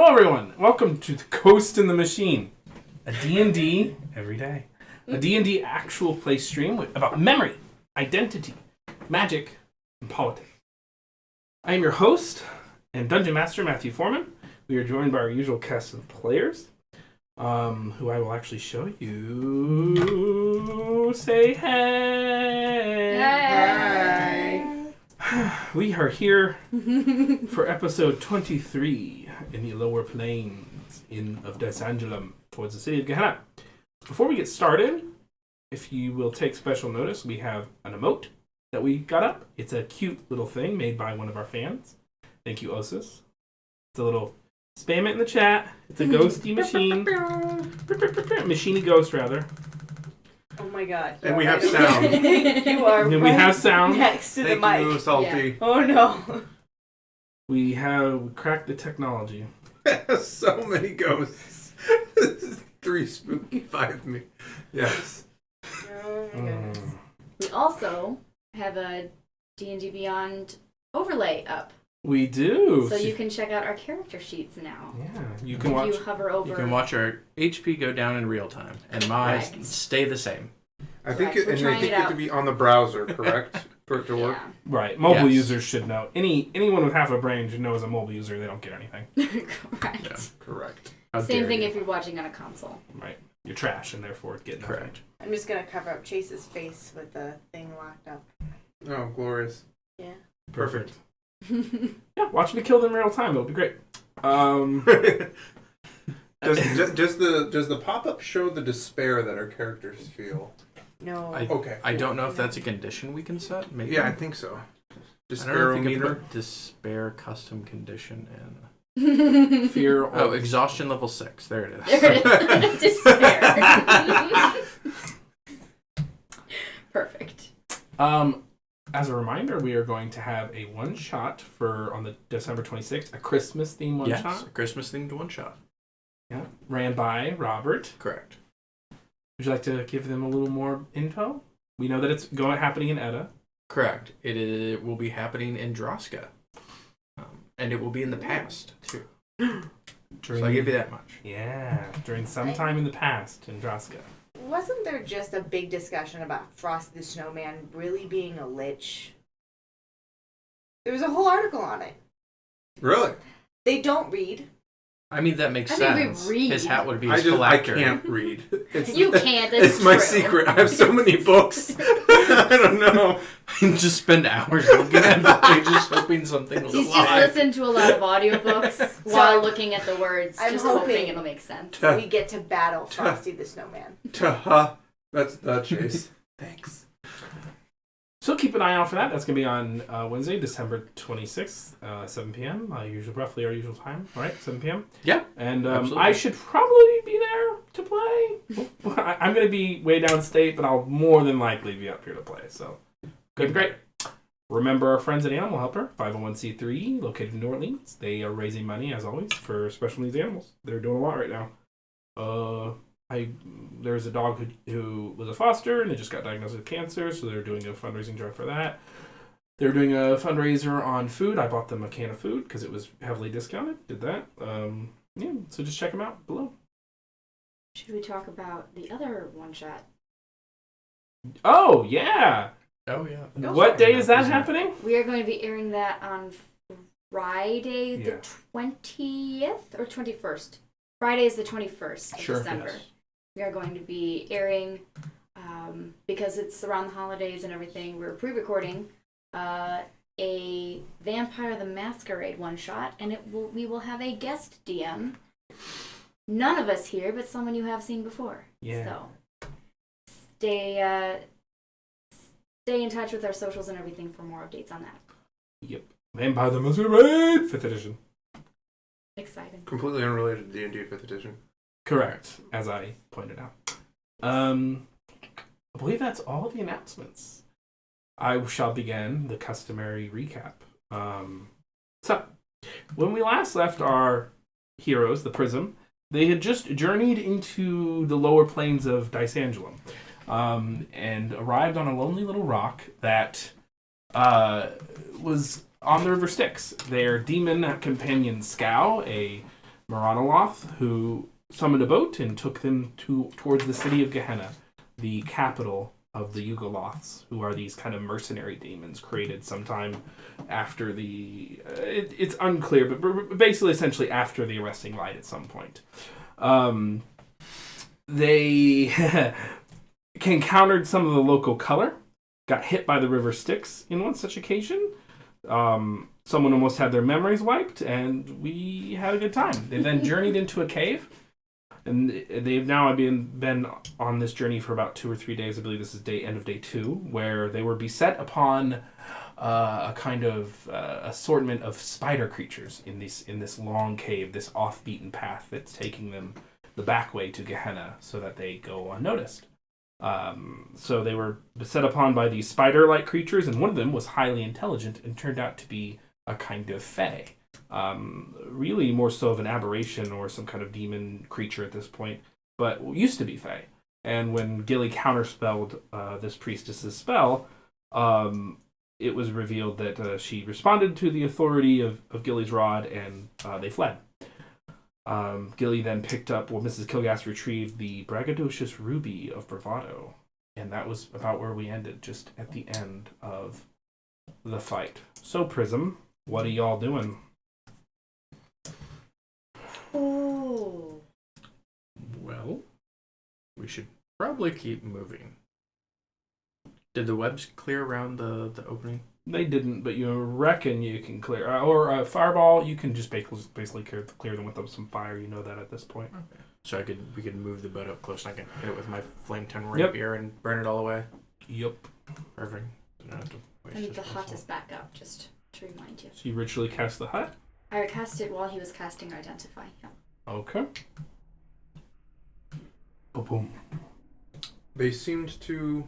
Hello everyone, welcome to The Ghost in the Machine, a D&D every day. A D&D actual play stream about memory, identity, magic, and politics. I am your host and Dungeon Master, Matthew Foreman. We are joined by our usual cast of players, who I will actually show you. Say hey! Hi! We are here for episode 23 in the lower plains of Desangelum towards the city of Gehenna. Before we get started, if you will take special notice, we have an emote that we got up. It's a cute little thing made by one of our fans. Thank you, Osis. It's a little... Spam it in the chat. It's a ghosty machine. Machiney ghost, rather. Oh my god. And we have sound. You are And we have sound. next to the mic. Thank you, Salty. Yeah. Oh no. We cracked the technology. So many ghosts. 3 spooky, 5 me. Yes. Oh my goodness. We also have a D&D Beyond overlay up. We do. So you can check out our character sheets now. Yeah, you can if watch. you hover over. You can watch our HP go down in real time, and mine Correct. stay the same. I think Correct. it, We're and I trying think it it out. to be on the browser, correct? For it to work. Right, mobile Yes. users should know. Anyone with half a brain should know as a mobile user they don't get anything. Correct. Yeah. Correct. How Same dare thing you. if you're watching on a console. Right, you're trash and therefore get nothing. Correct. I'm just gonna cover up Chase's face with the thing locked up. Oh, glorious. Yeah. Perfect. Yeah, watch me kill them in real time. It'll be great. Does the pop-up show the despair that our characters feel? No. Okay. I don't know if that's a condition we can set. Maybe. Yeah, I think so. I don't know if you can Despair-o-meter. put despair custom condition in. Fear. Oh, exhaustion level 6. There it is. There it is. Despair. Perfect. As a reminder, we are going to have a one shot on the December 26th, a Christmas themed one Yes, shot. a Christmas themed one shot. Yeah, ran by Robert. Correct. Would you like to give them a little more info? We know that it's happening in Edda. Correct. It will be happening in Droska. And it will be in the past, too. So I give you that much. Yeah, during some time in the past in Droska. Wasn't there just a big discussion about Frosty the Snowman really being a lich? There was a whole article on it. Really? They don't read. I mean, that makes I think we sense. read. His hat would be I his phylactery. can't read. It's, You can't. That's It's my true. secret. I have so many books. I don't know. And just spend hours looking at the pages hoping something will He's just fly. listened to a lot of audiobooks while looking at the words, I'm just hoping- hoping it'll make sense. We get to battle Frosty the Snowman. Ta-ha. That's the chase. Thanks. So keep an eye out for that. That's going to be on Wednesday, December 26th, 7 p.m. Roughly our usual time, right? 7 p.m. Yeah, And absolutely. I should probably be there to play. I'm going to be way downstate, but I'll more than likely be up here to play. So good, great. Remember our friends at Animal Helper, 501c3, located in New Orleans. They are raising money, as always, for special needs animals. They're doing a lot right now. There's a dog who was a foster and they just got diagnosed with cancer, so they're doing a fundraising drive for that. They're doing a fundraiser on food. I bought them a can of food because it was heavily discounted. Did that. Yeah, so just check them out below. Should we talk about the other one shot? Oh, yeah. Oh, yeah. What day is that Isn't it? happening? We are going to be airing that on Friday Yeah. the 20th or 21st. Friday is the 21st of Sure, December. Yes. We are going to be airing, because it's around the holidays and everything, we're pre-recording a Vampire the Masquerade one-shot, and we will have a guest DM. None of us here, but someone you have seen before. Yeah. So stay in touch with our socials and everything for more updates on that. Yep. Vampire the Masquerade, 5th edition. Exciting. Completely unrelated to D&D 5th edition. Correct, as I pointed out. I believe that's all the announcements. I shall begin the customary recap. So, when we last left our heroes, the Prism, they had just journeyed into the lower plains of Dysangelum and arrived on a lonely little rock that was on the River Styx. Their demon companion Scow, a Moranoloth, who summoned a boat and took them towards the city of Gehenna, the capital of the Yugoloths, who are these kind of mercenary demons created sometime after the... it's unclear, but basically essentially after the arresting light at some point. They encountered some of the local color, got hit by the River Styx in one such occasion. Someone almost had their memories wiped, and we had a good time. They then journeyed into a cave, and they've now been on this journey for about 2 or 3 days. I believe this is end of day 2, where they were beset upon a kind of assortment of spider creatures in this long cave, this off-beaten path that's taking them the back way to Gehenna, so that they go unnoticed. So they were beset upon by these spider-like creatures, and one of them was highly intelligent and turned out to be a kind of fae. Really more so of an aberration or some kind of demon creature at this point, but used to be fae. And when Gilly counterspelled this priestess's spell, it was revealed that she responded to the authority of Gilly's rod, and they fled. Gilly then picked up, Mrs. Kilgass retrieved the braggadocious ruby of bravado, and that was about where we ended, just at the end of the fight. So, Prism, what are y'all doing? Oh. Well, we should probably keep moving. Did the webs clear around the opening? They didn't, but you reckon you can clear, or a fireball. You can just basically clear them with some fire. You know that at this point. Okay. So we could move the boat up close, and I can hit it with my flame tongue rapier and burn it all away. Yep. Perfect. Don't have to waste And this the hut pencil. is back up, just to remind you. So you ritually cast the hut. I cast it while he was casting Identify. Yeah. Okay. Boom. They seemed to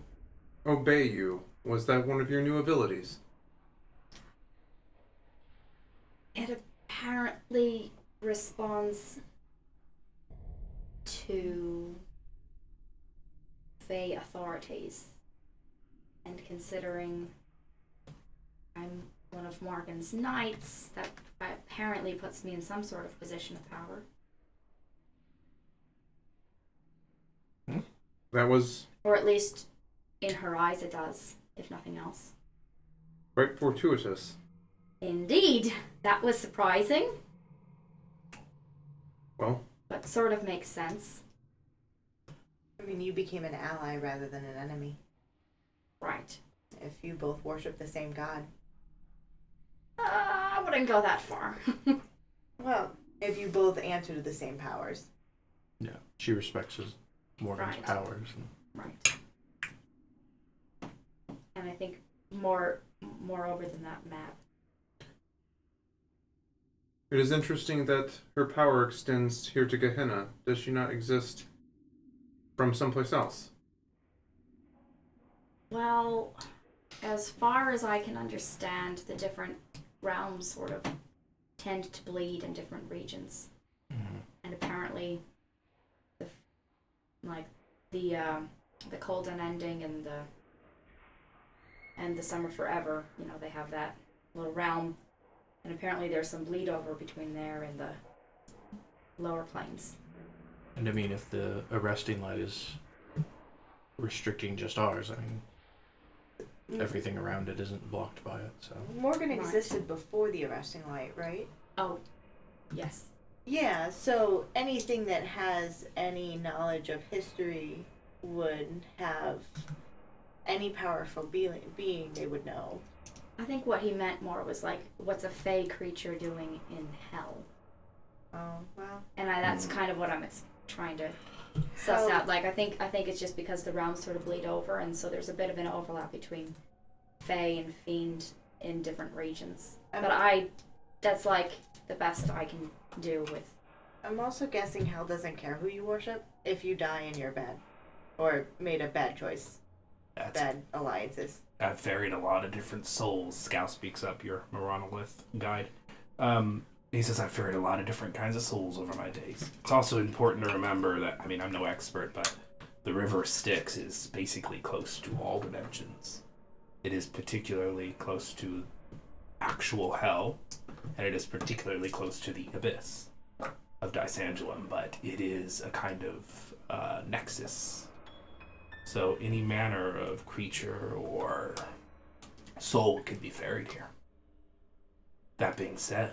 obey you. Was that one of your new abilities? It apparently responds to Fey authorities. And considering I'm one of Morgan's knights, that apparently puts me in some sort of position of power. That was Or at least in her eyes it does, if nothing else. quite fortuitous. Indeed, that was surprising, Well, but sort of makes sense. I mean, you became an ally rather than an enemy. Right. If you both worship the same god. I wouldn't go that far. Well, if you both answer to the same powers. Yeah, she respects Morgan's Right. powers. Right. And I think moreover than that map. it is interesting that her power extends here to Gehenna. Does she not exist from someplace else? Well, as far as I can understand, the different realms sort of tend to bleed in different regions. Mm-hmm. And apparently the cold unending and the summer forever, they have that little realm, and apparently there's some bleed over between there and the lower planes. And I mean, if the arresting light is restricting just ours, I mean, everything around it isn't blocked by it, so. Morgan Right. existed before the arresting light, right? Oh, yes. Yeah, so anything that has any knowledge of history would have any powerful being they would know. I think what he meant more was like, what's a fey creature doing in hell? Oh, well. And that's kind of what I'm trying to suss out. Like, I think it's just because the realms sort of bleed over, and so there's a bit of an overlap between fey and fiend in different regions. That's like the best I can do with. I'm also guessing hell doesn't care who you worship if you die and you're bad. Or made a bad choice. Bad alliances. I've ferried a lot of different souls. Scout speaks up, your Moronolith guide. He says I've ferried a lot of different kinds of souls over my days. It's also important to remember that, I mean, I'm no expert, but the River Styx is basically close to all dimensions. It is particularly close to actual hell, and it is particularly close to the abyss. of Dysangulum, but it is a kind of nexus. So any manner of creature or soul can be ferried here. That being said,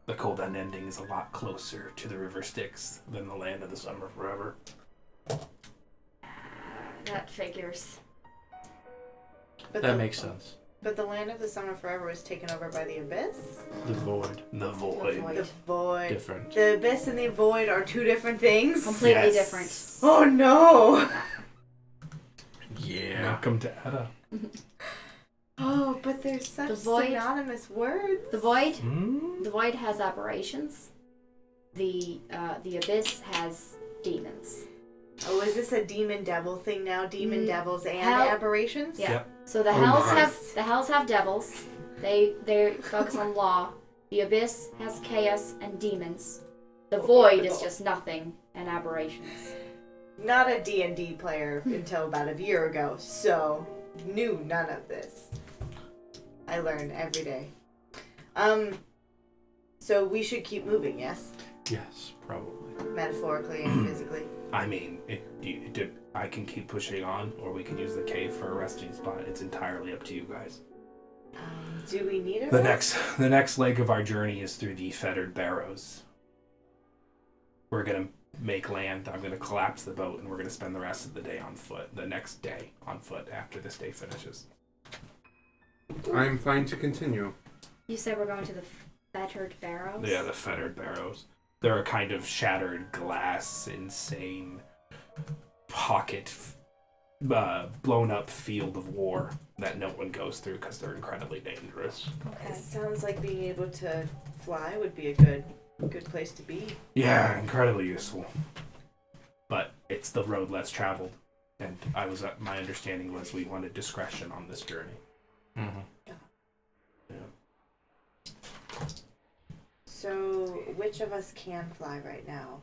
the cold unending is a lot closer to the River Styx than the land of the summer forever. That figures. But That makes sense. But the land of the summer forever was taken over by the abyss. The void. The void. The void. Different. The abyss and the void are two different things. Completely Yes. different. Oh no! Yeah. Welcome to Edda. Oh, but there's such The void- synonymous words. The void. Hmm? The void has aberrations. The abyss has demons. Oh, is this a demon devil thing now? Demon devils and Hell- aberrations? Yeah. Yep. So the Oh, hells nice. have devils. They focus on law. The abyss has chaos and demons. The void is just nothing and aberrations. Not a D&D player until about a year ago, so knew none of this. I learn every day. So we should keep moving, yes? Yes, probably. Metaphorically and physically. I mean, I can keep pushing on, or we can use the cave for a resting spot. It's entirely up to you guys. Do we need a The rest? next leg of our journey is through the Fettered Barrows. We're gonna make land. I'm gonna collapse the boat, and we're gonna spend the rest of the day on foot. The next day on foot after this day finishes. I'm fine to continue. You said we're going to the Fettered Barrows? Yeah, the Fettered Barrows. They're a kind of shattered glass, insane pocket, blown up field of war that no one goes through because they're incredibly dangerous. It sounds like being able to fly would be a good place to be. Yeah, incredibly useful. But it's the road less traveled, and my understanding was we wanted discretion on this journey. Mm-hmm. So, which of us can fly right now?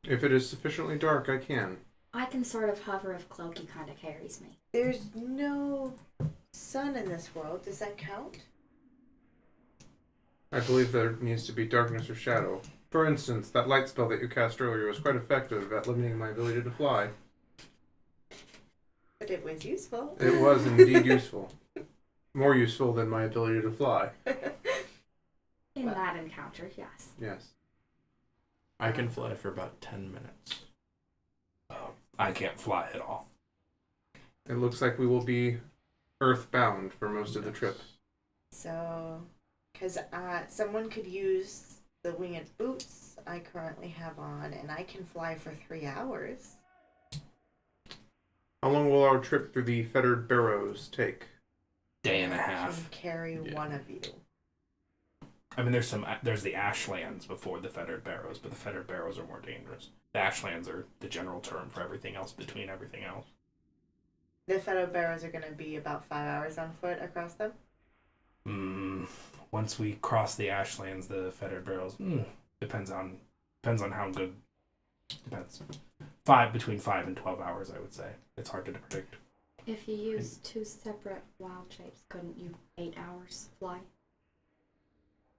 If it is sufficiently dark, I can. I can sort of hover if Cloaky kind of carries me. There's no sun in this world. Does that count? I believe there needs to be darkness or shadow. For instance, that light spell that you cast earlier was quite effective at limiting my ability to fly. But it was useful. It was indeed useful. More useful than my ability to fly. In Well. that encounter, yes. Yes. I can fly for about 10 minutes. I can't fly at all. It looks like we will be earthbound for most of the trip. So, because someone could use the winged boots I currently have on, and I can fly for 3 hours. How long will our trip through the Fettered Barrows take? Day and a I half. can carry Yeah. one of you. I mean, there's the Ashlands before the Fettered Barrows, but the Fettered Barrows are more dangerous. The Ashlands are the general term for everything else between everything else. The Fettered Barrows are going to be about 5 hours on foot across them. Once we cross the Ashlands, the Fettered Barrows depends on how good. Depends. Between 5 and 12 hours, I would say. It's hard to predict. If you use two separate wild shapes, couldn't you 8 hours fly?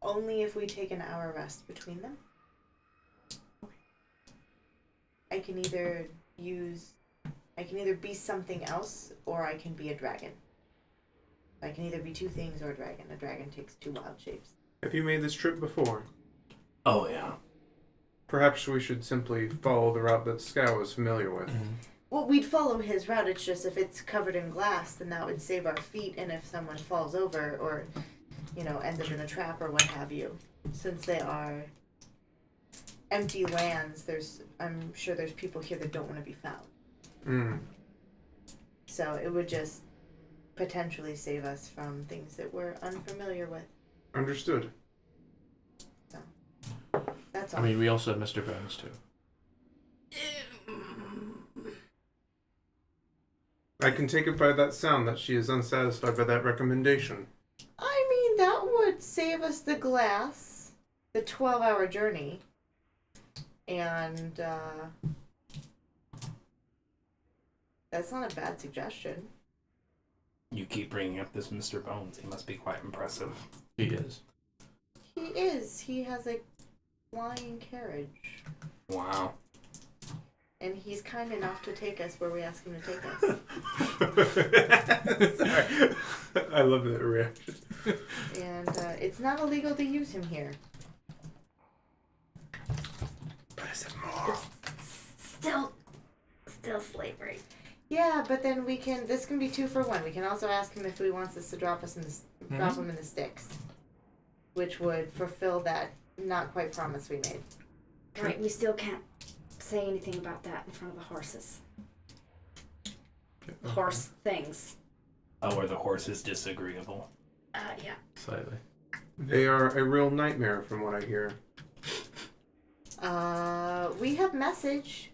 Only if we take an hour rest between them. I can either be something else, or I can be a dragon. I can either be two things or a dragon. A dragon takes 2 wild shapes. Have you made this trip before? Oh, yeah. Perhaps we should simply follow the route that Scow is familiar with. Well, we'd follow his route. It's just if it's covered in glass, then that would save our feet. And if someone falls over or, ends up in a trap or what have you, since they are empty lands, I'm sure there's people here that don't want to be found. Mm. So it would just potentially save us from things that we're unfamiliar with. Understood. That's I all. mean, we also have Mr. Bones, too. I can take it by that sound that she is unsatisfied by that recommendation. I mean, that would save us the glass, the 12-hour journey, and that's not a bad suggestion. You keep bringing up this Mr. Bones. He must be quite impressive. He is. He is. He has a flying carriage. Wow. And he's kind enough to take us where we ask him to take us. Sorry. I love that reaction. And it's not illegal to use him here. But is it more? Still slavery. Yeah, but then this can be 2 for 1. We can also ask him if he wants us to drop him in the Styx. Which would fulfill that not quite promise we made. Right, we still can't say anything about that in front of the horses. Horse things. Oh, are the horses disagreeable? Yeah. Slightly. They are a real nightmare from what I hear. We have message.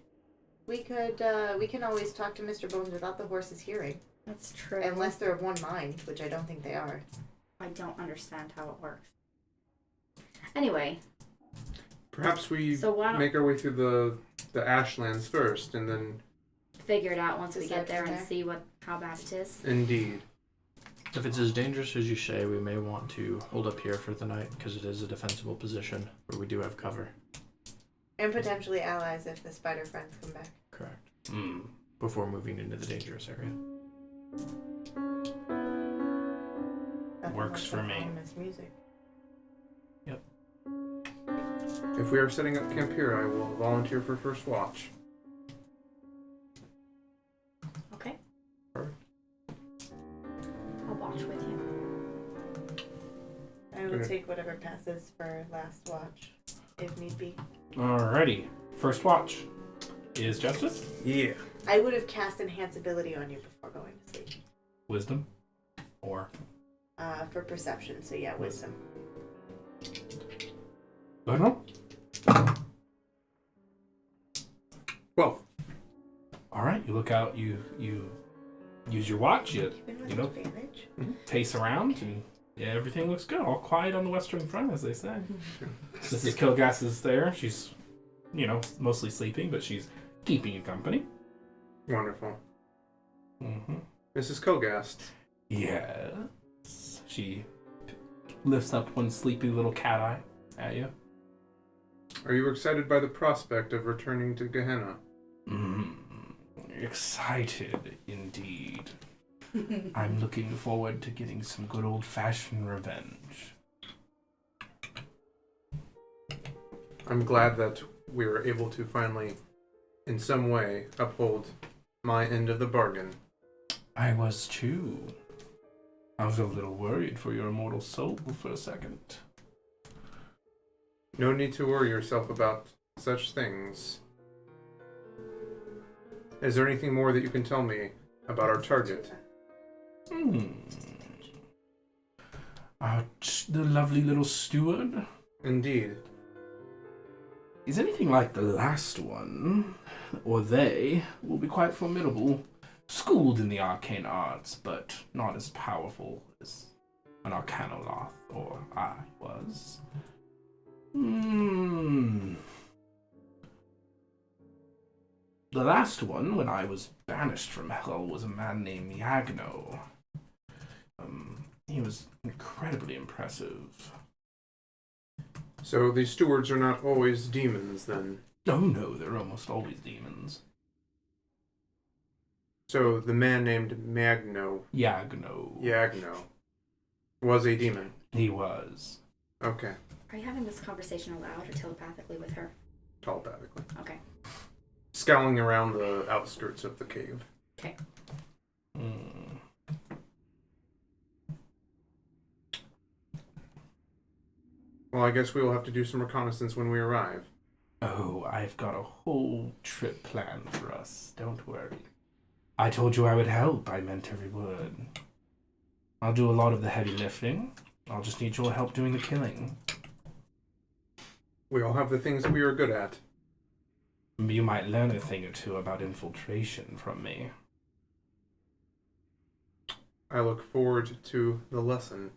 We can always talk to Mr. Bones without the horses hearing. That's true. Unless they're of one mind, which I don't think they are. I don't understand how it works. Anyway. Perhaps we So why don't make our way through the Ashlands first, and then... figure it out once we Decide get there from and there. see how bad it is. Indeed. If it's as dangerous as you say, we may want to hold up here for the night because it is a defensible position where we do have cover. And potentially allies if the spider friends come back. Correct. Hmm. Before moving into the dangerous area. Nothing Works like for that me. ominous music. If we are setting up camp here, I will volunteer for first watch. Okay. Perfect. I'll watch with you. I will Okay. take whatever passes for last watch, if need be. Alrighty. First watch is Justice. Yeah. I would have cast Enhance Ability on you before going to sleep. Wisdom. Or For perception, so yeah, wisdom. go ahead and roll. 12. Alright, you look out, you use your watch, you Even with You know- advantage? pace around, and yeah, everything looks good. All quiet on the western front, as they say. Mrs. Kilgass is there. She's, mostly sleeping, but she's keeping you company. Wonderful. Mm-hmm. Mrs. Kilgast. Yes. She lifts up one sleepy little cat eye at you. Are you excited by the prospect of returning to Gehenna? Excited, indeed. I'm looking forward to getting some good old-fashioned revenge. I'm glad that we were able to finally, in some way, uphold my end of the bargain. I was too. I was a little worried for your immortal soul for a second. No need to worry yourself about such things. Is there anything more that you can tell me about our target? The lovely little steward. Indeed. Is anything like the last one, or they, will be quite formidable. Schooled in the arcane arts, but not as powerful as an Arcanoloth, or I was. The last one, when I was banished from hell, was a man named Yagno. He was incredibly impressive. So these stewards are not always demons, then? Oh no, they're almost always demons. So the man named Yagno was a demon. He was. Okay. Are you having this conversation aloud or telepathically with her? Telepathically. Okay. Scowling around the outskirts of the cave. Okay. Well, I guess we will have to do some reconnaissance when we arrive. Oh, I've got a whole trip planned for us. Don't worry. I told you I would help. I meant every word. I'll do a lot of the heavy lifting. I'll just need your help doing the killing. We all have the things that we are good at. You might learn a thing or two about infiltration from me. I look forward to the lesson.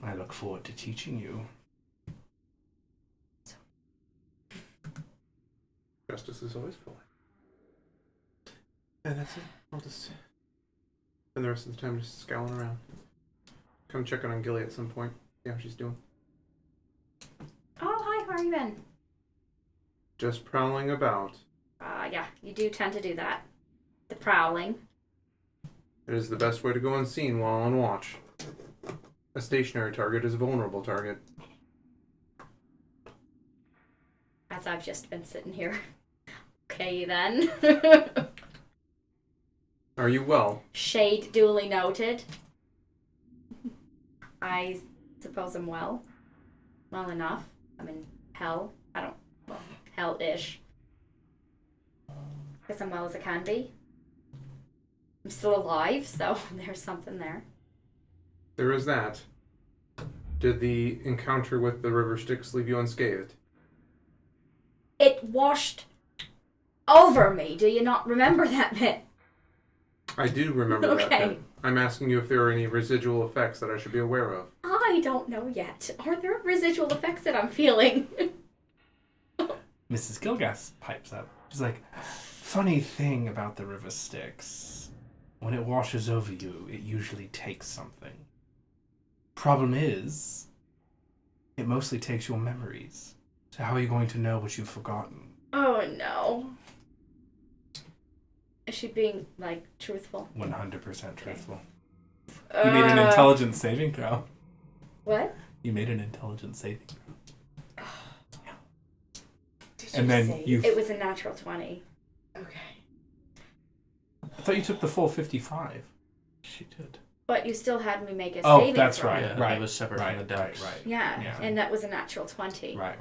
I look forward to teaching you. Justice is always polite. And that's it. I'll just spend the rest of the time just scowling around. Come check in on Gilly at some point. See how she's doing. Oh, hi, how are you? you been? Just prowling about. Yeah, you do tend to do that. The prowling. It is the best way to go unseen while on watch. A stationary target is a vulnerable target. As I've just been sitting here. Okay, then. Are you well? Shade duly noted. I suppose I'm well. Well enough. I'm in hell. Hell-ish. Guess I'm well as I can be. I'm still alive, so there's something there. There is that. Did the encounter with the River Styx leave you unscathed? It washed over me. Do you not remember that bit? I do remember that Okay. bit. I'm asking you if there are any residual effects that I should be aware of. I don't know yet. Are there residual effects that I'm feeling? Mrs. Gilgas pipes up. She's like, funny thing about the River Styx. When it washes over you, it usually takes something. Problem is, it mostly takes your memories. So how are you going to know what you've forgotten? Oh no. Is she being, like, truthful? 100% truthful. You made an intelligence saving throw. What? You made an intelligence saving throw. Did And you then say? you... It was a natural 20. Okay. I thought you took the full 55. She did. But you still had me make a Oh, saving that's throw. right. Yeah, that was separate from the dex. Right. Yeah, Yeah. and that was a natural 20. Right.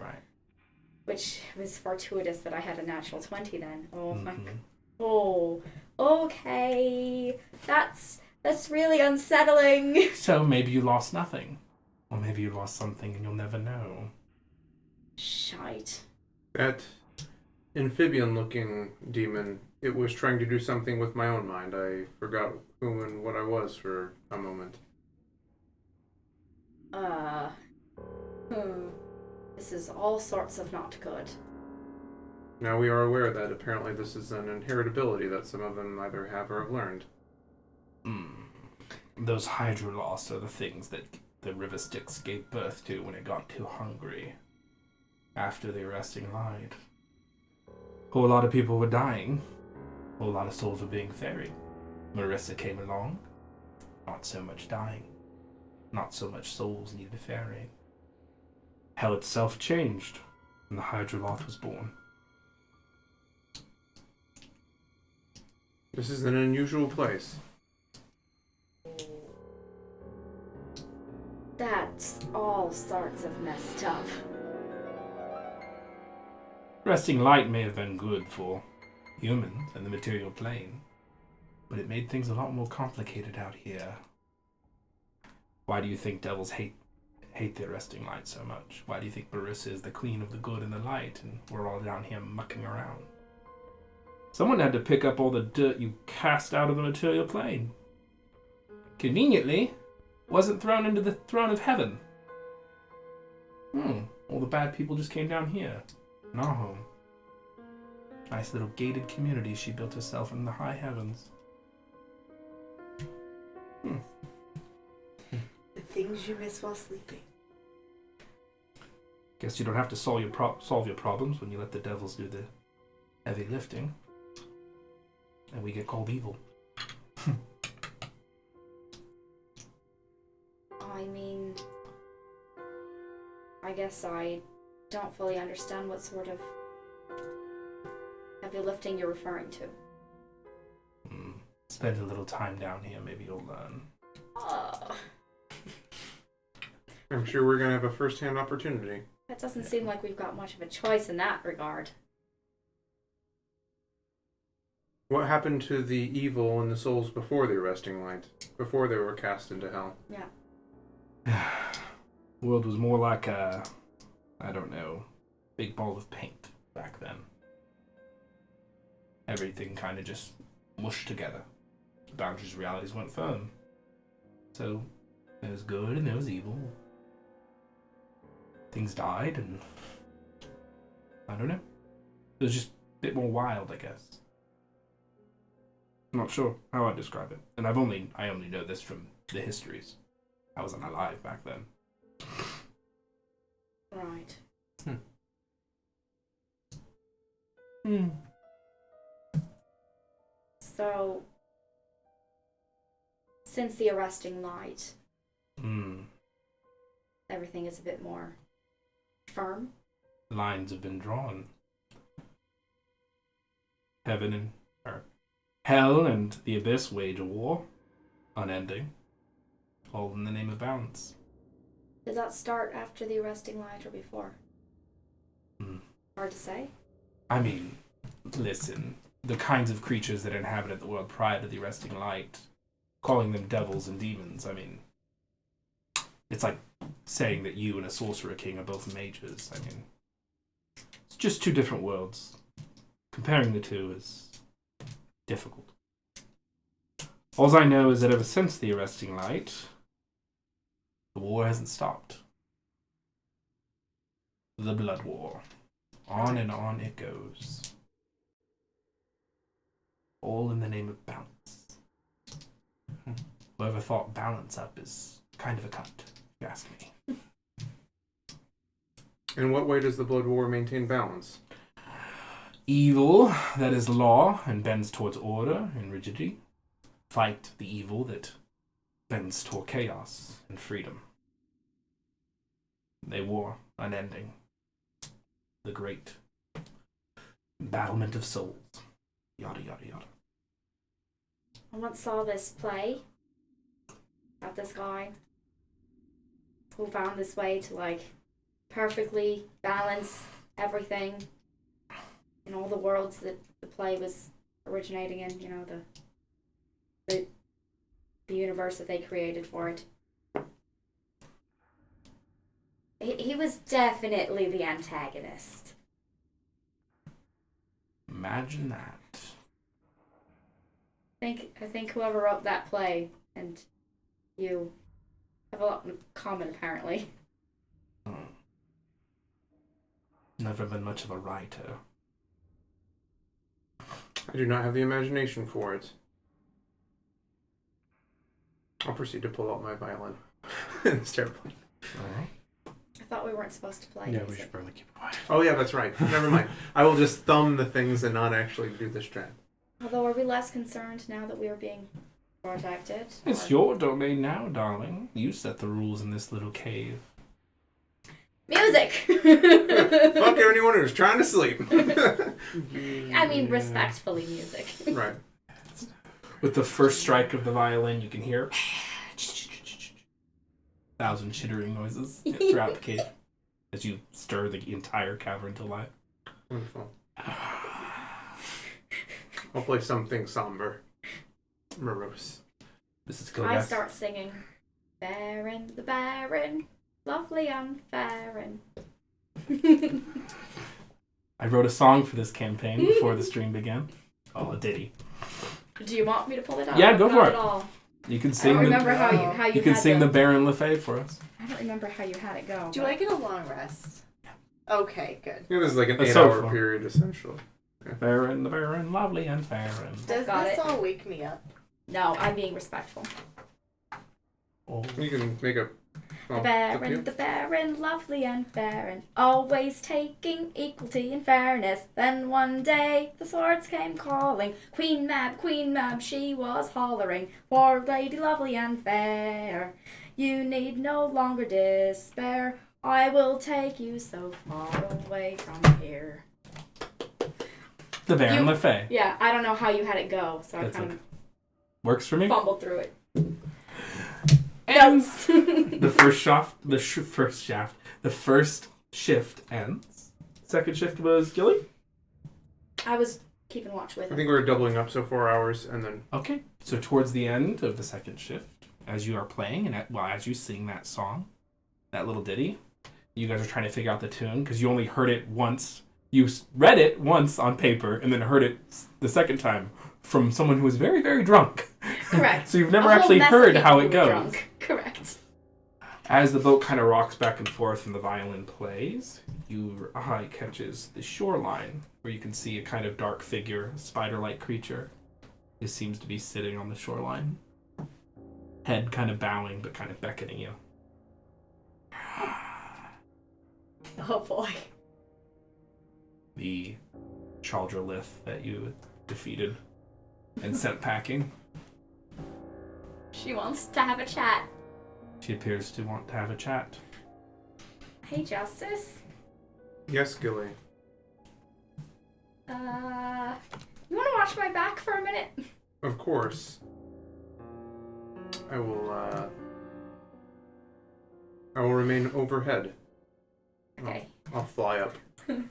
Which was fortuitous that I had a natural 20 then. Oh, my... Mhm. Oh, okay. That's really unsettling. So maybe you lost nothing. Or maybe you lost something and you'll never know. Shite. That amphibian-looking demon, it was trying to do something with my own mind. I forgot who and what I was for a moment. This is all sorts of not good. Now we are aware that apparently this is an inherent ability that some of them either have or have learned. Those hydrolosts are the things that the River Styx gave birth to when it got too hungry. After the arresting light. A whole lot of people were dying. A whole lot of souls were being ferried. Marissa came along. Not so much dying. Not so much souls needed ferrying. Hell itself changed when the Hydroloth was born. This is an unusual place. That's all sorts of messed up. Resting light may have been good for humans and the material plane, but it made things a lot more complicated out here. Why do you think devils hate the resting light so much? Why do you think Marissa is the queen of the good and the light, and we're all down here mucking around? Someone had to pick up all the dirt you cast out of the material plane. Conveniently, wasn't thrown into the throne of heaven. All the bad people just came down here. In our home. Nice little gated community she built herself in the high heavens. The things you miss while sleeping. Guess you don't have to solve your problems when you let the devils do the heavy lifting. And we get called evil. I mean, I guess I don't fully understand what sort of heavy lifting you're referring to. Spend a little time down here, maybe you'll learn. I'm sure we're going to have a first-hand opportunity. That doesn't seem like we've got much of a choice in that regard. What happened to the evil and the souls before the arresting light? Before they were cast into hell? Yeah. The world was more like a, I don't know, big ball of paint back then. Everything kind of just mushed together. The boundaries of realities weren't firm. So, there was good and there was evil. Things died and... I don't know. It was just a bit more wild, I guess. I'm not sure how I'd describe it. And I only know this from the histories. I wasn't alive back then. Right. So, since the arresting light, everything is a bit more firm. Lines have been drawn. Hell and the abyss wage a war, unending, all in the name of balance. Does that start after the arresting light or before? Hard to say. I mean, listen, the kinds of creatures that inhabited the world prior to the arresting light, calling them devils and demons, I mean, it's like saying that you and a sorcerer king are both mages. I mean, it's just two different worlds. Comparing the two is difficult. All I know is that ever since the arresting light, the war hasn't stopped. The blood war. On and on it goes. All in the name of balance. Whoever thought balance up is kind of a cunt, if you ask me. In what way does the blood war maintain balance? Evil that is law and bends towards order and rigidity. Fight the evil that bends toward chaos and freedom. They war unending. The great battlement of souls. Yada, yada, yada. I once saw this play about this guy who found this way to, like, perfectly balance everything in all the worlds that the play was originating in, you know, the universe that they created for it. He was definitely the antagonist. Imagine that. I think whoever wrote that play and you have a lot in common, apparently. Never been much of a writer. I do not have the imagination for it. I'll proceed to pull out my violin and start playing. Alright. I thought we weren't supposed to play Yeah, we music. should probably keep it quiet. Oh yeah, that's right. Never mind. I will just thumb the things and not actually do the strat. Although, are we less concerned now that we are being protected? It's Or- your domain now, darling. You set the rules in this little cave. Music! Fuck anyone who's trying to sleep. I mean, respectfully music. Right. With the first strike of the violin, you can hear 1,000 chittering noises throughout the cave as you stir the entire cavern to life. Wonderful. I'll play something somber. Morose. This is I Kilgas. start singing. Baron, the Baron, lovely and Baron. I wrote a song for this campaign before the stream began. Oh, a ditty. Do you want me to pull it up? Yeah, go for Not it. At all. You can I sing don't the. remember how you You can had sing the the Baron Lefay for us. I don't remember how you had it go. Do I get a long rest? Okay, good. Yeah, this is like an That's 8-hour so fun. period, essentially. Baron, the Baron, lovely and Baron. Does Got this it. all wake me up? No, I'm being respectful. Oh. You can make a... The Baron, lovely and Baron, always taking equality and fairness. Then one day the swords came calling, Queen Mab, she was hollering, for Lady lovely and fair, you need no longer despair, I will take you so far away from here. The Baron You- Lefay. Yeah, I don't know how you had it go, so That's I kind okay. Works for me. of fumbled through it. And Notes. the first shift ends. Second shift was Gilly. I was keeping watch with I it. think we're doubling up, so 4 hours, and then... Okay, so towards the end of the second shift, as you are playing and as you sing that song, that little ditty, you guys are trying to figure out the tune because you only heard it once. You read it once on paper and then heard it the second time from someone who was very, very drunk. Correct. So you've never A whole actually mess of heard people how who it were goes. drunk. Correct. As the boat kind of rocks back and forth and the violin plays, your eye catches the shoreline where you can see a kind of dark figure, a spider-like creature. It seems to be sitting on the shoreline. Head kind of bowing, but kind of beckoning you. Oh boy. The Chaldrolith that you defeated and sent packing. She wants to have a chat. She appears to want to have a chat. Hey, Justice. Yes, Gilly. You want to watch my back for a minute? Of course. I will remain overhead. Okay. I'll fly up. I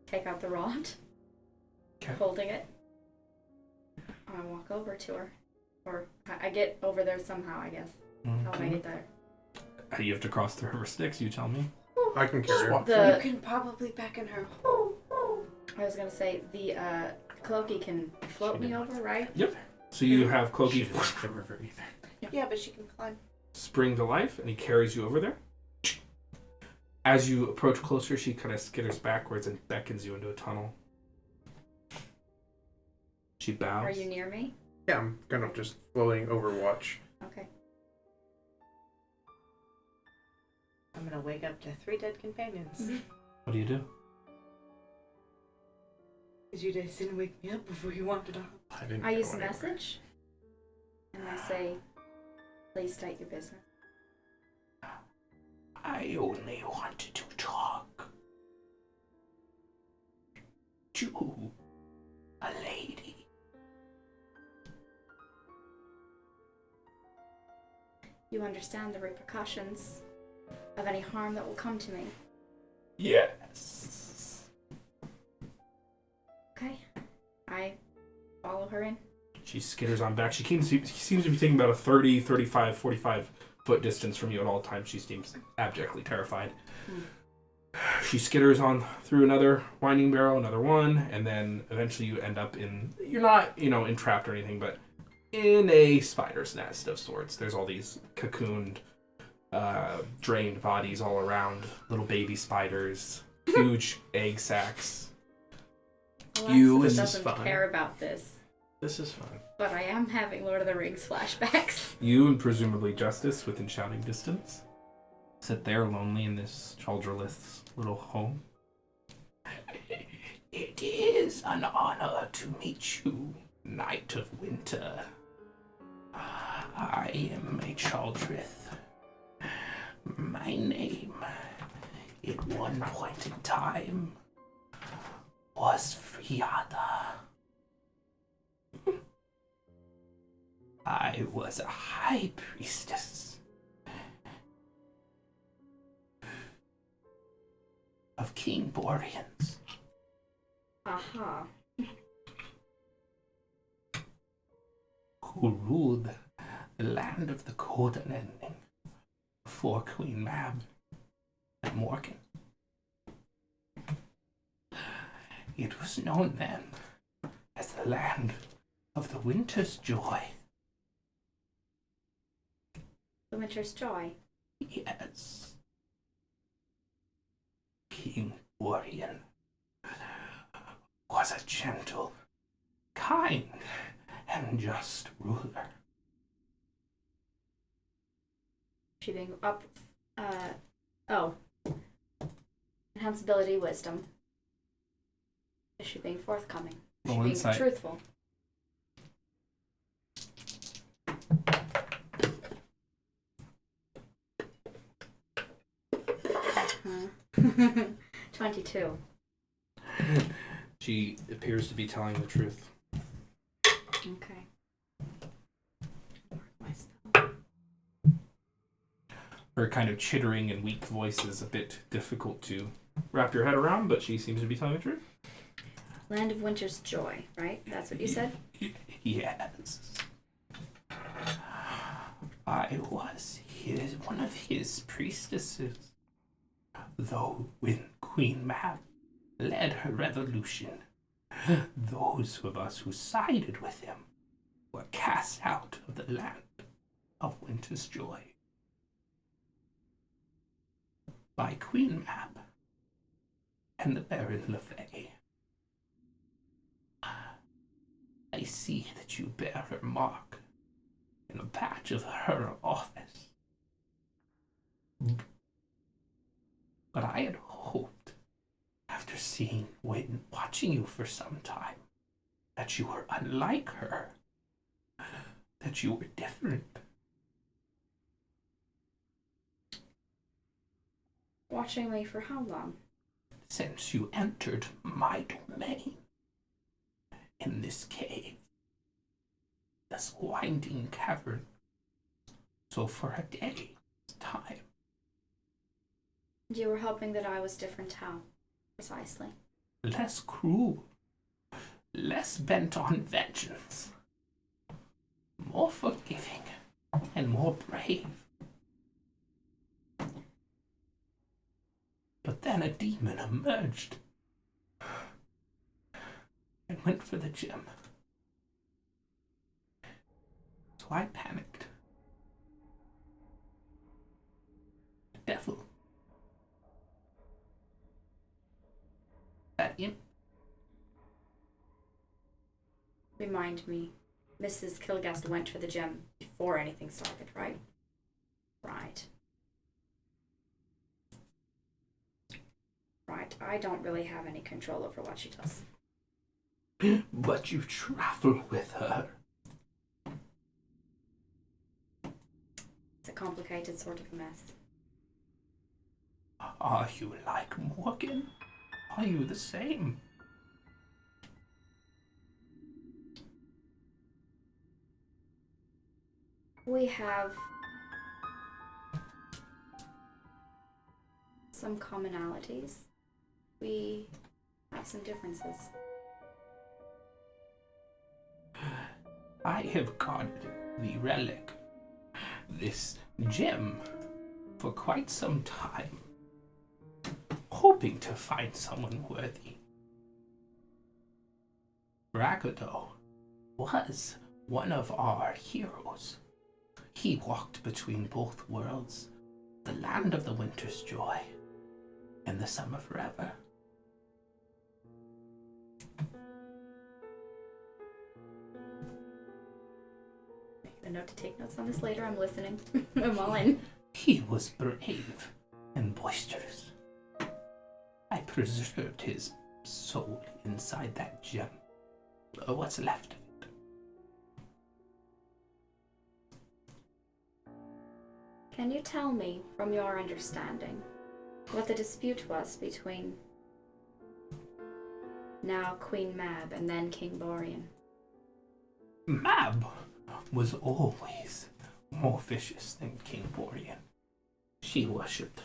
take out the rod, Okay. holding it. I walk over to her. Or I get over there somehow, I guess. How would I get there? You have to cross the River Styx, you tell me. I can carry her. The You can probably beckon her. I was gonna say the Cloaky can float me over, right? So you have Cloaky The river either. Yeah, but she can climb. spring to life, and he carries you over there. As you approach closer, she kind of skitters backwards and beckons you into a tunnel. She bows. Are you near me? Yeah, I'm kind of just floating Overwatch. Okay. I'm gonna wake up to 3 dead companions. What do you do? Because you guys didn't wake me up before you wandered off. I use a message, and I say, "Please state your business." I only wanted to talk to a lady. You understand the repercussions of any harm that will come to me. Yes. Okay. I follow her in. She skitters on back. She seems to be taking about a 30, 35, 45 foot distance from you at all times. She seems abjectly terrified. She skitters on through another winding barrel, another one, and then eventually you end up in... You're not, entrapped or anything, but in a spider's nest of sorts. There's all these cocooned, drained bodies all around. Little baby spiders. Huge egg sacs. You Alexis and doesn't fun. care about this, This is fun. but I am having Lord of the Rings flashbacks. You and presumably Justice, within shouting distance, sit there lonely in this Chaldrolith's little home. It is an honor to meet you, Knight of Winter. I am a Chaldrith. My name, at one point in time, was Friada. I was a high priestess of King Boreans. Aha. Who ruled the land of the Golden Ending before Queen Mab and Morgan. It was known then as the land of the Winter's Joy. The Winter's Joy. Yes. King Borean was a gentle, kind, and just ruler. She being up. Enhance ability, wisdom. Is she being forthcoming? Is she Roll being insight. truthful? Uh-huh. 22. She appears to be telling the truth. Okay. Mark my spell. Her kind of chittering and weak voice is a bit difficult to wrap your head around, but she seems to be telling the truth. Land of Winter's Joy, right? That's what you said? Yes. I was one of his priestesses. Though when Queen Mab led her revolution, those of us who sided with him were cast out of the land of Winter's Joy by Queen Mab and the Baron LeFay. I see that you bear her mark in a patch of her office. But I had hoped, after watching you for some time, that you were unlike her. That you were different. Watching me for how long? Since you entered my domain. In this cave. This winding cavern. So for a day's time. You were hoping that I was different how? Precisely. Less cruel. Less bent on vengeance. More forgiving. And more brave. But then a demon emerged. And went for the gem. So I panicked. The devil. That imp. Remind me, Mrs. Kilgast went for the gem before anything started, right? Right. Right, I don't really have any control over what she does. But you travel with her. It's a complicated sort of a mess. Are you like Morgan? Are you the same? We have some commonalities. We have some differences. I have guarded the relic, this gem, for quite some time, hoping to find someone worthy. Bragado was one of our heroes. He walked between both worlds, the land of the winter's joy and the summer forever. Make a note to take notes on this later. I'm listening. I'm all in. He was brave and boisterous. I preserved his soul inside that gem. What's left of it. Can you tell me, from your understanding, what the dispute was between now Queen Mab and then King Borean? Mab was always more vicious than King Borean. She worshipped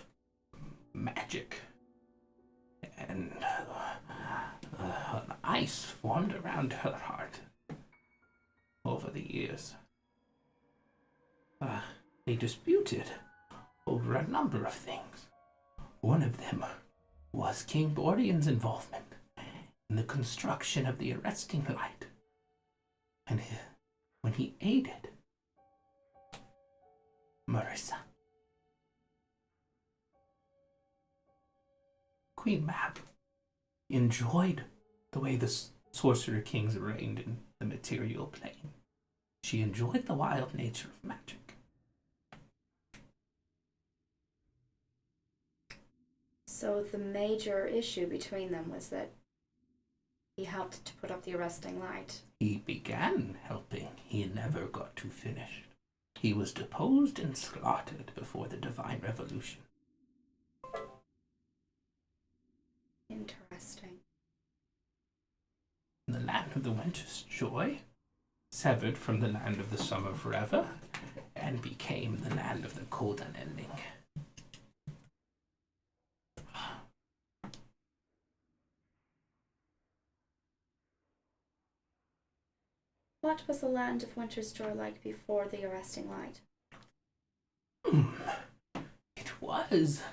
magic, and ice formed around her heart over the years. They disputed over a number of things. One of them was King Borean's involvement in the construction of the arresting light, and when he aided Marissa. Queen Mab enjoyed the way the sorcerer kings reigned in the material plane. She enjoyed the wild nature of magic. So the major issue between them was that he helped to put up the arresting light. He began helping. He never got to finish. He was deposed and slaughtered before the Divine Revolution. Interesting. The land of the winter's joy severed from the land of the summer forever and became the land of the cold unending. What was the land of winter's joy like before the arresting light? It was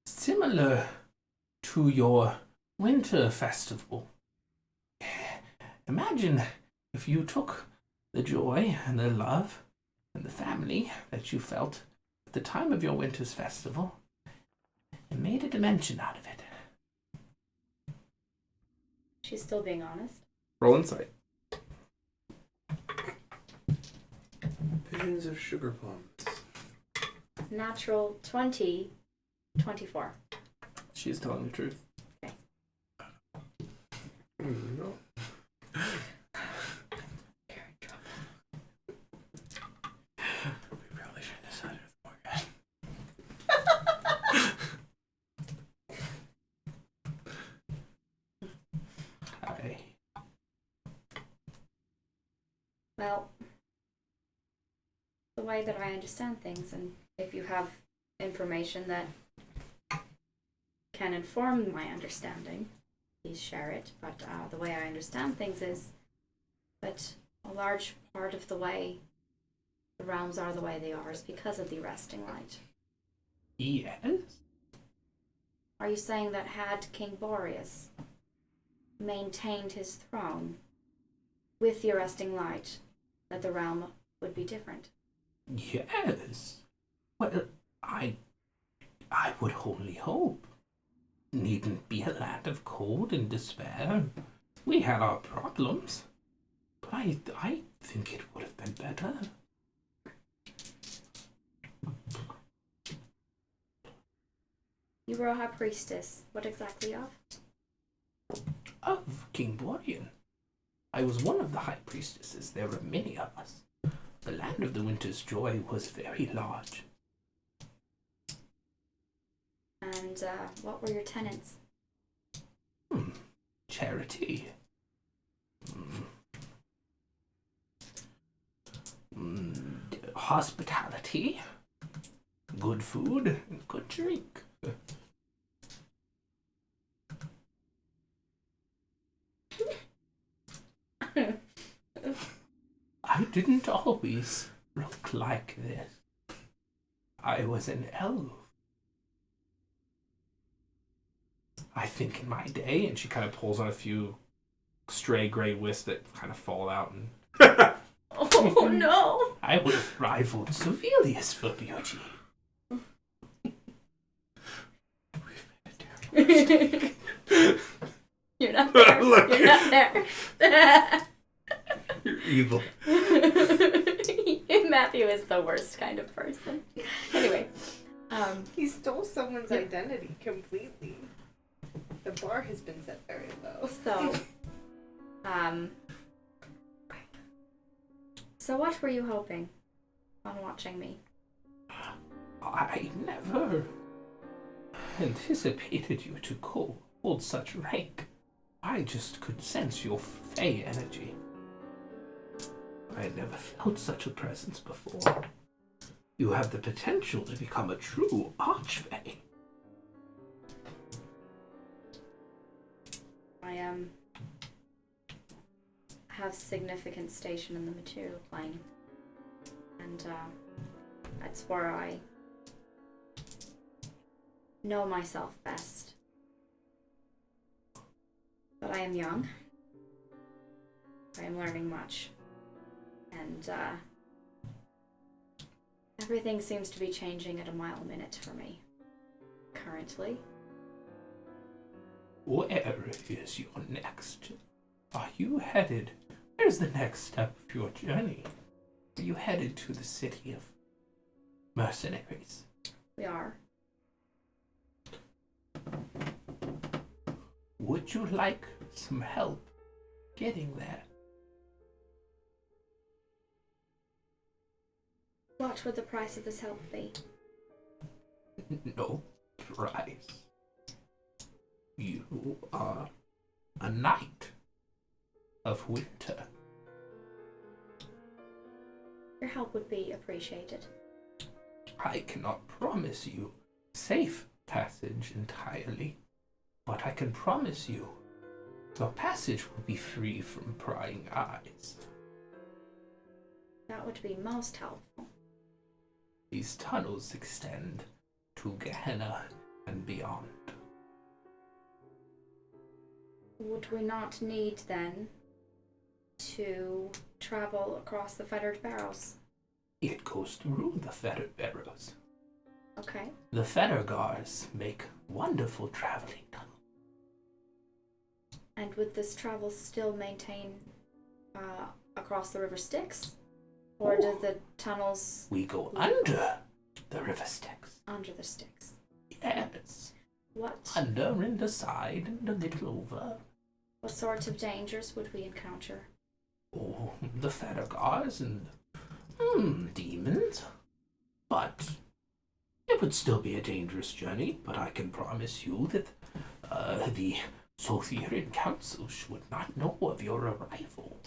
similar to your winter festival. Imagine if you took the joy and the love and the family that you felt at the time of your winter's festival and made a dimension out of it. She's still being honest. Roll insight. Visions of sugar plums. Natural 20, 24. She is telling the truth. No. We probably shouldn't have sided with Morgan. I Well, the way that I understand things, and if you have information that can inform my understanding, please share it. But the way I understand things is that a large part of the way the realms are the way they are is because of the arresting light. yes. Are you saying that had King Boreas maintained his throne with the arresting light, that the realm would be different? Yes. Well, I would wholly hope. Needn't be a land of cold and despair. We had our problems, but I think it would have been better. You were a high priestess. What exactly of? Of King Borean. I was one of the high priestesses. There were many of us. The land of the Winter's Joy was very large. And what were your tenets? Charity. Hospitality. Good food and good drink. I didn't always look like this. I was an elf. I think in my day, and she kind of pulls on a few stray gray wisps that kind of fall out, and Oh no! I would have rivaled Sevelius for beauty. You're not there. You're not there. You're evil. Matthew is the worst kind of person. Anyway, He stole someone's identity completely. The bar has been set very low. So what were you hoping on watching me? I never anticipated you to hold such rank. I just could sense your fey energy. I had never felt such a presence before. You have the potential to become a true archfey. I have significant station in the material plane, and that's where I know myself best. But I am young. I am learning much, and everything seems to be changing at a mile a minute for me currently. Where is your next? Are you headed? Where's the next step of your journey? Are you headed to the city of mercenaries? We are. Would you like some help getting there? What would the price of this help be? No price. You are a knight of winter. Your help would be appreciated. I cannot promise you safe passage entirely, but I can promise you your passage will be free from prying eyes. That would be most helpful. These tunnels extend to Gehenna and beyond. Would we not need then to travel across the Fettered Barrows? It goes through the Fettered Barrows. Okay. The Fettergars make wonderful traveling tunnels. And would this travel still maintain across the River Styx? Or do the tunnels We go under the River Styx. under the Styx? Yes. What? Under and aside and a little over. What sort of dangers would we encounter? Oh, the Fettered and demons. But it would still be a dangerous journey, but I can promise you that the Sotherian Council would not know of your arrival.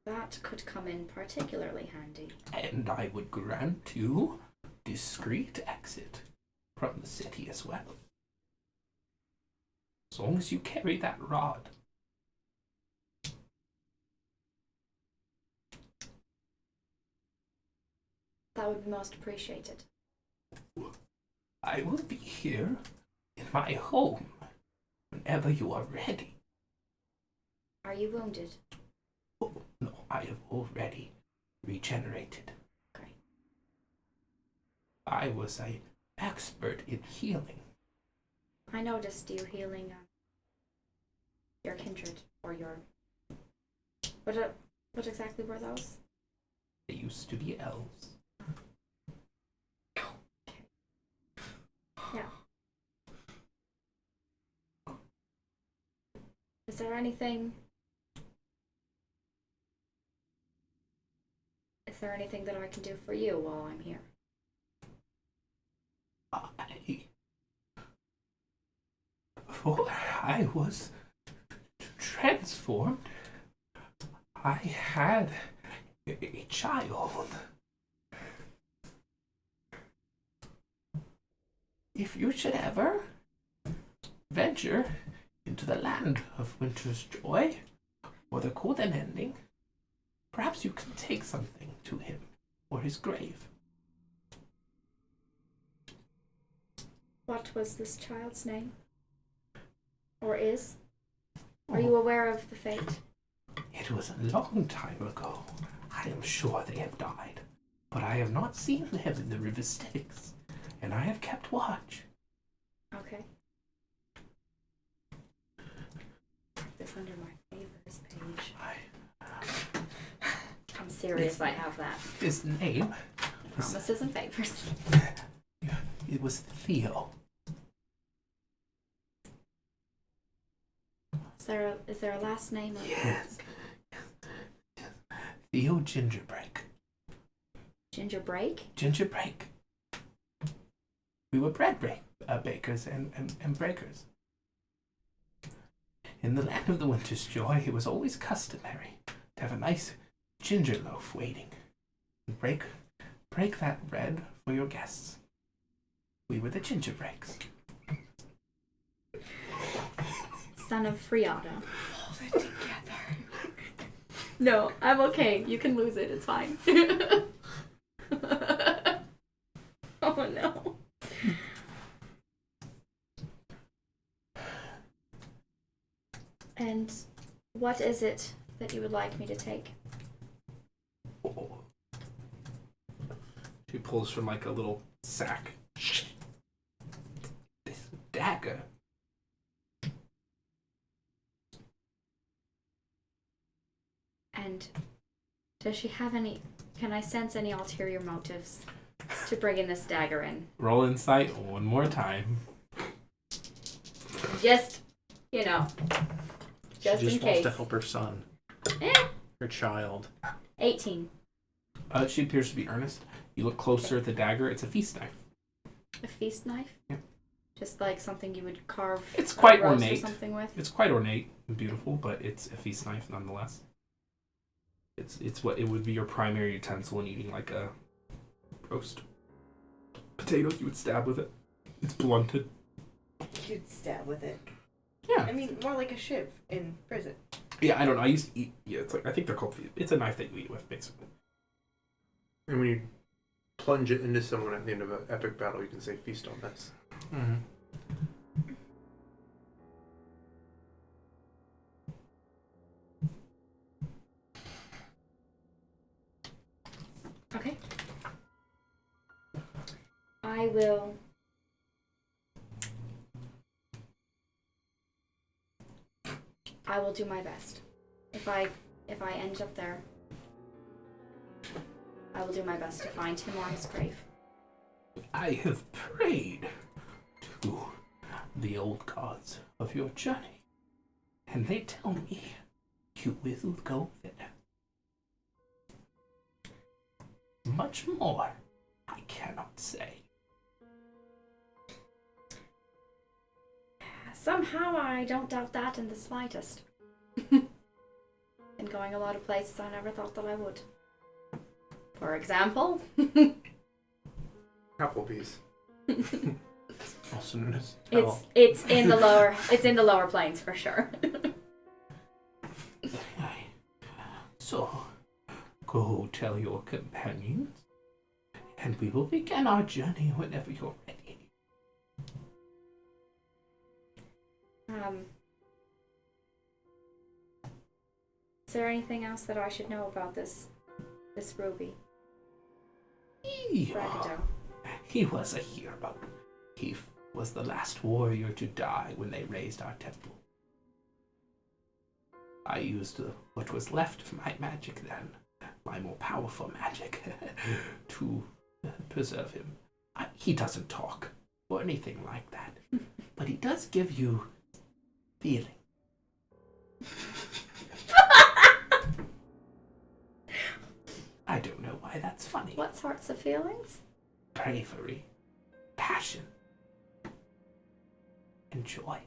That could come in particularly handy. And I would grant you discreet exit from the city as well. As long as you carry that rod. That would be most appreciated. I will be here in my home whenever you are ready. Are you wounded? Oh, no, I have already regenerated. Okay. I was an expert in healing. I noticed you healing your kindred, or your... What exactly were those? They used to be elves. Yeah. Is there anything... Is there anything that I can do for you while I'm here? Before I was transformed, I had a child. If you should ever venture into the land of Winter's Joy or the Golden Ending, perhaps you can take something to him or his grave. What was this child's name? Or is? Are you aware of the fate? It was a long time ago. I am sure they have died, but I have not seen them in the River Styx, and I have kept watch. Okay. This under my favors page. I'm serious, I have that. His name was, Promises and favors. it was Theo. Is there a last name? Yes. Theo Gingerbreak. Gingerbreak? Gingerbreak. We were bakers and breakers. In the land of the Winter's Joy, it was always customary to have a nice ginger loaf waiting. And break that bread for your guests. We were the Gingerbreaks. Son of Friada. Hold it together. No, I'm okay. You can lose it. It's fine. Oh no. And what is it that you would like me to take? Oh. She pulls from like a little sack. This dagger. And does she have any... Can I sense any ulterior motives to bringing this dagger in? Roll insight one more time. Just, you know, just she in just case. wants to help her son. Her child. 18. She appears to be earnest. You look closer at the dagger. It's a feast knife. A feast knife? Yeah. Just like something you would carve It's quite a roast ornate. or something with? It's quite ornate and beautiful, but it's a feast knife nonetheless. It's what it would be your primary utensil in eating like a roast potatoes. You would stab with it. It's blunted. You'd stab with it. Yeah. I mean, more like a shiv in prison. Yeah, I don't know. I used to eat. Yeah, it's like I think they're called. It's a knife that you eat with, basically. And when you plunge it into someone at the end of an epic battle, you can say, "Feast on this." Mm-hmm. Okay. I will... I will do my best. If I end up there, I will do my best to find him or his grave. I have prayed to the old gods of your journey, and they tell me you will go there. Much more I cannot say. Somehow I don't doubt that in the slightest. Been going a lot of places I never thought that I would. For example, Applebee's. Also known as it's in the lower plains for sure. So, go tell your companions, and we will begin our journey whenever you're ready. Is there anything else that I should know about this ruby? Bragado. He was a hero. He was the last warrior to die when they razed our temple. I used what was left of my magic then, my more powerful magic, to preserve him. He doesn't talk or anything like that, but he does give you feeling. I don't know why that's funny. What sorts of feelings? Bravery, passion, and joy.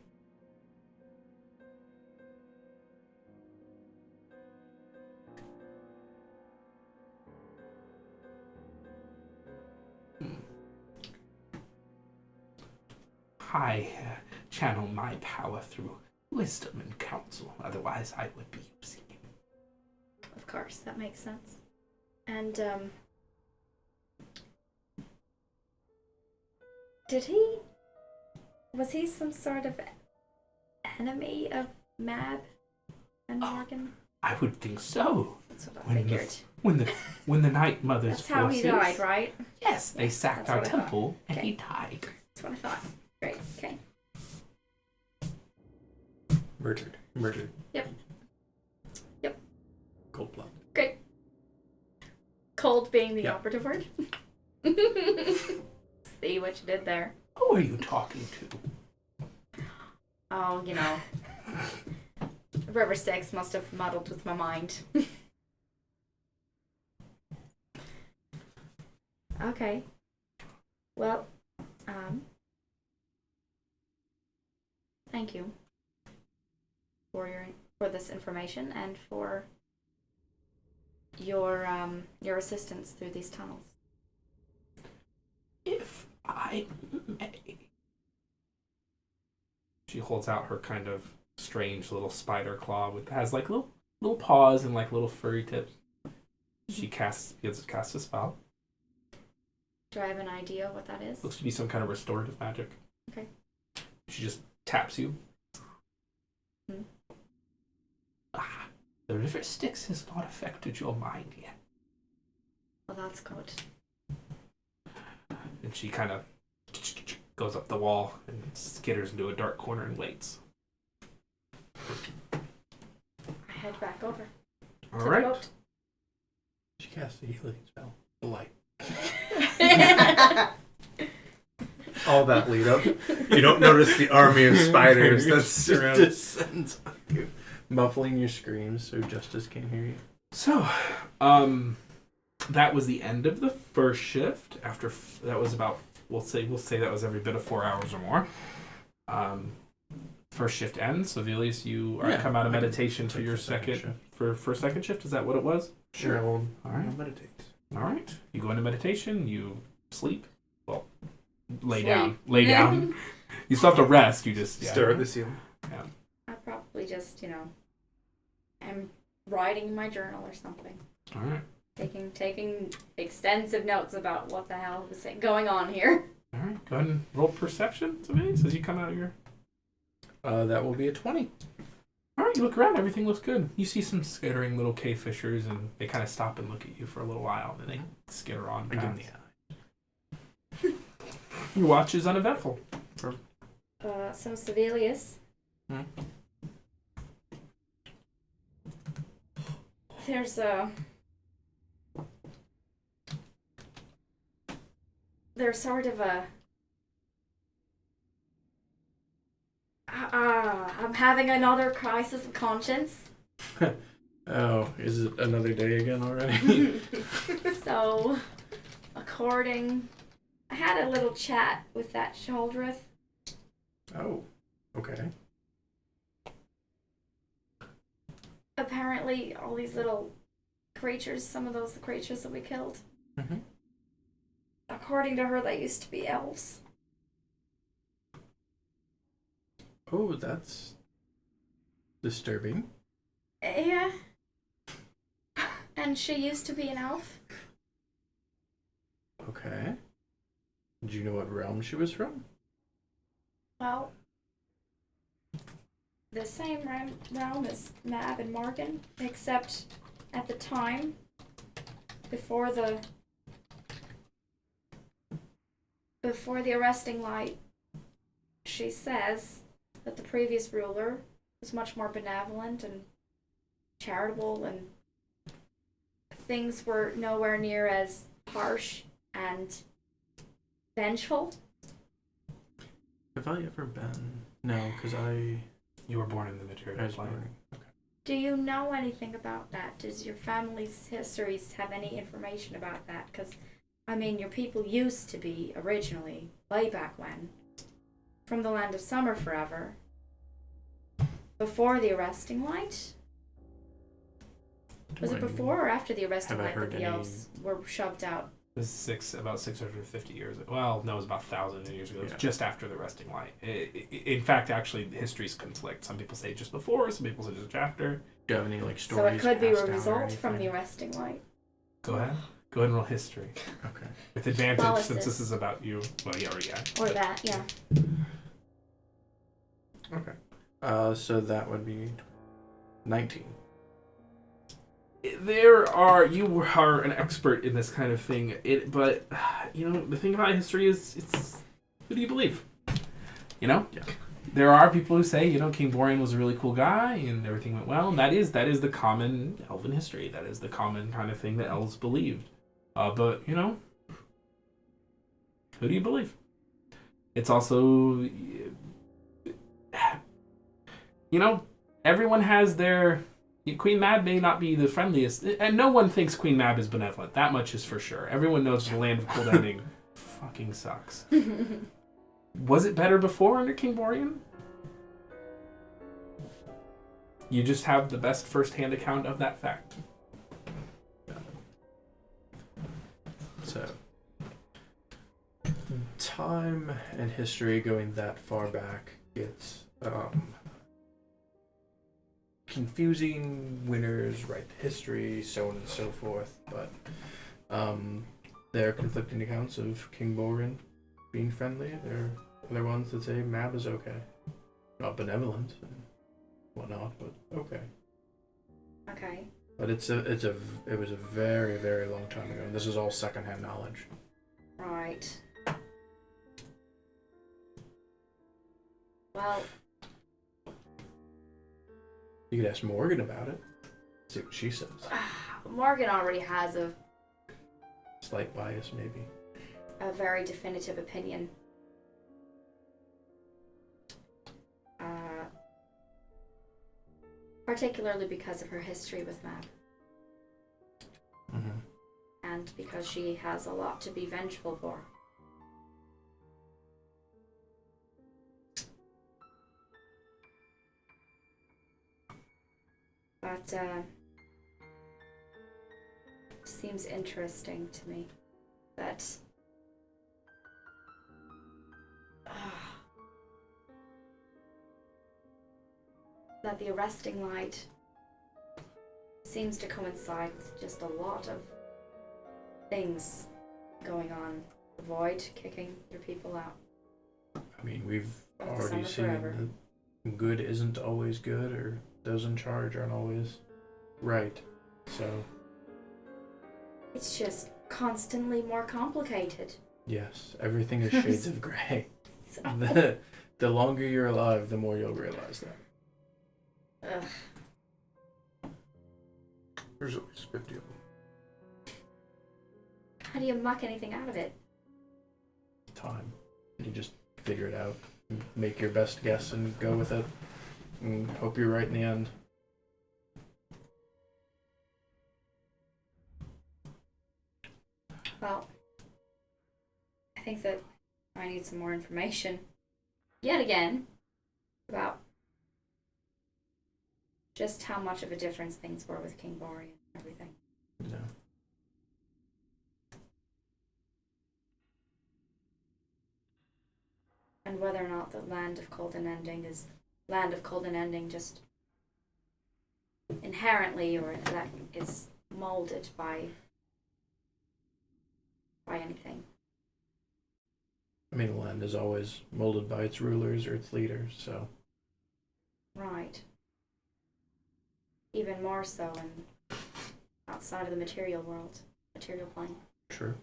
I channel my power through wisdom and counsel, otherwise I would be using it. Of course, that makes sense. And, was he some sort of enemy of Mab and Morgan? I would think so. That's what I figured. When the Night Mother's That's how he forces- died, right? Yes, they sacked That's our what I thought. temple and Okay. he died. That's what I thought. Great, okay. Murdered. Yep. Cold blood. Great. Cold being the Yep. operative word. See what you did there. Who are you talking to? Oh, you know. River Styx must have muddled with my mind. Okay. Well, thank you for this information and for your assistance through these tunnels. If I may. She holds out her kind of strange little spider claw with has like little paws and like little furry tips. She begins to cast a spell. Do I have an idea what that is? Looks to be some kind of restorative magic. Okay. She just taps you. Hmm. The River Styx has not affected your mind yet. Well, that's good. And she kind of goes up the wall and skitters into a dark corner and waits. I head back over. All to the right. boat. She cast a healing spell. The light. All that lead up. You don't notice the army of spiders that's surrounded. descends on you, muffling your screams so Justice can't hear you. So, that was the end of the first shift. After that was about we'll say that was every bit of 4 hours or more. First shift ends. So, Vilius, you are come out of meditation for your second for second shift. Is that what it was? Sure. All right. I'll meditate. All right. You go into meditation. You sleep. Well, lay Sleep. down. Lay down. You still have to rest. You just Stare at the ceiling. I probably just, am writing in my journal or something. All right. Taking extensive notes about what the hell is going on here. All right. Go ahead and roll perception. Vilius, as you come out of your. That will be a 20. All right, you look around. Everything looks good. You see some skittering little cave fishers, and they kind of stop and look at you for a little while, and then they skitter on. I give them past. the eye. Your watch is uneventful. So Sevelius. Hmm? There's they're sort of a. I'm having another crisis of conscience. Oh, is it another day again already? So, I had a little chat with that Shouldreth. Oh, okay. Apparently, all these little creatures, some of those the creatures that we killed, Mm-hmm. according to her, they used to be elves. Oh, that's disturbing. Yeah. And she used to be an elf. Okay. Do you know what realm she was from? Well, the same realm as Mab and Morgan, except at the time, before the arresting light, she says that the previous ruler was much more benevolent and charitable, and things were nowhere near as harsh and vengeful. Have I ever been? No, because You were born in the material was plane. born. Okay. Do you know anything about that? Does your family's histories have any information about that? Because, I mean, your people used to be, originally, way back when, from the land of summer forever, before the arresting light? Was it before or after the arresting Have I light that heard the any- elves were shoved out? This is about 650 years. Well, no, it was about 1,000 years ago. It was Yeah. just after the resting light. In fact, actually, the histories conflict. Some people say just before, some people say just after. Do you have any like So stories? it could be passed a down or result from the anything? arresting light. Go ahead. Go ahead and roll history. Okay. With advantage, Analysis. since this is about you. Well, yeah, yeah. Or that, yeah. Okay. So that would be 19. You are an expert in this kind of thing. But the thing about history is, it's who do you believe? Yeah. There are people who say, King Borian was a really cool guy and everything went well, and that is the common elven history. That is the common kind of thing that elves believed. But who do you believe? It's also, everyone has their. Queen Mab may not be the friendliest, and no one thinks Queen Mab is benevolent. That much is for sure. Everyone knows the Land of Cold Ending fucking sucks. Was it better before under King Borian? You just have the best first-hand account of that fact. So, time and history going that far back gets confusing. Winners write the history, so on and so forth. But there are conflicting accounts of King Borian being friendly. There are other ones that say Mab is okay, not benevolent and whatnot, but okay. Okay. But it was a very, very long time ago. This is all secondhand knowledge. Right. Well, You could ask Morgan about it. See what she says. Morgan already has a Slight bias, maybe. very definitive opinion. Particularly because of her history with Mab, Mm-hmm. and because she has a lot to be vengeful for. But, seems interesting to me that that the arresting light seems to coincide with just a lot of things going on. The void kicking your people out. I mean, we've Of the already summer seen forever. that good isn't always good, or those in charge aren't always right. So, It's just constantly more complicated. yes, everything is shades of gray. So, The longer you're alive, the more you'll realize that. ugh. There's at least 50 of them. How do you muck anything out of it? time. You just figure it out, make your best guess, and go with it, and hope you're right in the end. Well, I think that I need some more information, yet again, about just how much of a difference things were with King Bori and everything. Yeah. And whether or not the Land of Cold and Ending is Land of Cold and Ending just inherently, or that is molded by anything. I mean, the land is always molded by its rulers or its leaders, so. Right. Even more so in outside of the material world, material plane. Sure.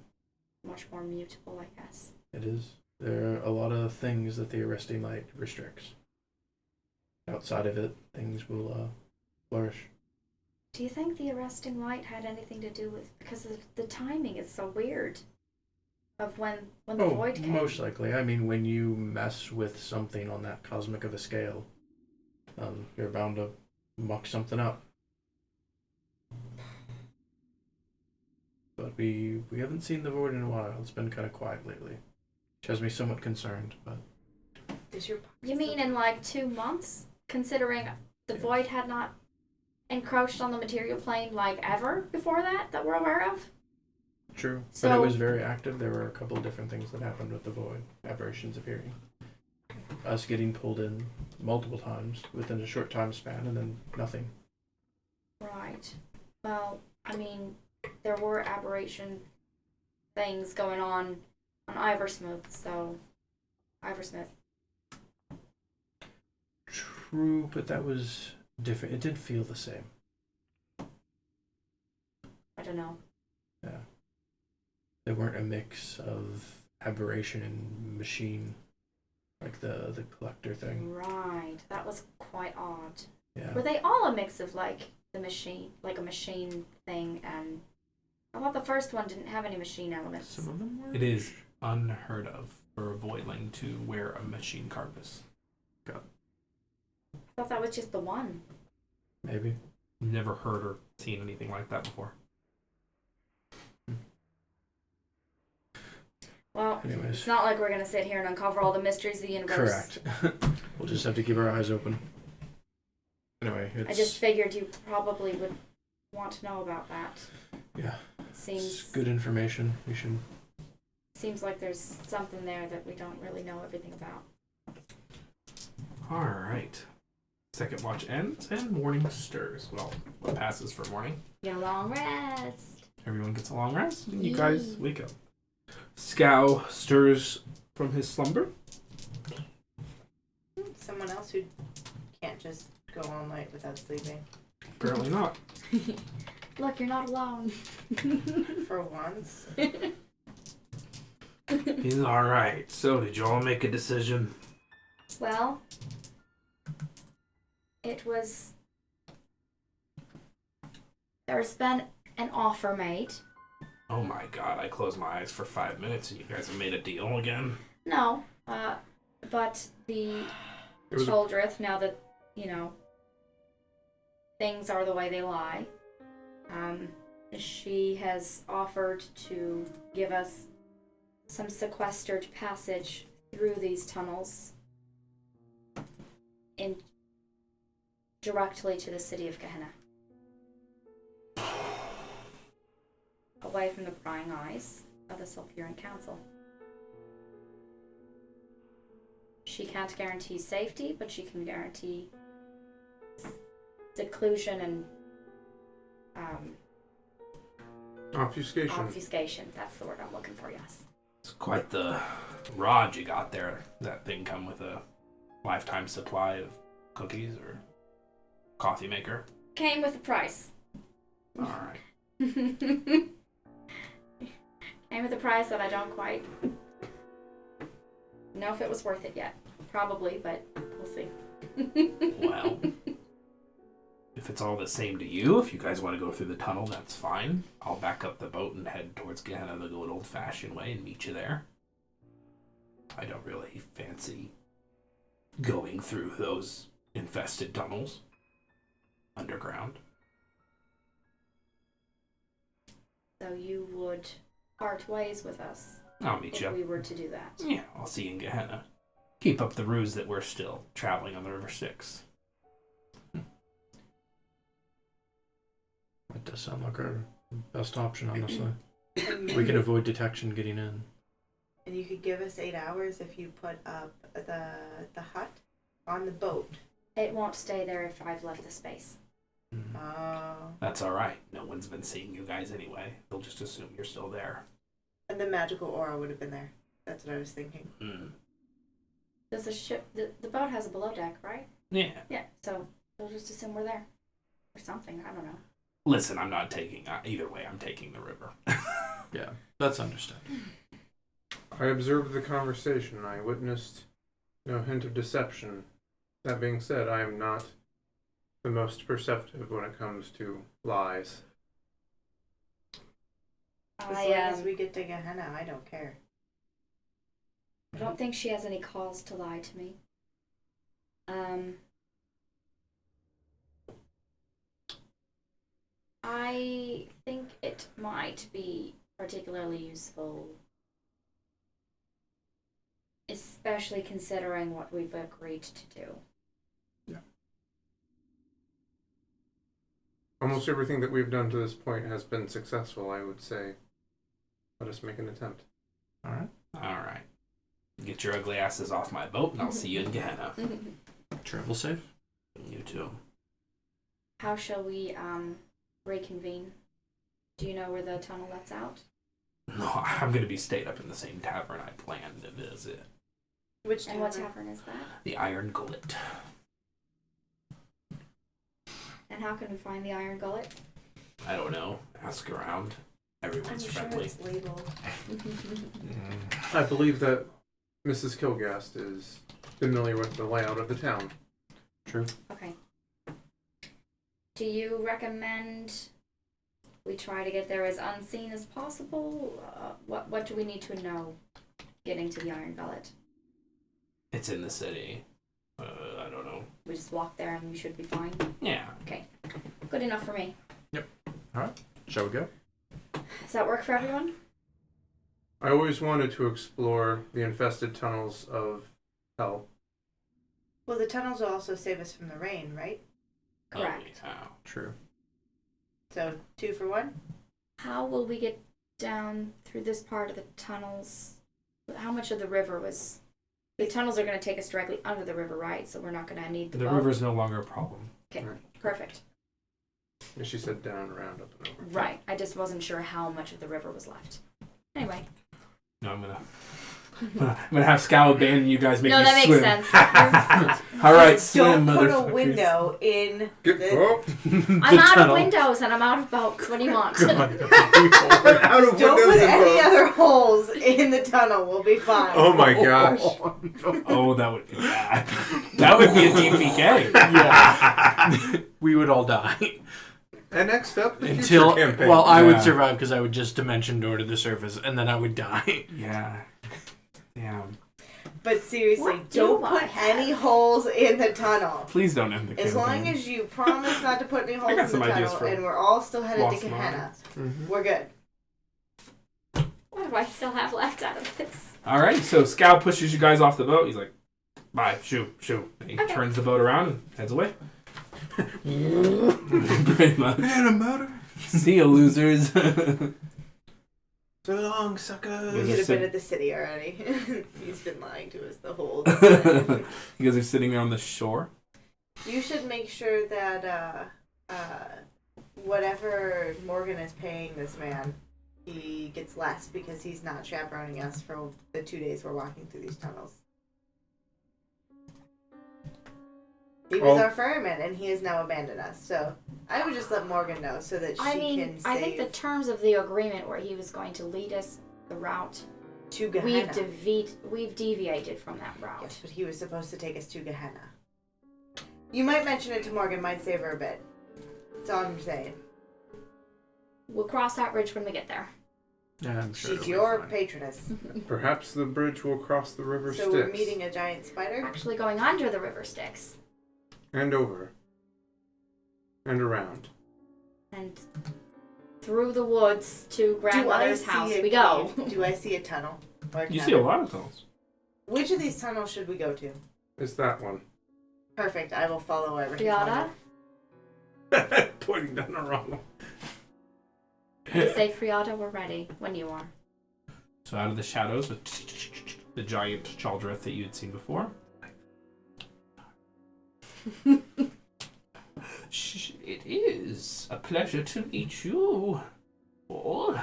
Much more mutable, I guess. It is. There are a lot of things that the arresting light restricts. Outside of it, things will flourish. Do you think the arresting light had anything to do with, because the timing is so weird of when the void came? Most likely. I mean, when you mess with something on that cosmic of a scale, you're bound to muck something up. But we haven't seen the void in a while. It's been kind of quiet lately, which has me somewhat concerned. But you mean in like 2 months, considering the void had not encroached on the material plane like ever before that we're aware of? true. So, but it was very active. There were a couple of different things that happened with the void. Aberrations appearing. Us getting pulled in multiple times within a short time span, and then nothing. right. Well, I mean, there were aberration things going on Iversmith, so Iversmith. True, but that was different. It did feel the same. I don't know. Yeah. They weren't a mix of aberration and machine, like the collector thing. Right. That was quite odd. Yeah. Were they all a mix of like the machine, like a machine thing, and I thought the first one didn't have any machine elements. Some of them were. It is unheard of for a voidling to wear a machine carapace. I thought that was just the one. Maybe. Never heard or seen anything like that before. Well, Anyways. it's not like we're gonna sit here and uncover all the mysteries of the universe. Correct. We'll just have to keep our eyes open. Anyway, it's... I just figured you probably would want to know about that. Yeah. It It's seems good information. We should... seems like there's something there that we don't really know everything about. Alright. Second watch ends and morning stirs. Well, what passes for morning? Get a long rest. Everyone gets a long rest and you guys wake up. Scow stirs from his slumber. Someone else who can't just go all night without sleeping. Apparently not. Look, you're not alone. For once. He's alright. So, did y'all make a decision? Well, it was... There's been an offer made. Oh my god, I closed my eyes for 5 minutes and you guys have made a deal again? No, but the Choldrith, now that, you know, things are the way they lie, she has offered to give us some sequestered passage through these tunnels in directly to the city of Gehenna. Away from the prying eyes of the Sulphurean Council. She can't guarantee safety, but she can guarantee seclusion and Obfuscation. obfuscation. That's the word I'm looking for, yes. It's quite the rod you got there. That thing come with a lifetime supply of cookies or coffee maker? Came with a price. Alright. Came with a price that I don't quite know if it was worth it yet. Probably, but we'll see. Well, if it's all the same to you, if you guys want to go through the tunnel, that's fine. I'll back up the boat and head towards Gehenna the good old-fashioned way and meet you there. I don't really fancy going through those infested tunnels underground. So you would part ways with us I'll meet if you. we were to do that. Yeah, I'll see you in Gehenna. Keep up the ruse that we're still traveling on the River Styx. That does sound like our best option, honestly. And We can avoid detection getting in. And you could give us 8 hours if you put up the hut on the boat. It won't stay there if I've left the space. Oh. That's alright. No one's been seeing you guys anyway. They'll just assume you're still there. And the magical aura would have been there. That's what I was thinking. Does the ship, the boat has a below deck, right? Yeah. Yeah, so they'll just assume we're there. Or something, I don't know. Listen, I'm not taking... either way, I'm taking the river. Yeah, that's understood. I observed the conversation. I witnessed no hint of deception. That being said, I am not the most perceptive when it comes to lies. As long as we get to Gehenna, I don't care. I don't think she has any cause to lie to me. I think it might be particularly useful, especially considering what we've agreed to do. Almost everything that we've done to this point has been successful, I would say. Let us make an attempt. Alright. Alright. Get your ugly asses off my boat, and I'll see you in Gehenna. Travel safe? You too. How shall we reconvene? Do you know where the tunnel lets out? No, I'm going to be stayed up in the same tavern I planned to visit. Which And what tavern is that? The Iron Gullet. And how can we find the Iron Gullet? I don't know. Ask around. I'm Everyone's sure friendly. it's labeled. I believe that Mrs. Kilgast is familiar with the layout of the town. True. Okay. Do you recommend we try to get there as unseen as possible? What do we need to know getting to the Iron Gullet? It's in the city. I don't know. We just walk there and we should be fine? Yeah. Okay. Good enough for me. Shall we go? Does that work for everyone? I always wanted to explore the infested tunnels of hell. Well, the tunnels will also save us from the rain, right? Correct. Oh, yeah. True. So 2 for 1? How will we get down through this part of the tunnels? How much of the river was... The tunnels are going to take us directly under the river, right? So we're not going to need the The boat. river's no longer a problem. Okay, Right. perfect. And she said down, around, up, and over. Right. I just wasn't sure how much of the river was left. Anyway. No, I'm gonna have Scow abandon you guys. Make No, you that swim. makes sense. All right, swim, Don't put a motherfuckers. window in Get the... oh, I'm out tunnel. of windows and I'm out of boats. What do you want? out of Don't windows put and any boats. other holes in the tunnel. We'll be fine. Oh my gosh. Oh, that would be bad. That would be a DPK. Yeah. We would all die. And next up, the Until, future campaign. well, I Yeah. would survive because I would just dimension door to the surface, and then I would die. Yeah. Damn. But seriously, What do don't I put have? any holes in the tunnel. Please don't end the campaign. As long as you promise not to put any holes got in the some ideas tunnel for and we're all still headed to Lost Gehenna, Mhm. we're good. What do I still have left out of this? All right, so Scow pushes you guys off the boat. He's like, "Bye, shoo." And he Okay. turns the boat around and heads away. Pretty much. And a motor. See you, losers. So long, suckers. We Yeah, could have sit- been at the city already. He's been lying to us the whole time. You guys are sitting there on the shore. You should make sure that whatever Morgan is paying this man, he gets less because he's not chaperoning us for the 2 days we're walking through these tunnels. He was Oh. our fireman, and he has now abandoned us. So I would just let Morgan know so that she can save I think the terms of the agreement where he was going to lead us the route, to Gehenna. we've deviated from that route. Yes, but he was supposed to take us to Gehenna. You might mention it to Morgan, might save her a bit. That's all I'm saying. We'll cross that bridge when we get there. Yeah, I'm sure. She's it'll be your fine. patroness. Perhaps the bridge will cross the River So Styx. we're meeting a giant spider? Actually going under the River Styx. And over. And around. And through the woods to grandmother's house a we go. cave? Do I see a tunnel? Or You see a lot of tunnels. Which of these tunnels should we go to? It's that one. Perfect. I will follow everything. Friada? Pointing down the wrong one. Say Friada, we're ready when you are. So out of the shadows, the giant Chaldreth that you had seen before. It is a pleasure to meet you all.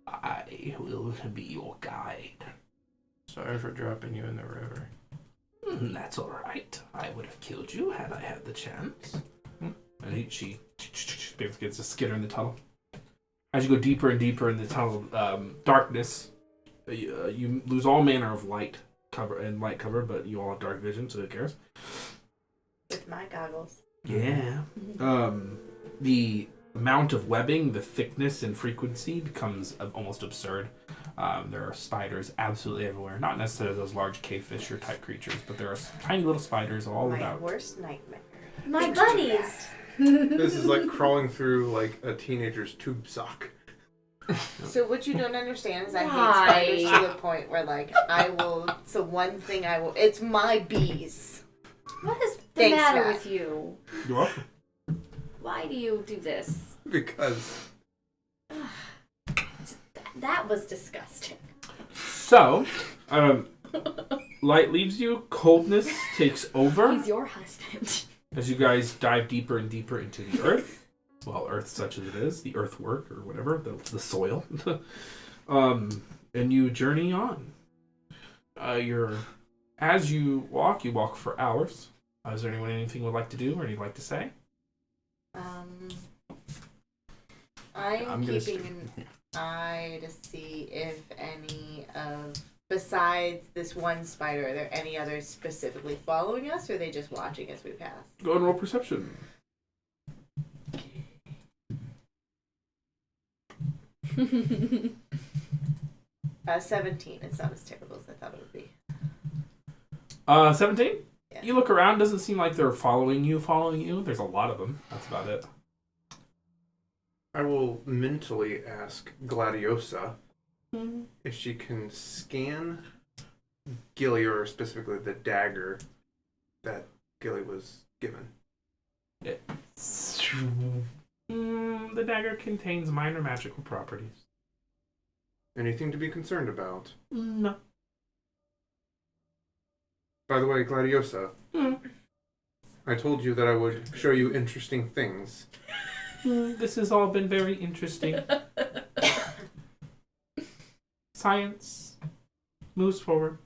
I will be your guide. Sorry for dropping you in the river. That's all right. I would have killed you had I had the chance. And she gets a skitter in the tunnel. As you go deeper and deeper in the tunnel, darkness, you lose all manner of light cover, but you all have dark vision, so who cares? With my goggles. Yeah. The amount of webbing, the thickness and frequency becomes almost absurd. There are spiders absolutely everywhere. Not necessarily those large cave fisher type creatures, but there are tiny little spiders all My about. worst nightmare. My bunnies! This is like crawling through like a teenager's tube sock. So what you don't understand is I Why? hate spiders to the point where like I will. So one thing I will. It's my bees. What is the Thanks, matter Matt. with you? You're welcome. Why do you do this? Because That was disgusting. So, light leaves you, coldness takes over. He's your husband. As you guys dive deeper and deeper into the earth, well, earth such as it is, the earthwork or whatever, the soil, and you journey on. As you walk for hours. Is there anything would like to do or anything you'd like to say? I'm keeping an eye to see if any of, besides this one spider, are there any others specifically following us, or are they just watching as we pass? Go and roll perception. 17. It's not as terrible as I thought it would be. 17? Yeah. You look around, doesn't seem like they're following you. There's a lot of them. That's about it. I will mentally ask Gladiosa if she can scan Gilly, or specifically the dagger that Gilly was given. The dagger contains minor magical properties. Anything to be concerned about? No. By the way, Gladiosa, I told you that I would show you interesting things. This has all been very interesting. Science moves forward.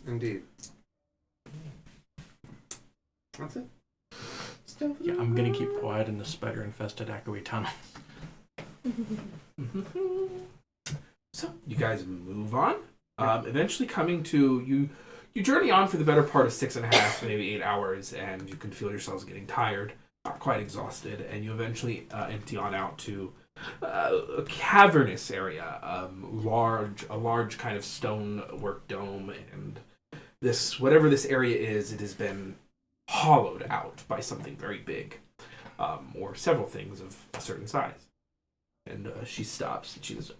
Indeed. That's it. Yeah, I'm gonna keep quiet in the spider-infested echoey tunnel. So you guys move on. Eventually coming to you journey on for the better part of 6.5, maybe 8 hours, and you can feel yourselves getting tired, quite exhausted, and you eventually empty on out to a cavernous area, a large kind of stonework dome, and whatever this area is, it has been hollowed out by something very big, or several things of a certain size. And she stops and she goes,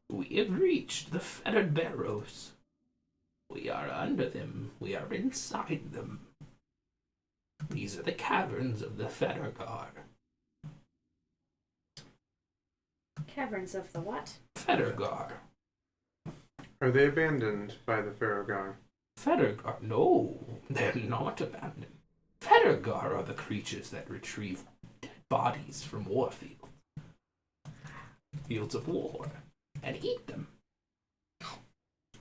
"We have reached the Fettered barrows. We are under them. We are inside them. These are the caverns of the Fettergar." Caverns of the what? Fettergar. Are they abandoned by the Ferrogar? Fettergar? No, they're not abandoned. Fettergar are the creatures that retrieve dead bodies from fields of war, and eat them.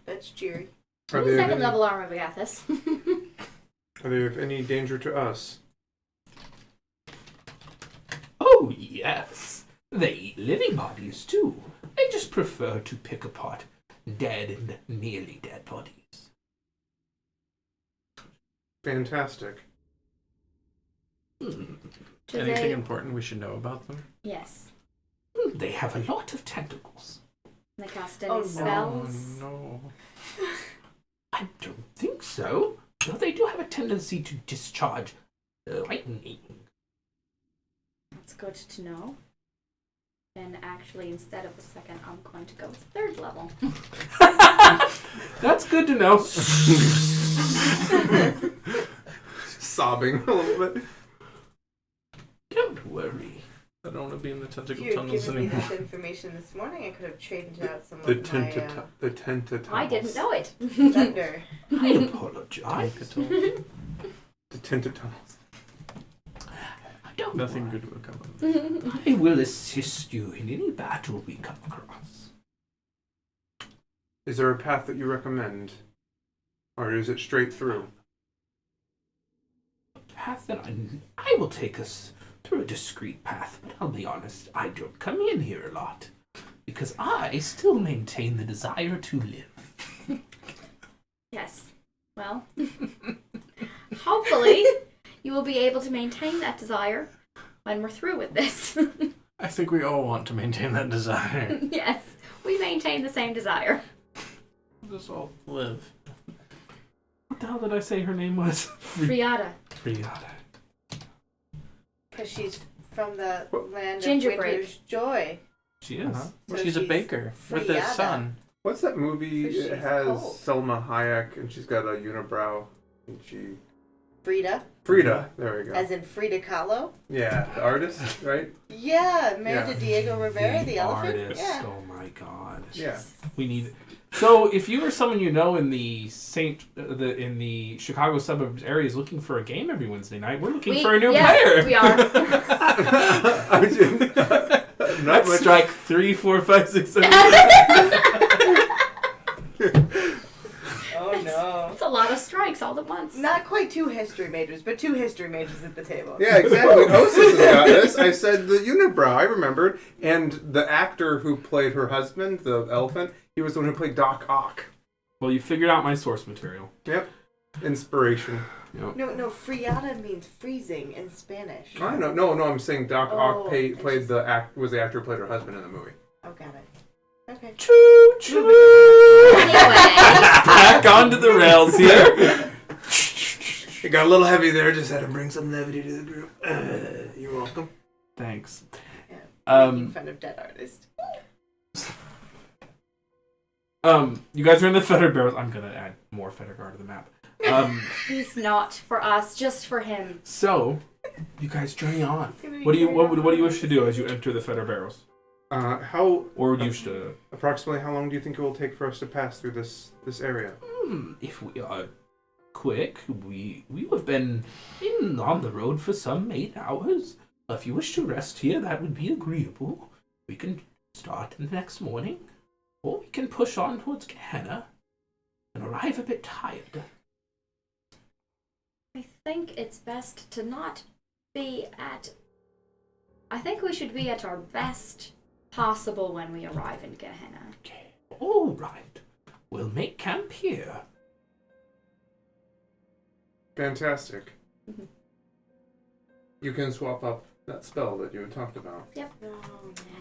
That's cheery. Are they, of Second any, level armor of Agathis. are they of any danger to us? Oh, yes. They eat living bodies, too. They just prefer to pick apart dead and nearly dead bodies. Fantastic. Do Anything they... important we should know about them? Yes. They have a lot of tentacles. Can they cast any Oh, no. spells? no. I don't think so. Though they do have a tendency to discharge lightning. That's good to know. And actually, instead of the second, I'm going to go with third level. That's good to know. Sobbing a little bit. Don't worry. I don't want to be in the If tentacle you had tunnels given me anymore. this information this morning, I could have traded out some The of my tentacles. I didn't know it. thunder. I apologize. Tentacle. The tentacles. I don't Nothing worry. good will come of it. I will assist you in any battle we come across. Is there a path that you recommend? Or is it straight through? Path that I will take us through a discreet path, but I'll be honest, I don't come in here a lot. Because I still maintain the desire to live. Yes. Well, hopefully you will be able to maintain that desire when we're through with this. I think we all want to maintain that desire. Yes, we maintain the same desire. Let us all live. What the hell did I say her name was? Friada. Friada. Because she's from the land Gingerbread. of winter's joy. She is. Uh-huh. So She's a she's baker with a Friada. son. What's that movie? So she's It has cold. Selma Hayek and she's got a unibrow. And she... Frida, Frida. There we go. as in Frida Kahlo. Yeah, the artist, right? Yeah, married Yeah. to Diego Rivera, the elephant. Artist. Yeah. Oh my god. Yeah. We need. So, if you or someone you know in the in the Chicago suburbs area is looking for a game every Wednesday night, we're looking for a new player. We are. Not much. Strike 3, 4, 5, 6, 7. Oh no. It's a lot of strikes all at once. Not quite two history majors, but two history majors at the table. Yeah, exactly. Osis has got this. I said the unibrow, I remembered. And the actor who played her husband, the elephant, he was the one who played Doc Ock. Well, you figured out my source material. Yep. Inspiration. Yep. No, friada means freezing in Spanish. I know. No, I'm saying Doc Ock Oh, played it's was the actor who played her husband in the movie. Oh, got it. Okay. Choo choo. Back onto the rails here. It got a little heavy there. Just had to bring some levity to the group. You're welcome. Thanks. Yeah, making fun of dead artist. You guys are in the Fettered Barrels. I'm gonna add more Fettered to the map. He's not for us, just for him. So, you guys journey on. What do you wish to do as you enter the Fettered Barrels? How Or used to? approximately how long do you think it will take for us to pass through this area? If we are quick, we have been on the road for some 8 hours. If you wish to rest here, that would be agreeable. We can start the next morning, or we can push on towards Gehenna and arrive a bit tired. I think it's best to not be at... I think we should be at our best possible when we arrive in Gehenna. Okay, all right. We'll make camp here. Fantastic. Mhm. You can swap up that spell that you had talked about. No.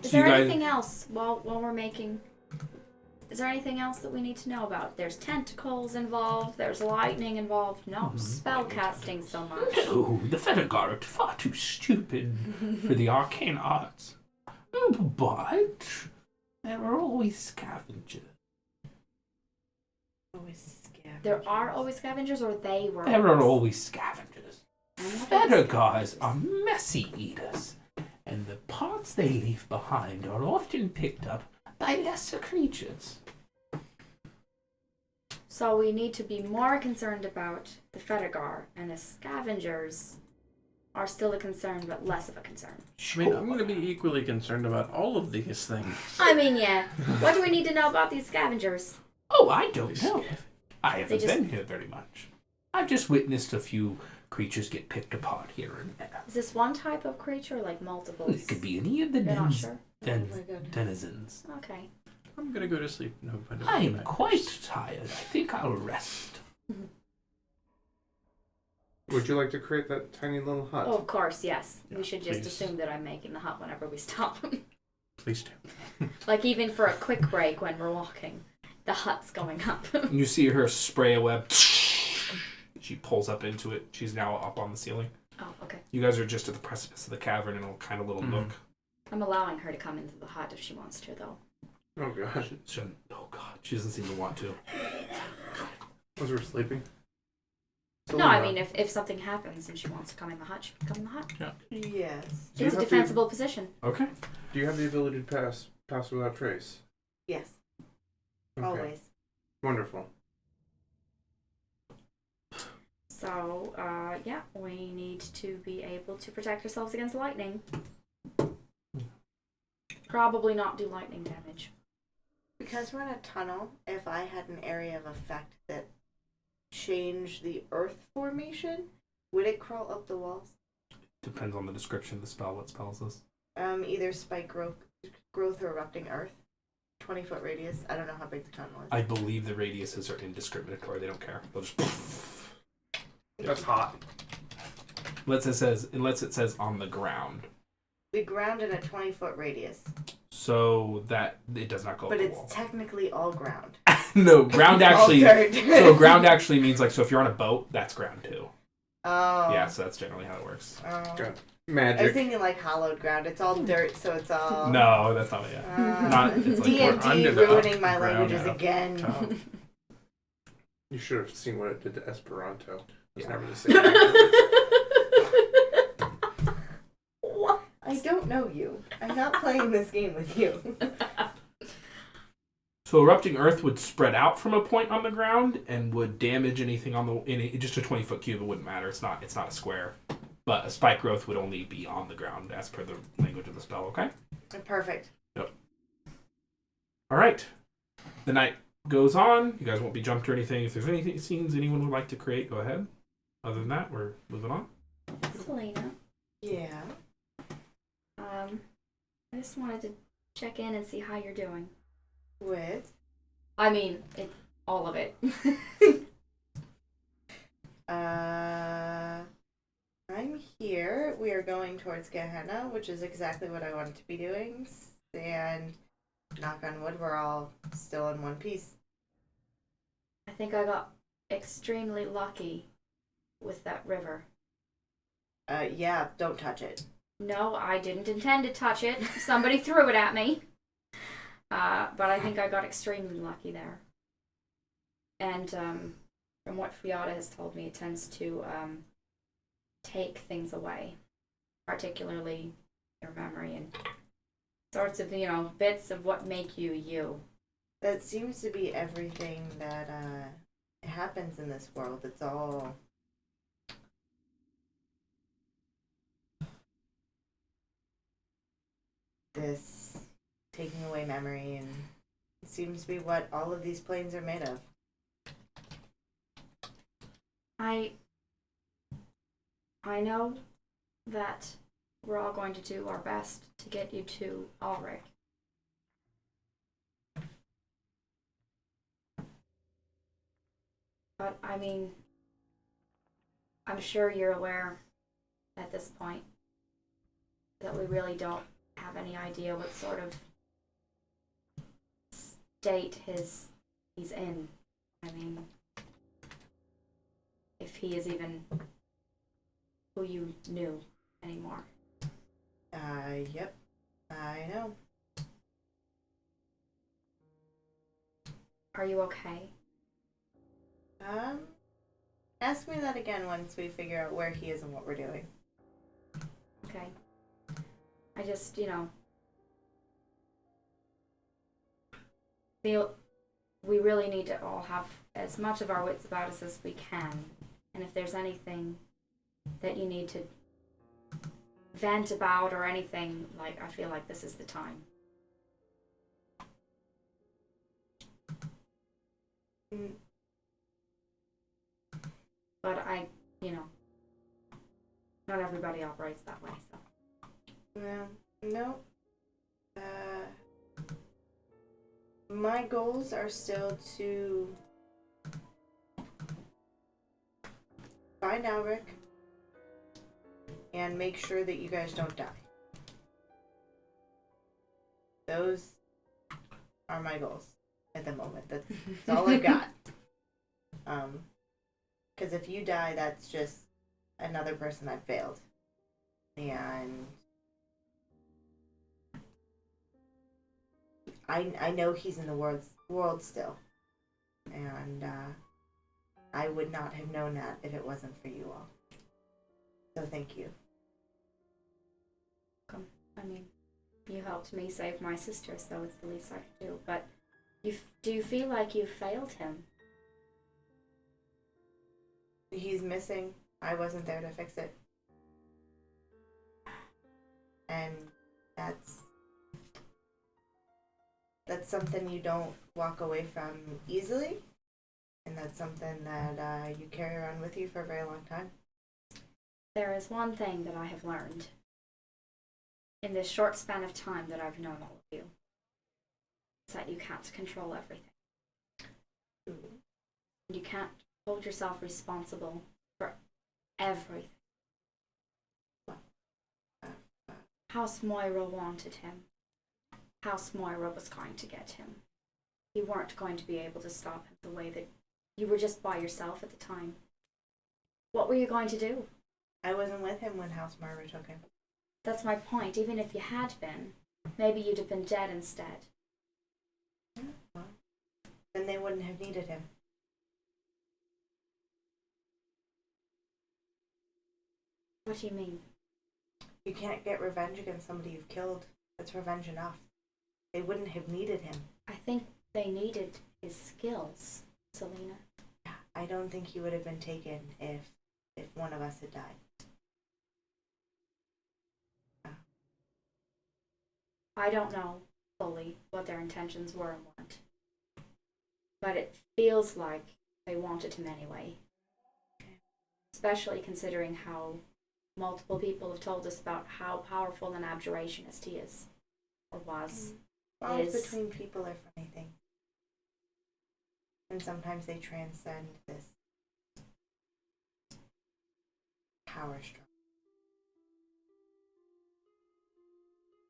Is So you there guys- anything else while we're making... Is there anything else that we need to know about? There's tentacles involved, there's lightning involved, no spell casting so much. No, the Fettered are far too stupid for the arcane arts. But there are always scavengers. Always scavengers. There are always scavengers, or they were There are always scavengers. I'm not Fettered scavengers. are messy eaters, and the parts they leave behind are often picked up by lesser creatures. So we need to be more concerned about the Fettegar, and the scavengers are still a concern, but less of a concern. I mean, I'm going to be equally concerned about all of these things. I mean, yeah. What do we need to know about these scavengers? Oh, I don't know. I haven't just- been here very much. I've just witnessed a few creatures get picked apart here and there. Is this one type of creature, or like multiples? It could be any of the You're not sure? Oh my goodness. denizens. Okay. I'm going to go to sleep. No, I don't I'm know. quite tired. I think I'll rest. Would you like to create that tiny little hut? Oh, of course, yes. Yeah, We should just please. assume that I'm making the hut whenever we stop. Please do. Like even for a quick break when we're walking, the hut's going up. You see her spray a web. She pulls up into it. She's now up on the ceiling. Oh, okay. You guys are just at the precipice of the cavern in a kind of little nook. I'm allowing her to come into the hut if she wants to, though. Oh gosh. Oh god, she doesn't seem to want to. As we're sleeping. No, I mean, if something happens and she wants to come in the hut, she can come in the hut. Yes. Do you It's a have the- defensible position. Okay. Do you have the ability to pass without trace? Yes. Okay. Always. Wonderful. So, yeah, we need to be able to protect ourselves against lightning. Probably not do lightning damage. Because we're in a tunnel, if I had an area of effect that changed the earth formation, would it crawl up the walls? Depends on the description of the spell. What spell is this? Either spike growth or erupting earth. 20-foot radius. I don't know how big the tunnel is. I believe the radiuses are indiscriminatory. They don't care. They'll just. That's hot. Unless it says on the ground. The ground in a 20-foot radius. So that it does not go But up the it's wall. technically all ground. No, ground actually. All dirt. So ground actually means like, so if you're on a boat, that's ground too. Oh. Yeah, so that's generally how it works. Oh. Got I was magic. thinking like hallowed ground. It's all dirt, so it's all. No, that's not it. Yeah. Not. It's like D&D we're under the ruining my ground languages now. again. Top. You should have seen what it did to Esperanto. It's Yeah. never the same. What? I don't know you. I'm not playing this game with you. So erupting earth would spread out from a point on the ground and would damage anything on just a 20-foot cube. It wouldn't matter. It's not a square. But a spike growth would only be on the ground as per the language of the spell. Okay. Perfect. All right. The night goes on. You guys won't be jumped or anything. If there's anything scenes anyone would like to create, go ahead. Other than that, we're moving on. Selena, Yeah. I just wanted to check in and see how you're doing. With. I mean, all of it. I'm here. We are going towards Gehenna, which is exactly what I wanted to be doing. And knock on wood, we're all still in one piece. I think I got extremely lucky with that river. Yeah, don't touch it. No, I didn't intend to touch it. Somebody threw it at me. But I think I got extremely lucky there. And from what Fiata has told me, it tends to take things away, particularly your memory and sorts of, bits of what make you you. That seems to be everything that happens in this world. It's all this taking away memory, and it seems to be what all of these planes are made of. I know that we're all going to do our best to get you to Ulrich. But, I mean, I'm sure you're aware at this point that we really don't have any idea what sort of state he's in. I mean, if he is even who you knew anymore. Yep. I know. Are you okay? Ask me that again once we figure out where he is and what we're doing. Okay. I just, feel we really need to all have as much of our wits about us as we can. And if there's anything that you need to vent about or anything, I feel like this is the time. Mm. But not everybody operates that way, so. Well, no. My goals are still to find Alric and make sure that you guys don't die. Those are my goals at the moment. That's all I've got. Because if you die, that's just another person I've failed. And I know he's in the world still. And I would not have known that if it wasn't for you all. So thank you. I mean, you helped me save my sister, so it's the least I could do. But do you feel like you've failed him? He's missing. I wasn't there to fix it. And that's something you don't walk away from easily. And that's something that you carry around with you for a very long time. There is one thing that I have learned in this short span of time that I've known all of you. It's that you can't control everything. You can't hold yourself responsible for everything. House Moira wanted him. House Moira was going to get him. You weren't going to be able to stop him the way that you were just by yourself at the time. What were you going to do? I wasn't with him when House Moira took him. That's my point. Even if you had been, maybe you'd have been dead instead. Yeah, well, then they wouldn't have needed him. What do you mean? You can't get revenge against somebody you've killed. That's revenge enough. They wouldn't have needed him. I think they needed his skills, Selena. I don't think he would have been taken if one of us had died. I don't know fully what their intentions were and weren't. But it feels like they wanted him anyway. Especially considering how multiple people have told us about how powerful an abjurationist he is. Or was. Bonds between people are funny things. And sometimes they transcend this power struggle.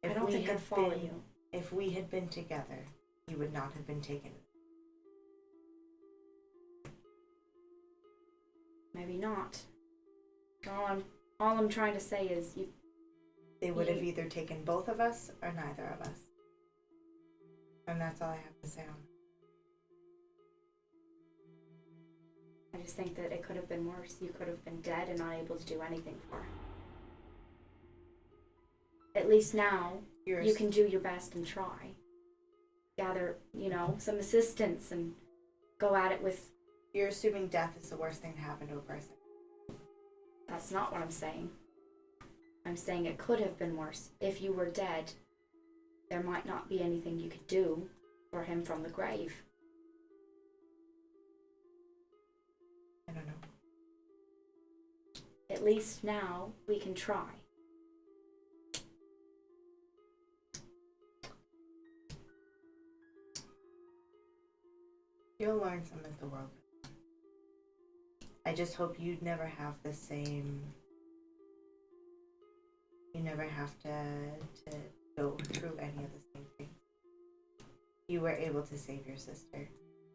I don't think I'd follow you. If we had been together, you would not have been taken. Maybe not. All I'm trying to say is they would have either taken both of us or neither of us. And that's all I have to say on it. I just think that it could have been worse. You could have been dead and not able to do anything for him. At least now, you can do your best and try. Gather, some assistance and go at it with... You're assuming death is the worst thing to happen to a person. That's not what I'm saying. I'm saying it could have been worse. If you were dead, there might not be anything you could do for him from the grave. I don't know. At least now, we can try. You'll learn some as the world goes. I just hope you'd never have the same... You never have to go through any of the same things. You were able to save your sister,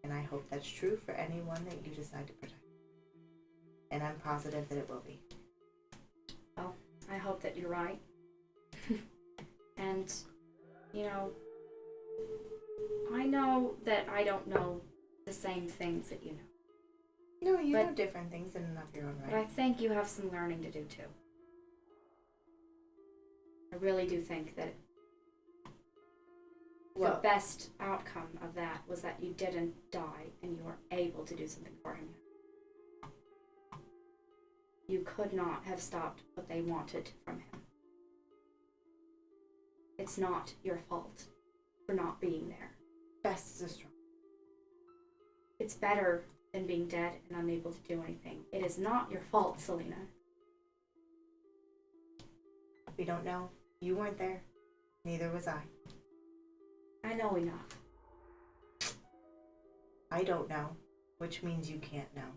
and I hope that's true for anyone that you decide to protect. And I'm positive that it will be. Well, I hope that you're right. And, I know that I don't know the same things that you know. No, you know different things in and of your own right. But I think you have some learning to do too. I really do think that the best outcome of that was that you didn't die and you were able to do something for him. You could not have stopped what they wanted from him. It's not your fault for not being there. Best is a strong. It's better than being dead and unable to do anything. It is not your fault, Selena. We don't know. You weren't there. Neither was I. I know enough. I don't know, which means you can't know.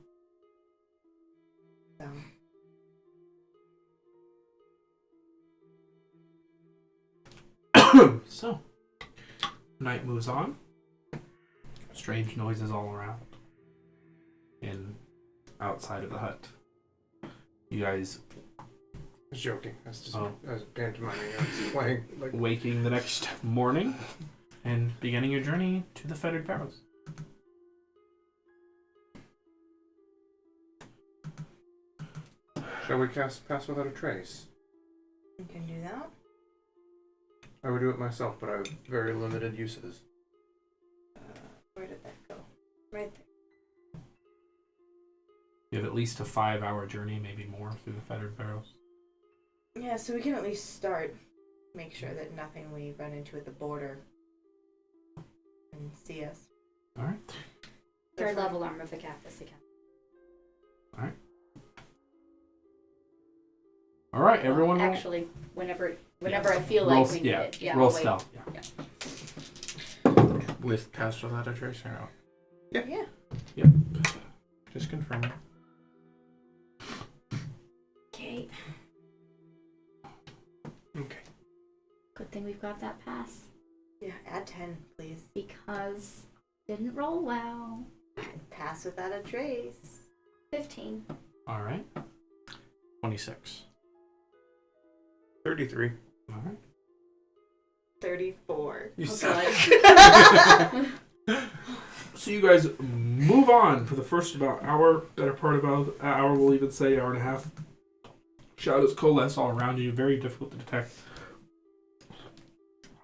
So, Night moves on. Strange noises all around. And outside of the hut. You guys I was joking. That's just Oh. I was pantomiming. I was playing like waking the next morning and beginning your journey to the Fettered Barrows. Shall we cast Pass Without a Trace? You can do that. I would do it myself, but I have very limited uses. Where did that go? Right there. You have at least a 5-hour journey, maybe more, through the Fettered Barrows. Yeah, so we can at least start. Make sure that nothing we run into at the border can see us. Alright. Third level armor of the cactus again. Alright, everyone roll. Actually, whenever I feel like we need it. Yeah, roll I'll wait. stealth. With Pass Without a Trace or no? Yeah. Just confirming. Okay. Okay. Good thing we've got that pass. Yeah, add 10, please. Because didn't roll well. Pass without a trace. 15. Alright. 26. 33. Alright. 34. You Oh, said God. So you guys move on for the first about hour, better part about an hour, we'll even say, hour and a half. Shadows coalesce all around you, very difficult to detect.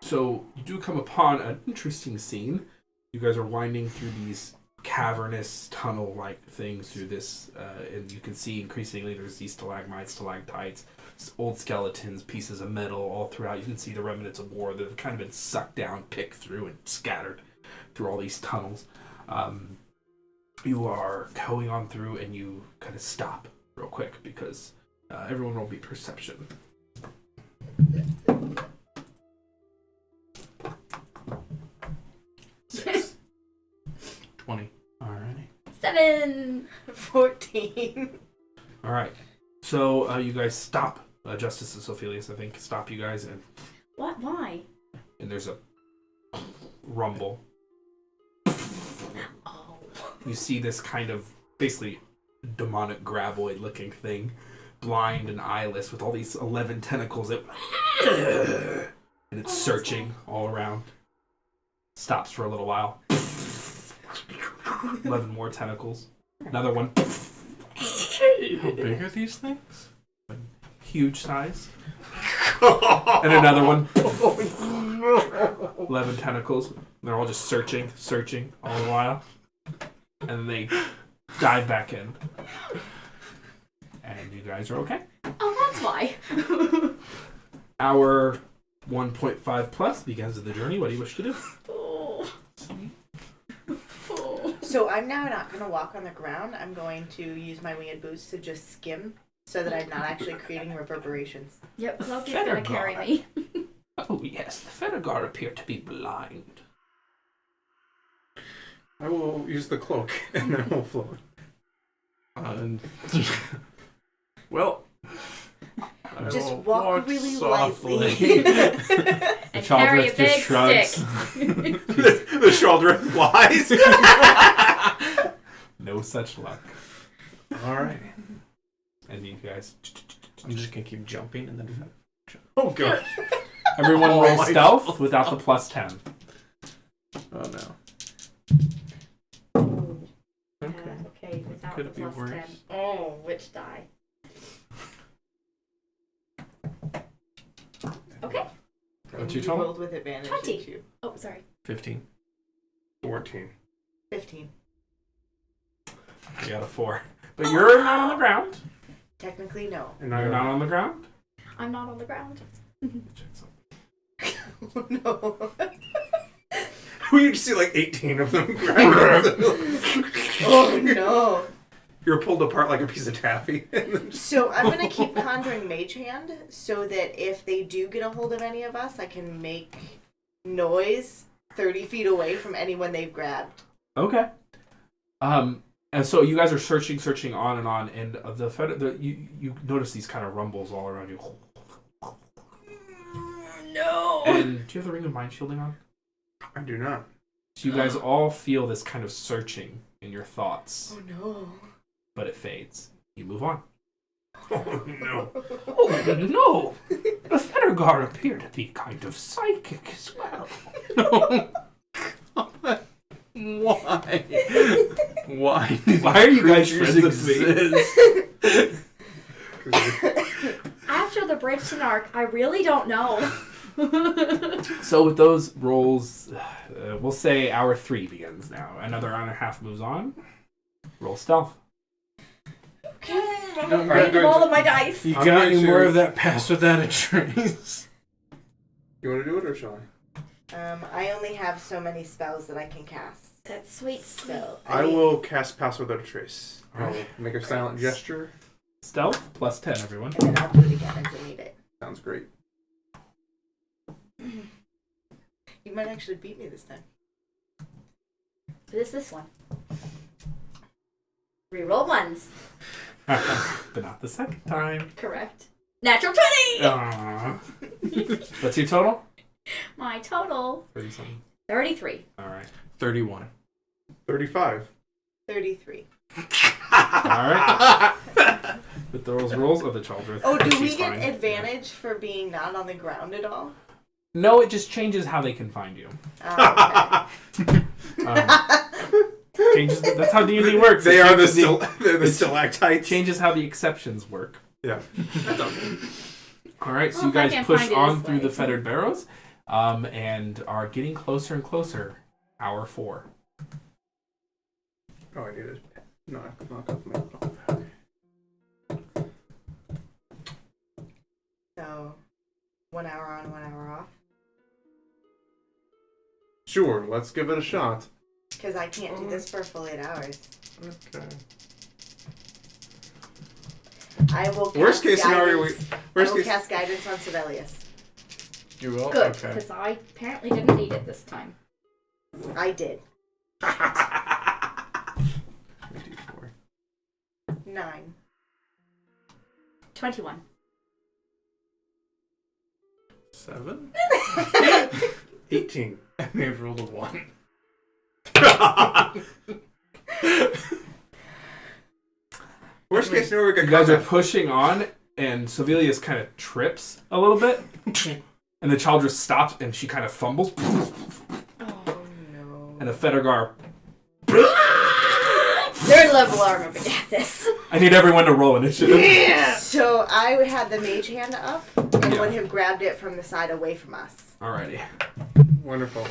So you do come upon an interesting scene. You guys are winding through these cavernous tunnel-like things through this, and you can see increasingly there's these stalagmites, stalactites, old skeletons, pieces of metal all throughout. You can see the remnants of war that have kind of been sucked down, picked through, and scattered through all these tunnels. You are going on through, and you kind of stop real quick because everyone will be perception. Six. 20. Alrighty. 7. 14. Alright. So you guys stop. Justice and Sophelius, I think, stop you guys, and What? Why? there's a rumble. Oh. You see this kind of basically demonic graboid looking thing, blind and eyeless, with all these 11 tentacles that and it's searching all around. Stops for a little while. 11 more tentacles. Another one. How big are these things? Huge size. And another one. 11 tentacles. They're all just searching all the while. And then they dive back in. And you guys are okay. Oh, that's why. Hour 1.5 plus begins of the journey. What do you wish to do? Oh. Oh. So I'm now not going to walk on the ground. I'm going to use my winged boots to just skim so that I'm not actually creating reverberations. Yep, Loki's Feather gonna carry guard. me. Oh yes, the Fettered appear to be blind. I will use the cloak and then we'll float. And well, I Just will walk really softly. lightly. And Chaldreth carry a just big shrugs. stick. The shoulder flies. No such luck. All right. And you guys, I'm just gonna keep jumping and then. Oh god. everyone Oh roll my stealth God. without the plus 10. Oh no. Okay. Okay, without Could the it be plus worse? 10. Oh, which die? Okay. What's You your total? rolled with advantage. 20. didn't you? Oh, sorry. 15. 14. 15. You got a 4. But you're not on the ground. Technically, no. And You're not on the ground. I'm not on the ground. Check something. Oh, no. We just see like 18 of them. Oh, no. You're pulled apart like a piece of taffy. So I'm going to keep conjuring Mage Hand so that if they do get a hold of any of us, I can make noise 30 feet away from anyone they've grabbed. Okay. And so you guys are searching on, and you notice these kind of rumbles all around you. No. And do you have the ring of mind shielding on? I do not. So you guys all feel this kind of searching in your thoughts, Oh no. but it fades. You move on. Oh no. Oh no! The Fettered appear to be kind of psychic as well. Why? Why? Why are you guys friends with me? After the Bridgeton arc, I really don't know. So with those rolls, we'll say hour 3 begins now. Another hour and a half moves on. Roll stealth. I'm I'm afraid of going all to- of my dice. You I'm got going any to- more of that pass without a trace? You want to do it or shall I? I only have so many spells that I can cast. That's sweet, sweet. So I mean, will cast Pass Without a Trace. I'll Alright. make a silent gesture. Stealth plus 10, everyone. And then I'll do it again if we need it. Sounds great. You might actually beat me this time. This one. Reroll ones. But not the second time. Correct. Natural 20! Aww. What's your total? My total, 30-something. 33. Alright. 31. 35. 33. Alright. With those rolls of the Chaldrith. Oh, do we she's get fine. advantage for being not on the ground at all? No, it just changes how they can find you. Oh, Changes. That's how D&D works. They It are the changes they're the it stalactites. changes how the exceptions work. Yeah. Alright, so Well, you if I guys can push find it on this through way. the Fettered Barrows and are getting closer and closer. Hour 4. Oh, I need to knock off my little. so 1 hour on, 1 hour off. Sure, let's give it a shot. Because I can't do this for a full 8 hours. Okay. I will cast Worst case scenario, guidance. I worst will case. cast guidance on Sibelius. You will? Good, Okay. because I apparently didn't need it this time. I did. 9. 21. 7? 18. I may have rolled a 1. Worst case scenario, we You got guys are combat. pushing on, and Sevilius kind of trips a little bit. And the Chaldrith stops, and she kind of fumbles. Oh no. And the Fettergar. Third level armor begat this. I need everyone to roll initiative. So I had the mage hand up and Yeah. would have grabbed it from the side away from us. Alrighty. Wonderful.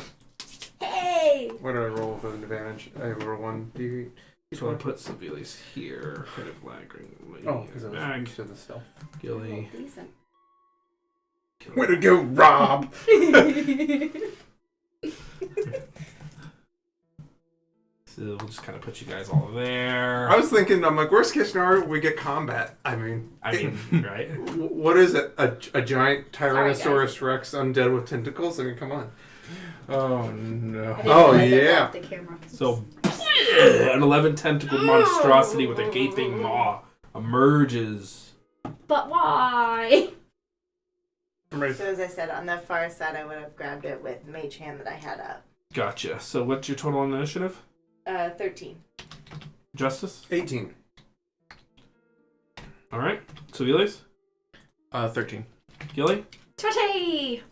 Hey! What did I roll with an advantage? I roll 1d. So I put Sevilius here, kind of lagging. Oh, because I was back. used to the stealth. Gilly. Decent. Way to go, Rob! So we'll just kind of put you guys all there. I was thinking, I'm like, worst case scenario, we get combat. I mean, right? what is it? A giant Sorry, Tyrannosaurus Rex undead with tentacles? I mean, come on. Oh, no. I didn't Oh, realize I yeah. blocked the camera. So, an 11-tentacled monstrosity with a gaping maw emerges. But why? I'm ready. So as I said, on the far side, I would have grabbed it with mage hand that I had up. Gotcha. So, what's your total on initiative? 13. Justice? 18. Alright. Sevilius? 13. Gilly? 20!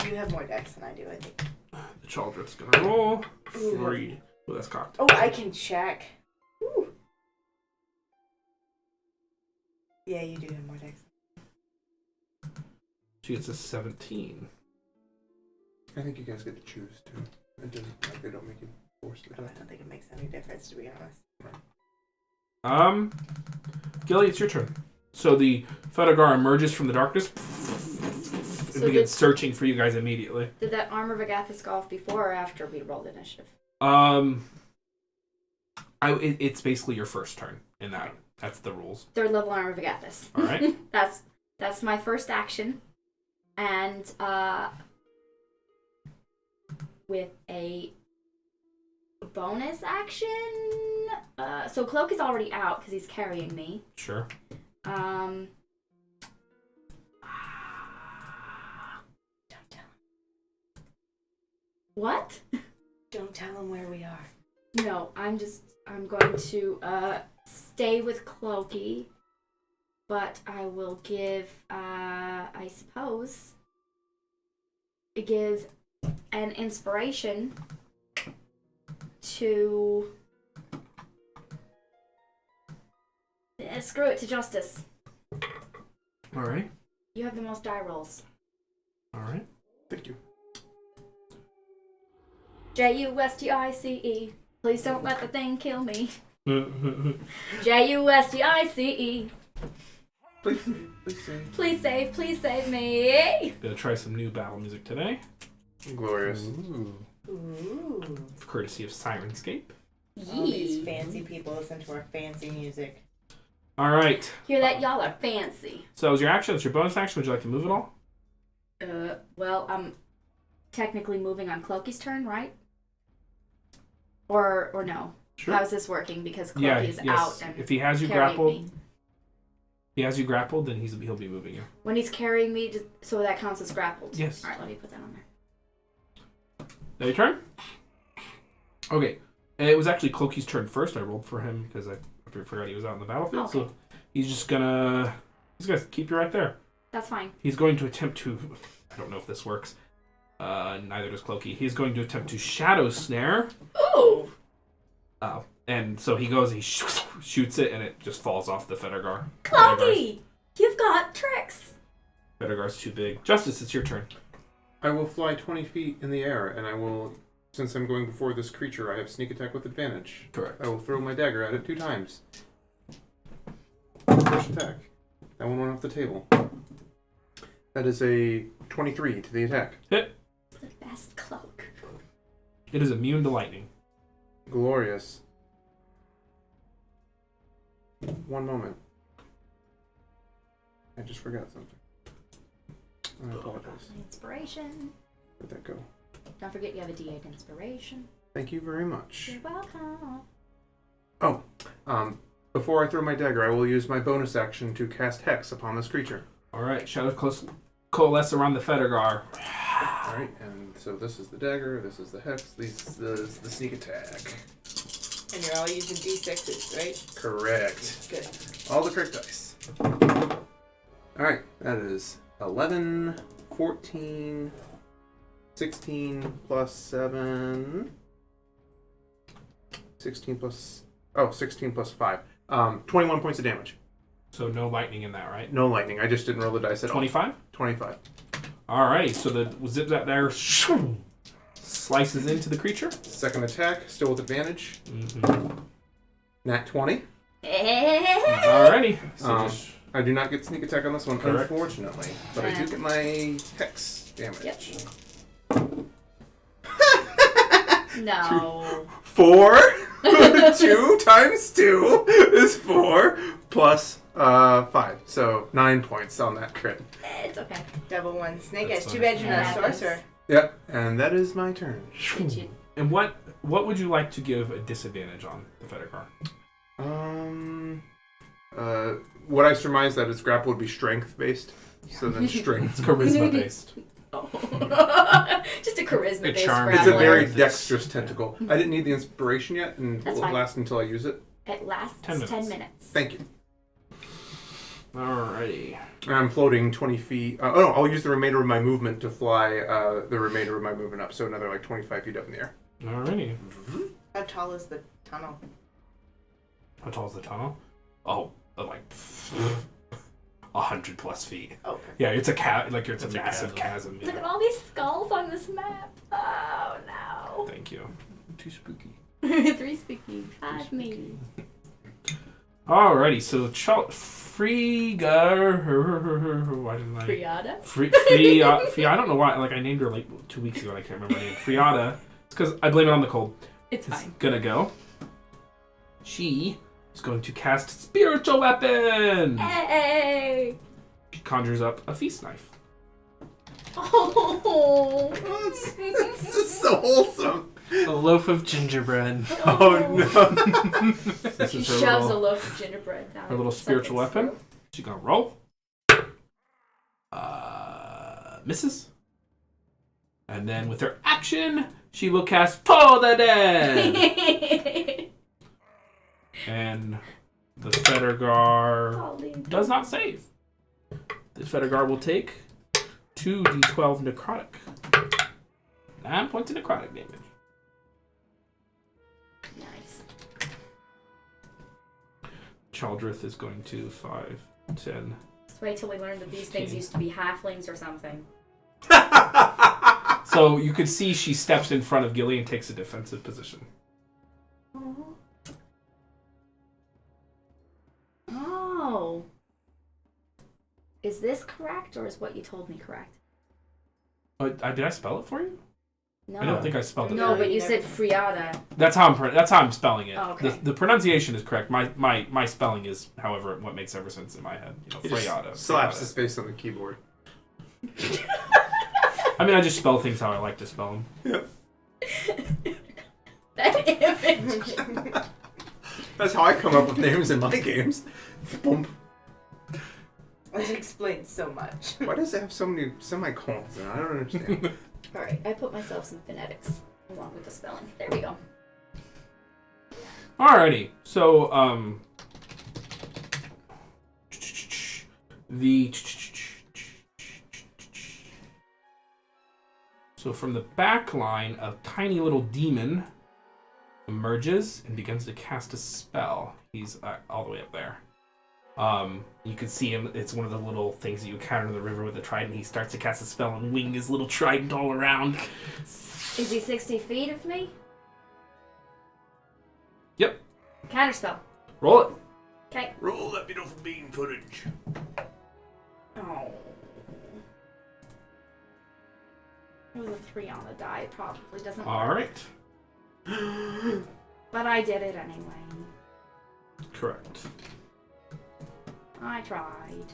You have more decks than I do, I think. The Chaldrith's gonna roll. Ooh. 3. Oh, that's cocked. Oh, I can check. Ooh. Yeah, you do have more decks. She gets a 17. I think you guys get to choose, too. It doesn't, like, they don't make you force the Oh, I die. don't think it makes any difference, to be honest. Gilly, it's your turn. So the Fettegar emerges from the darkness and begins searching for you guys immediately. Did that armor of Agathis go off before or after we rolled initiative? It's basically your first turn in that. That's the rules. Third level armor of Agathis. All right. That's my first action. And with a bonus action, so Cloak is already out because he's carrying me. Sure. Don't tell. What? Don't tell him where we are. No, I'm going to stay with Clokey, but I will give, I suppose, give an inspiration to screw it to Justice. Alright. You have the most die rolls. Alright. Thank you. Justice. Please don't let the thing kill me. Justice. Please save. Please save me. Gonna try some new battle music today. Glorious. Ooh. Courtesy of Sirenscape. All these fancy people listen to our fancy music. Alright. Hear that? Y'all are fancy. So that was your action. That's your bonus action. Would you like to move at all? Well, I'm technically moving on Clokey's turn, right? Or no? Sure. How's this working? Because Clokey is out and if he has you carrying grappled, me. then he'll be moving you. When he's carrying me, so that counts as grappled. Yes. All right, let me put that on there. Now your turn? Okay. It was actually Clokey's turn first. I rolled for him because I forgot he was out on the battlefield. Okay. So he's gonna keep you right there. That's fine. He's going to attempt to, I don't know if this works. Neither does Clokey. He's going to attempt to shadow snare. Ooh! And so he goes, he shoots it, and it just falls off the Fettered. Clokey! You've got tricks! Fettered's too big. Justice, it's your turn. I will fly 20 feet in the air, and I will, since I'm going before this creature, I have sneak attack with advantage. Correct. I will throw my dagger at it 2 times. First attack. That one went off the table. That is a 23 to the attack. Hit. It's the best cloak. It is immune to lightning. Glorious. One moment. I just forgot something. I apologize. Inspiration. Where'd that go? Don't forget you have a D8 inspiration. Thank you very much. You're welcome. Oh, before I throw my dagger, I will use my bonus action to cast Hex upon this creature. Alright, shadows coalesce around the Fettered. Alright, and so this is the dagger, this is the Hex, this is the sneak attack. And you're all using D6s, right? Correct. Good. All the correct dice. Alright, that is 11, 14, 16 plus 7. 16 plus 5. 21 points of damage. So no lightning in that, right? No lightning. I just didn't roll the dice at all. 25? 25. Alrighty, so the zip zap there slices into the creature. Second attack, still with advantage. Mm-hmm. Nat 20. Alrighty. So I do not get sneak attack on this one, Correct. unfortunately. But I do get my Hex damage. Yep. No. 4? 2 times 2 is 4 plus 5. So 9 points on that crit. It's okay. Double one snake That's eyes. Too fine. bad you're not a Yeah. sorcerer. Yep, and that is my turn. Did you? And what would you like to give a disadvantage on the Fettered? What I surmise that its grapple would be strength based. So then strength. It's charisma based. Oh. Just a charisma It based charms It's a grappler. very It's- dexterous tentacle. I didn't need the inspiration yet, and That's will fine. last until I use it. It lasts 10 10 minutes. Thank you. Alrighty. And I'm floating 20 feet. I'll use the remainder of my movement to fly the remainder of my movement up. So another like 25 feet up in the air. Alrighty. How tall is the tunnel? How tall is the tunnel? Oh, like 100 plus feet. Oh, perfect. Yeah, it's a it's a It's a massive chasm. Look Yeah. at all these skulls on this map. Oh no. Thank you. Too spooky. 3 spooky. 5 me. Alrighty, so Frigga. Why didn't I? Friada? I don't know why. Like I named her like 2 weeks ago. And I can't remember her name. Friada. It's because I blame it on the cold. It's It's fine. gonna go. She is going to cast spiritual weapon. Hey! She conjures up a feast knife. Oh! This is so wholesome. A loaf of gingerbread. Oh no. This She is shoves her a little, loaf of gingerbread down her little spiritual weapon. She's gonna roll. Misses. And then with her action, she will cast Toll the Dead! And the Fettered does not save. The Fettered will take 2d12 necrotic. 9 points of necrotic damage. Nice. Chaldrith is going to 5, 10. Let's wait till we learn that these things used to be halflings or something. So you could see she steps in front of Gilly and takes a defensive position. Oh. Is this correct, or is what you told me correct? Did I spell it for you? No. I don't think I spelled it. No, for but you. you said Friada. That's how I'm spelling it. Oh, okay. The pronunciation is correct. My spelling is, however, what makes ever sense in my head. He Freyada. just slaps his face on the keyboard. I mean, I just spell things how I like to spell them. Yep. That image. That's how I come up with names in my games. Boom. That explains so much. Why does it have so many semicolons in it? I don't understand. Alright, I put myself some phonetics along with the spelling. There we go. Alrighty, so from the back line, a tiny little demon emerges and begins to cast a spell. He's all the way up there. You can see him. It's one of the little things that you encounter in the river with the trident. He starts to cast a spell and wing his little trident all around. Is he 60 feet of me? Yep. Counterspell. Roll it. Okay. Roll that beautiful bean footage. Oh. It was a 3 on the die. It probably doesn't work. All right. But I did it anyway. Correct. I tried.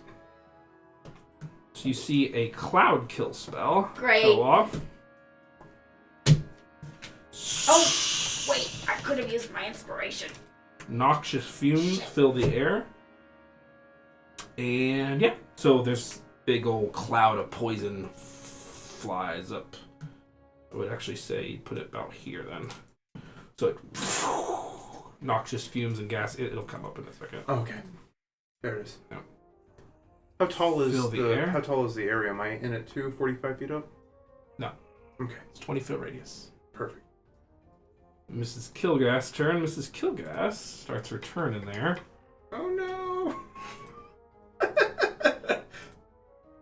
So you see a cloud kill spell Great. go off. Oh, wait. I could have used my inspiration. Noxious fumes fill the air. And yeah, so this big old cloud of poison flies up. I would actually say put it about here then. So it noxious fumes and gas. It'll come up in a second. Okay. There it is. Yeah. How tall is Fill the air. How tall is the area? Am I in it too? 45 feet up? No. Okay. It's 20-foot radius. Perfect. Mrs. Kilgast's turn. Mrs. Kilgast starts her turn in there. Oh no!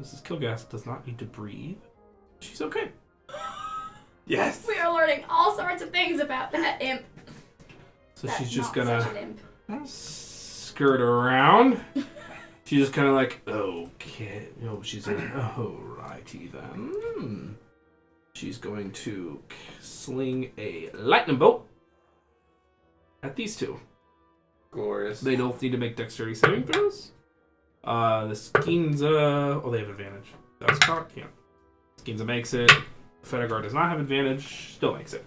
Mrs. Kilgast does not need to breathe. She's okay. Yes! We are learning all sorts of things about that imp. So That's she's just not such gonna an imp. skirt around. She's just kind of like, okay. No, she's like, alrighty then. She's going to sling a lightning bolt at these two. Glorious. They don't need to make dexterity saving throws. The Skinza... Oh, they have advantage. That's cock? Yeah. Skinza makes it. Fettered does not have advantage. Still makes it.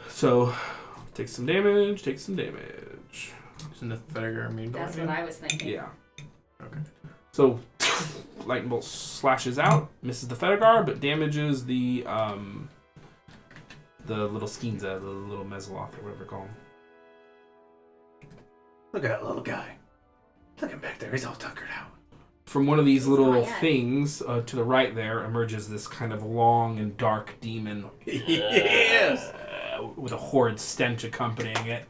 So, take some damage. Isn't the Fettered mean? That's what I was thinking. Yeah. Okay. So, lightning bolt slashes out, misses the Fettered, but damages the little Skinza, the little Mesloth, or whatever you call him. Look at that little guy. Look at him back there. He's all tuckered out. From one of these little not yet. things to the right there emerges this kind of long and dark demon. Yes! With a horrid stench accompanying it.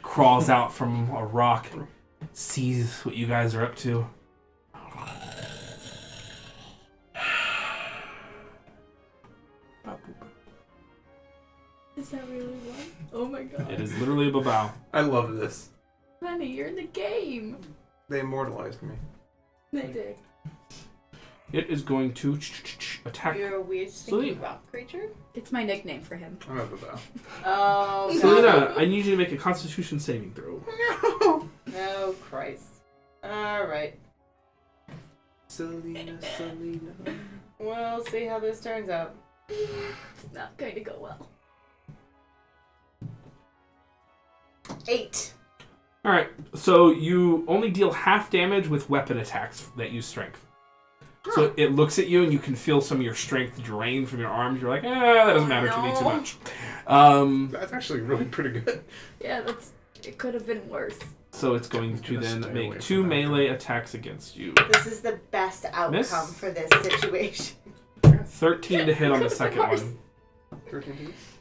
Crawls out from a rock, sees what you guys are up to. Is that really one? Oh my god. It is literally a babao. I love this. Honey, you're in the game. They immortalized me. They did. It is going to attack. You're a weird Selena. stinky rock creature? It's my nickname for him. I'm up about. Oh, Selena, I need you to make a Constitution saving throw. Oh, Christ. Alright. Selena. We'll see how this turns out. It's not going to go well. 8. Alright, so you only deal half damage with weapon attacks that use strength. So it looks at you, and you can feel some of your strength drain from your arms. You're like, that doesn't matter to me too much. That's actually really pretty good. Yeah, it could have been worse. So it's going to then make 2 melee attacks against you. This is the best outcome Miss? for this situation. 13 to hit on the second one.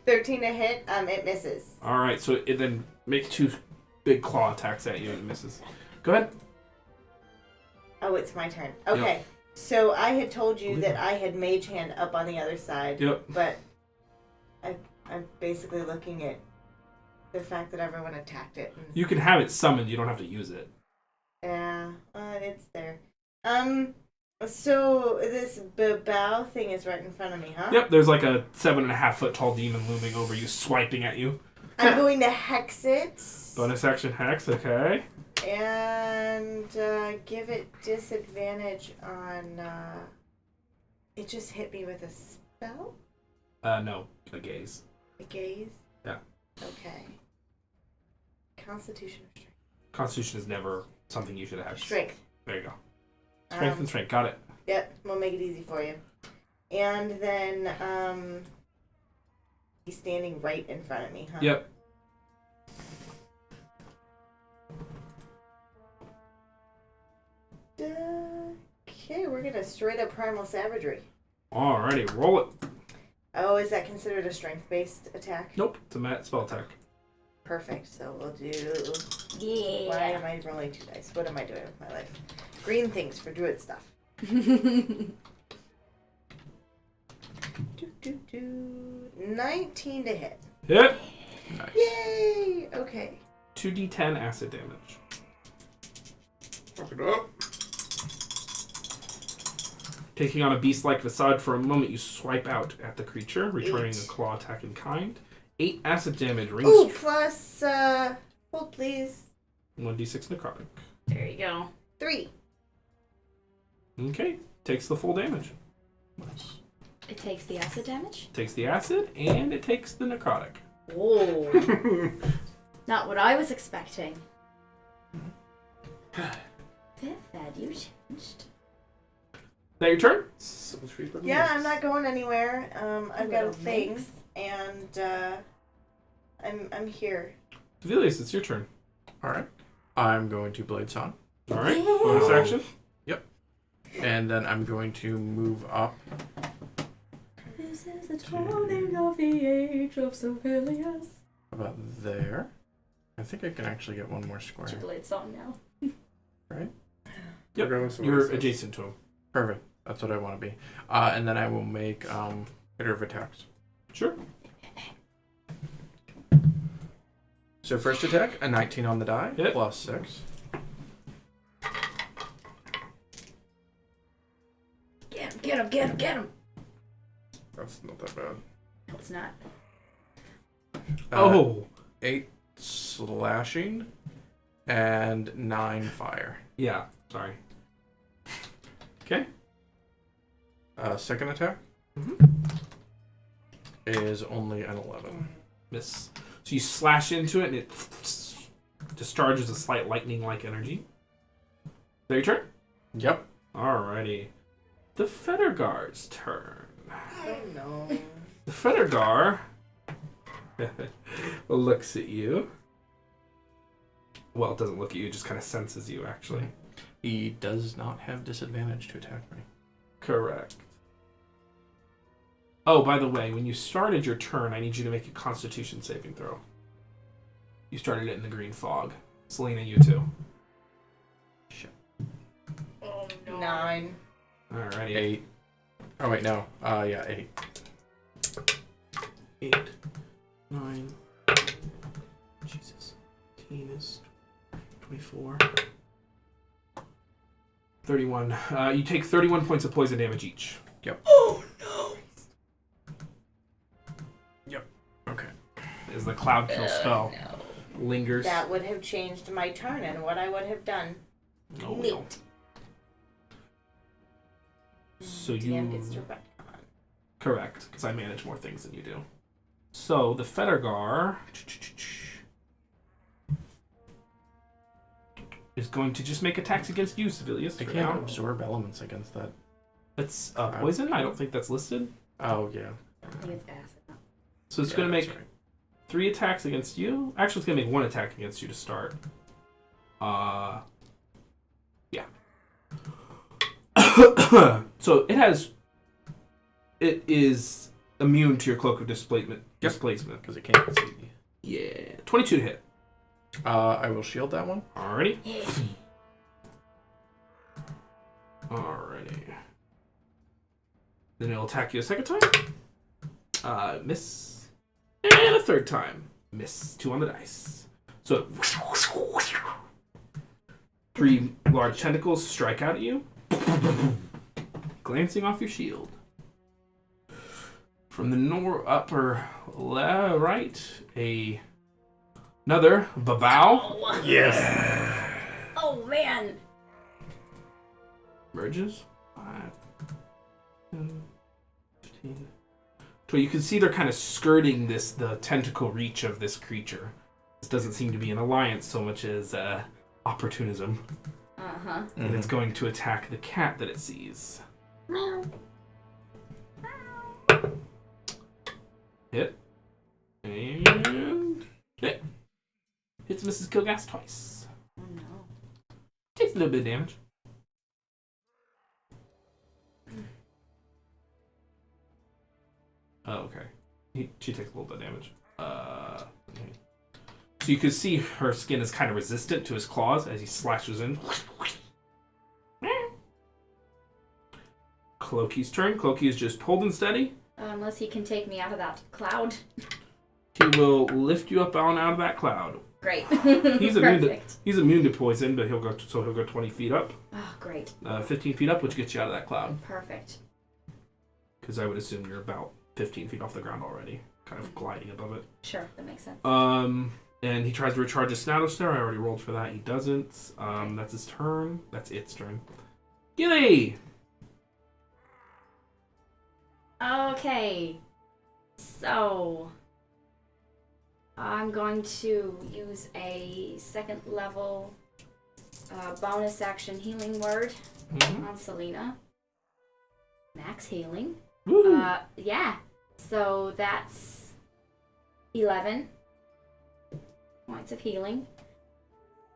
13 to hit, it misses. All right, so it then makes 2 big claw attacks at you and it misses. Go ahead. Oh, it's my turn. Okay. So I had told you that I had Mage Hand up on the other side. Yep. But I'm basically looking at the fact that everyone attacked it. You can have it summoned. You don't have to use it. Yeah, it's there. So this bow thing is right in front of me, huh? Yep, there's like a 7.5 foot tall demon looming over you, swiping at you. I'm going to hex it. Bonus action hex, okay. And give it disadvantage on. It just hit me with a spell? No, a gaze. A gaze? Yeah. Okay. Constitution or strength? Constitution is never something you should have. Strength. There you go. Strength and strength, got it. Yep, we'll make it easy for you. And then, he's standing right in front of me, huh? Yep. Okay, we're gonna straight up primal savagery. Alrighty, roll it. Oh, is that considered a strength-based attack? Nope, it's a spell attack. Perfect. So we'll do. Yeah. Why am I rolling 2 dice? What am I doing with my life? Green things for druid stuff. Do, 19 to hit. Hit. Nice. Yay! Okay. 2d10 acid damage. Fuck it up. Taking on a beast-like facade for a moment, you swipe out at the creature, returning 8. a claw attack in kind. 8 acid damage. Rings Ooh, plus, hold please. 1d6 necrotic. There you go. 3. Okay, takes the full damage. It takes the acid damage? Takes the acid, and it takes the necrotic. Whoa. Not what I was expecting. That you changed. That your turn? Yeah, I'm not going anywhere. I've got a Little thing, minx. and I'm here. Vilius, it's your turn. Alright. I'm going to Blade Song. Alright, bonus action. And then I'm going to move up. This is the dawning of the age of Civilius. About there. I think I can actually get one more square. It's your blade song now. Right? Yep, Regardless of what you're it says. adjacent to him. Perfect. That's what I want to be. And then I will make iterative attacks. Sure. So first attack, a 19 on the die, Hit. plus 6. Get him! That's not that bad. No, it's not. 8 slashing and 9 fire. Yeah, sorry. Okay. Second attack is only an 11. Miss. So you slash into it, and it discharges a slight lightning-like energy. Is that your turn? Yep. Alrighty. The Fettergar's turn. Oh no. The Fettergar looks at you. Well, it doesn't look at you, it just kind of senses you, actually. He does not have disadvantage to attack me. Correct. Oh, by the way, when you started your turn, I need you to make a Constitution saving throw. You started it in the green fog. Selena, you too. Shit. Oh no. 9. Alrighty. 8. Oh wait, no. Yeah, 8. 8, 9, Jesus, 18 is 24, 31. You take 31 points of poison damage each. Yep. Oh no. Yep. Okay. As the cloud kill spell No. lingers. That would have changed my turn and what I would have done. Oh, Neat. no. So DM you... gets to retcon. Correct, because I manage more things than you do. So, the Fettergar is going to just make attacks against you, Civilius, I for can't now. absorb elements against that It's poison. I don't think that's listed. Oh yeah. I think it's acid. So it's Yeah, going to that's make right. 3 attacks against you. Actually, it's going to make 1 attack against you to start. Yeah. So it is immune to your cloak of displacement. Yep. Displacement. Because it can't see. Yeah. 22 to hit. I will shield that one. Alrighty. Alrighty. Then it'll attack you a second time. Miss. And a third time. Miss. 2 on the dice. So 3 large tentacles strike out at you, glancing off your shield. From the upper right, another babao Oh, Yes. oh man. merges. 5, 10, 15. So you can see they're kind of skirting the tentacle reach of this creature. This doesn't seem to be an alliance so much as opportunism. Uh-huh. And it's going to attack the cat that it sees. Hit. And hit. Hits Mrs. Kilgas twice. Oh no. Takes a little bit of damage. Oh, okay. She takes a little bit of damage. Okay. So you can see her skin is kind of resistant to his claws as he slashes in. Cloaky's turn. Cloaky is just holding steady. Unless he can take me out of that cloud. He will lift you up out of that cloud. Great. He's immune to Perfect. he's immune to poison, but he'll go 20 feet up, Oh, great. 15 feet up, which gets you out of that cloud. Perfect. Because I would assume you're about 15 feet off the ground already, kind of gliding above it. Sure, that makes sense. And he tries to recharge his Snatter Snare. I already rolled for that. He doesn't. That's his turn. That's its turn. Gilly! Okay. So I'm going to use a 2nd level bonus action healing word on Selena. Max healing. Woo! Yeah. So that's 11 points of healing.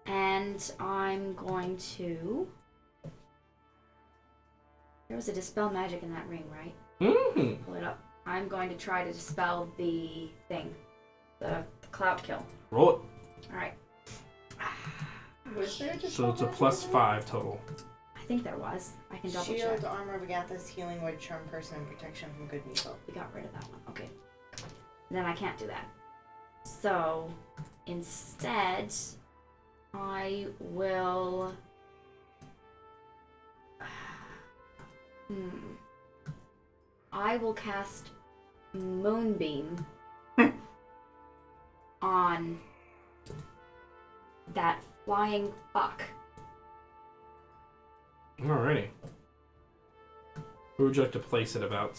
And I'm going to... There was a dispel magic in that ring, right? Mm-hmm. Pull it up. I'm going to try to dispel the thing. The cloud kill. Roll it. Alright. Was there just So it's a +5 total. I think there was. I can double Shield, check. armor, Regathas, healing word, charm person, and protection from good and evil. We got rid of that one. Okay. Then I can't do that. So instead, I will. I will cast Moonbeam on that flying fuck. Alrighty. Where would you like to place it about?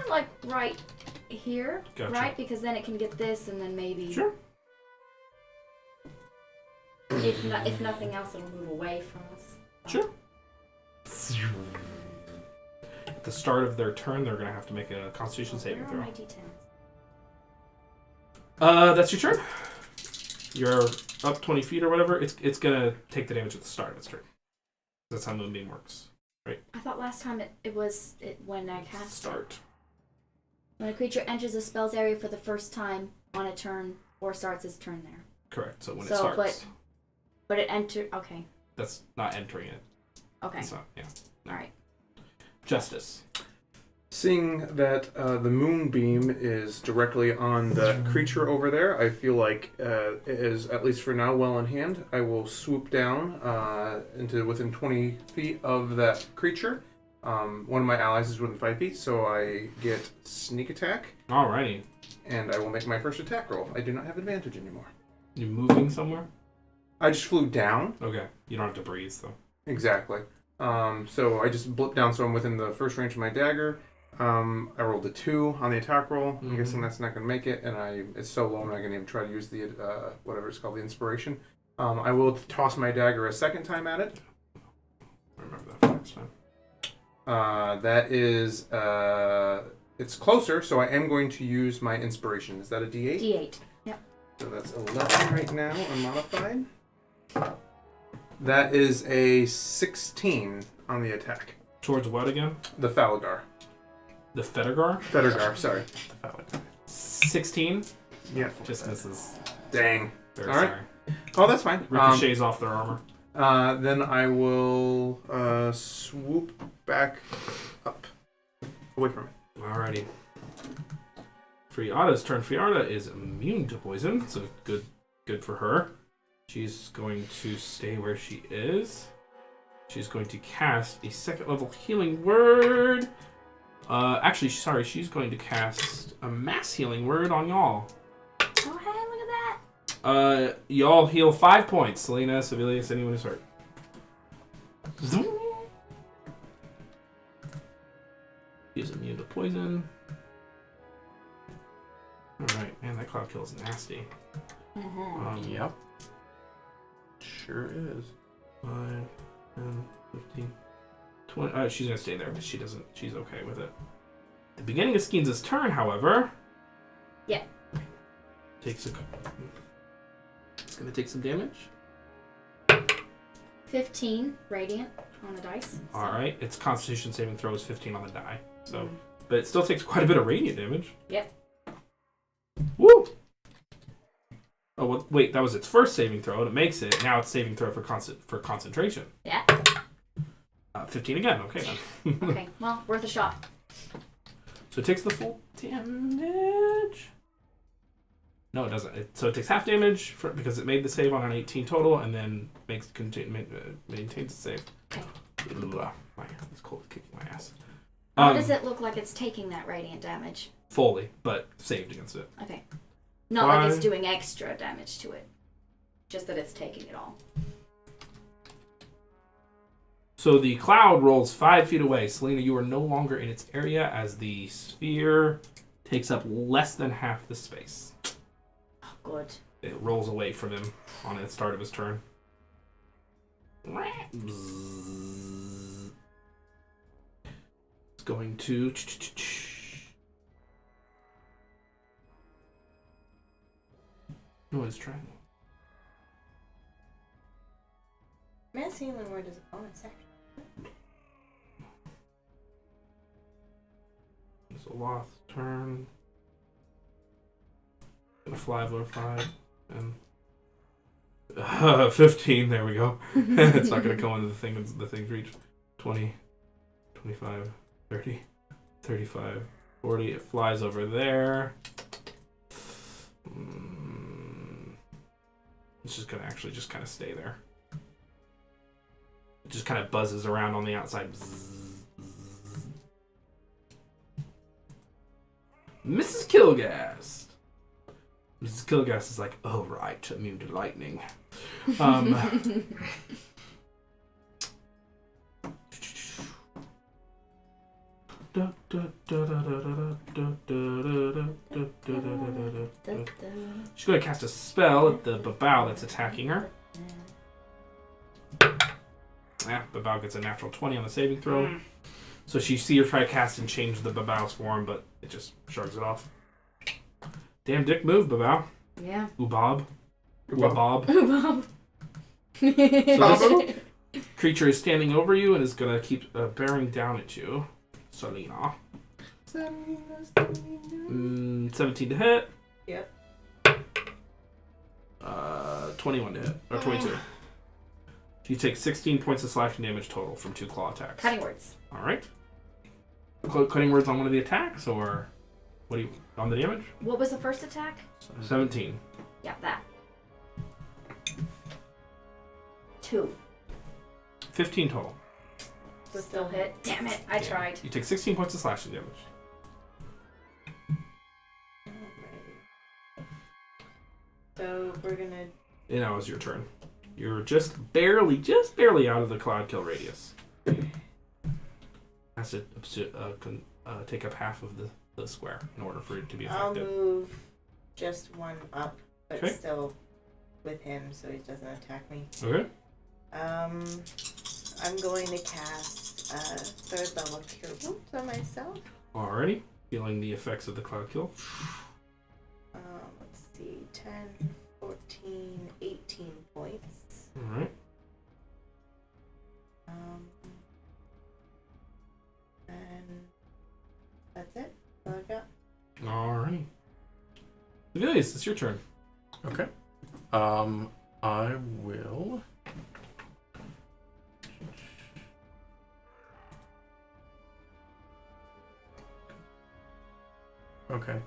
Like right here, Gotcha. right? Because then it can get this, and then maybe Sure. if nothing else, it'll move away from us. Sure. At the start of their turn, they're going to have to make a Constitution saving Where are throw. my D10s? That's your turn. You're up 20 feet or whatever. It's going to take the damage at the start of its turn. That's how Moonbeam works. I thought last time it was when I cast Start. when a creature enters a spell's area for the first time on a turn or starts its turn there. Correct. So when So, it starts. But it entered. Okay. That's not entering it. Okay. It's not, yeah. All right. Justice. Seeing that the moonbeam is directly on the creature over there, I feel like it is, at least for now, well in hand. I will swoop down into within 20 feet of that creature. One of my allies is within 5 feet, so I get sneak attack, Alrighty. and I will make my first attack roll. I do not have advantage anymore. You moving somewhere? I just flew down. Okay. You don't have to breathe, though. Exactly. So I just blipped down, so I'm within the first range of my dagger. I rolled a 2 on the attack roll. I'm guessing that's not going to make it, and it's so low I'm not going to even try to use the whatever it's called, the inspiration. I will toss my dagger a second time at it. I remember that for next time. That is, it's closer, so I am going to use my inspiration. Is that a D8? D8. Yep. So that's 11 right now, unmodified. That is a 16 on the attack. Towards what again? The Falagar. The Fettegar? Fettergar, sorry. The Falagar. 16? Yeah. Just misses. Dang. Very All right. sorry. Oh, that's fine. Ricochets off their armor. Then I will swoop back up. Away from it. Alrighty. Friada's turn. Friada is immune to poison, so good for her. She's going to stay where she is. She's going to cast a second level healing word. Actually, sorry, she's going to cast a mass healing word on y'all. Oh, hey, look at that. Y'all heal 5 points. Selena, Sevilius, anyone who's hurt. He's immune to poison. Alright, man, that cloud kill is nasty. Yep. Sure is. 5, 10, 15, 20. She's gonna stay there, but she's okay with it. The beginning of Skeens' turn, however. Yeah. It's gonna take some damage. 15 radiant on the dice. So. Alright, its constitution saving throw is 15 on the die. So, but it still takes quite a bit of radiant damage. Yep. Woo! Oh, well, wait, that was its first saving throw, and it makes it. Now it's saving throw for concentration. Yeah. 15 again, okay then. Okay, well, worth a shot. So it takes the full damage. No, it doesn't. So it takes half damage because it made the save on an 18 total, and then maintains the save. Okay. This cold is kicking my ass. How does it look like it's taking that radiant damage? Fully, but saved against it. Okay. Not like it's doing extra damage to it. Just that it's taking it all. So the cloud rolls 5 feet away. Selena, you are no longer in its area as the sphere takes up less than half the space. Oh, good. It rolls away from him on the start of his turn. It's going to... No, it's trying. Mass healing word is a bonus action. It's a Loth turn. Gonna fly over 5 and 15. There we go. It's not gonna go into the thing. The thing's reach 20, 25, 30, 35, 40. It flies over there. It's just gonna actually just kind of stay there. It just kind of buzzes around on the outside. Mrs. Kilgast. Mrs. Kilgast is like, oh right, immune to lightning. She's going to cast a spell at the Babao that's attacking her. Babao gets a natural 20 on the saving throw. So she see her try to cast and change the Babao's form, but it just shrugs it off. Damn dick move, Babao. Yeah. Ubob. Ubob. Bob. So this creature is standing over you and is going to keep bearing down at you. Selena. 17 to hit. Yep. 21 to hit. Or 22. You take 16 points of slashing damage total from 2 claw attacks. Cutting words. Alright. Cutting words on one of the attacks, or what do you on the damage? What was the first attack? 17. Yeah, that. 2. 15 total. Was still hit. Damn it, I tried. You take 16 points of slashing damage. So we're gonna. And now is your turn. You're just barely out of the cloud kill radius. Has to take up half of the square in order for it to be I'll effective. move just one up, but Okay. still with him, so he doesn't attack me. Okay. I'm going to cast third level cure wounds on myself. Alrighty. Feeling the effects of the cloud kill. Let's see, 10, 14, 18 points. Alright. And that's it. That's all I've got. Alrighty. Civilius, it's your turn. Okay. I will. Okay.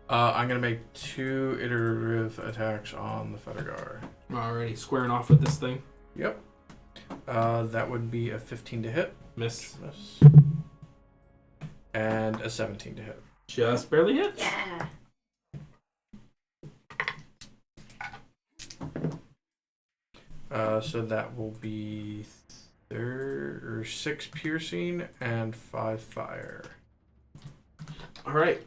I'm gonna make 2 iterative attacks on the Fettered. Alrighty. Squaring off with this thing. Yep. That would be a 15 to hit. Miss. Miss. And a 17 to hit. Just barely hits. Yeah. So that will be 6 piercing and 5 fire. Alright.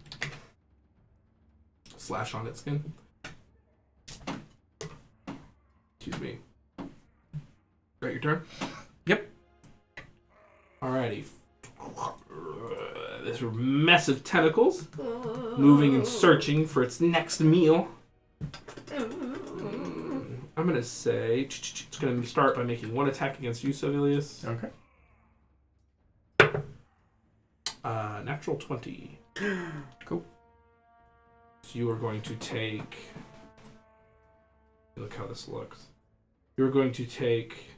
Slash on its skin. Excuse me. Right, your turn? Yep. Alrighty. This massive tentacles moving and searching for its next meal. I'm going to say it's going to start by making 1 attack against you, Civilius. Okay. Natural 20. Cool. So you are going to take... Look how this looks. You're going to take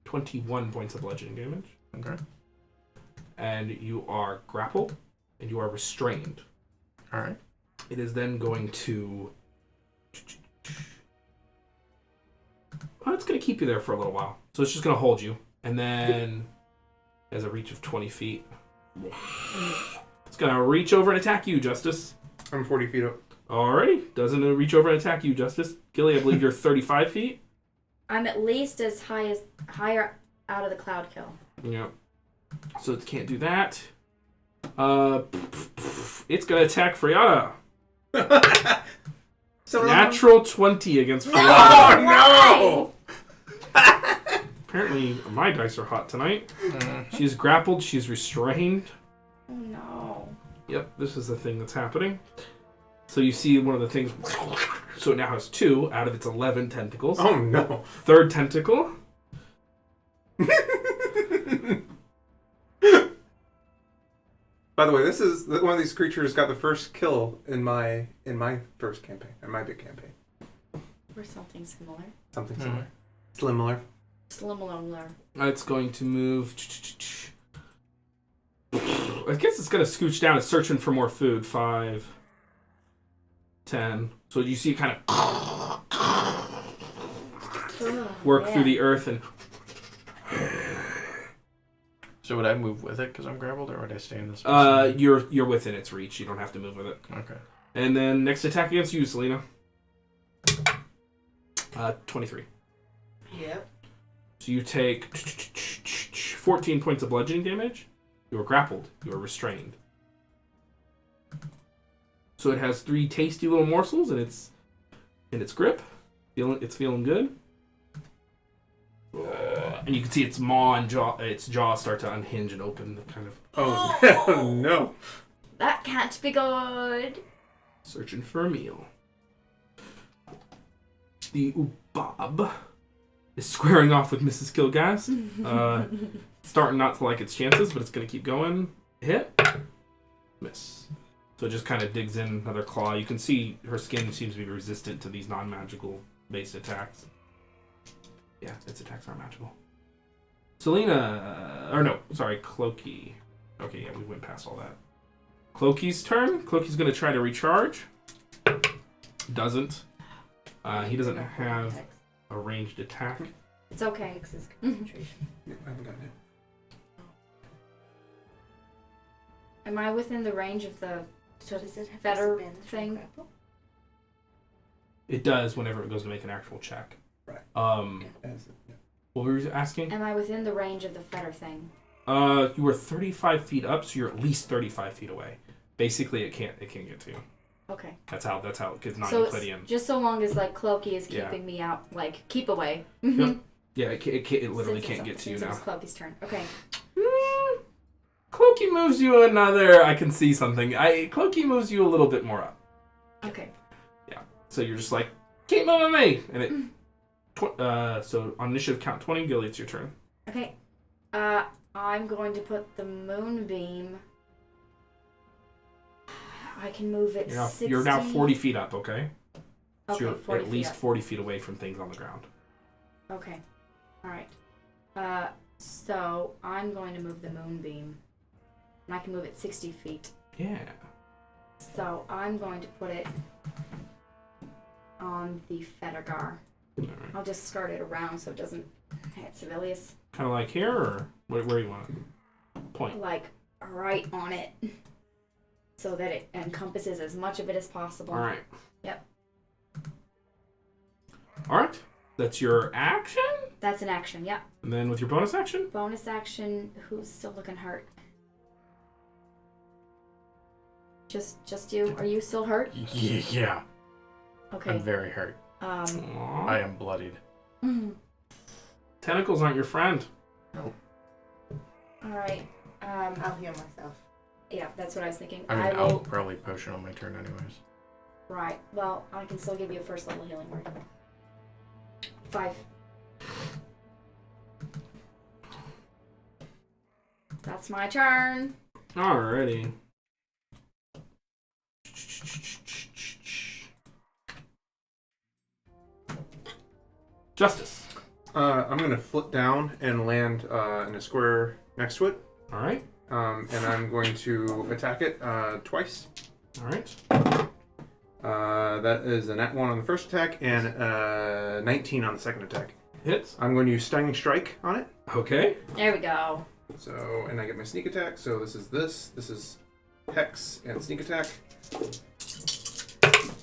21 points of bludgeoning damage. Okay. And you are grappled, and you are restrained. Alright. It is then going to... Oh, it's going to keep you there for a little while. So it's just going to hold you. And then, as a reach of 20 feet, it's going to reach over and attack you, Justice. I'm 40 feet up. Alrighty. Doesn't it reach over and attack you, Justice? Gilly, I believe you're 35 feet. I'm at least as higher out of the cloud kill. Yeah. So it can't do that. It's going to attack Freya. Natural 20 against Freya. Oh, no! Apparently, my dice are hot tonight. She's grappled. She's restrained. Oh no. Yep, this is the thing that's happening. So you see one of the things. So it now has 2 out of its 11 tentacles. Oh, no. Third tentacle. By the way, this is one of these creatures got the first kill in my first campaign, in my big campaign. Or something similar. Something similar. Similar. Similar. It's going to move. I guess it's going to scooch down. It's searching for more food. 5, 10. So you see it kind of work through the earth and. So would I move with it because I'm grappled, or would I stay in this position? You're within its reach. You don't have to move with it. Okay. And then next attack against you, Selena. 23. Yep. So you take 14 points of bludgeoning damage. You are grappled. You are restrained. So it has 3 tasty little morsels in its grip. It's feeling good. And you can see its maw and its jaw start to unhinge and open, kind of Oh, no. That can't be good. searching for a meal. The Ubab is squaring off with Mrs. Kilgast. Starting not to like its chances, but it's going to keep going. Hit. Miss. So it just kind of digs in another claw. You can see her skin seems to be resistant to these non-magical based attacks. Yeah, its attacks aren't magical. Selena, Clokey. Okay, yeah, we went past all that. Clokey's turn. Clokey's going to try to recharge. Doesn't. He doesn't have a ranged attack. It's okay. His concentration. Yeah, I haven't gotten it. Am I within the range of the So does it have Fetter disadvantage from thing? grapple? It does whenever it goes to make an actual check. Right. Yeah. What were you asking? Am I within the range of the fetter thing? You were 35 feet up, so you're at least 35 feet away. Basically, it can't get to you. Okay. That's how it's not So Euclidean. just so long as like Clokey is Yeah. keeping me out, like keep away. Yep. Yeah, it literally can't get to you now. It's Cloaky's turn. Okay. Cloaky moves you another. I can see something. Cloaky moves you a little bit more up. Okay. Yeah. So you're just like, keep moving me, and it. So on initiative count 20, Gilly, it's your turn. Okay. I'm going to put the moonbeam. I can move it 60. You're now 40 feet up. Okay. So Okay, you're 40 at least feet up. 40 feet away from things on the ground. Okay. All right. So I'm going to move the moonbeam, and I can move it 60 feet. Yeah. So I'm going to put it on the Fettered. Right. I'll just skirt it around so it doesn't hit civilians. Kind of like here, or where you want to point? Like right on it, so that it encompasses as much of it as possible. All right. Yep. All right. That's your action? That's an action, yep. And then with your bonus action? Bonus action, who's still looking hurt? Just you? Are you still hurt? Yeah. Okay. I'm very hurt. Aww. I am bloodied. Tentacles aren't your friend. Nope. Alright. I'll heal myself. Yeah, that's what I was thinking. I mean, I I'll will... probably potion on my turn anyways. Right. Well, I can still give you a first level healing word. 5. That's my turn. Alrighty. Justice. I'm going to flip down and land in a square next to it. Alright. And I'm going to attack it twice. Alright. That is a nat 1 on the first attack and 19 on the second attack. Hits. I'm going to use Stunning Strike on it. Okay. There we go. So, and I get my sneak attack. So this is Hex and sneak attack.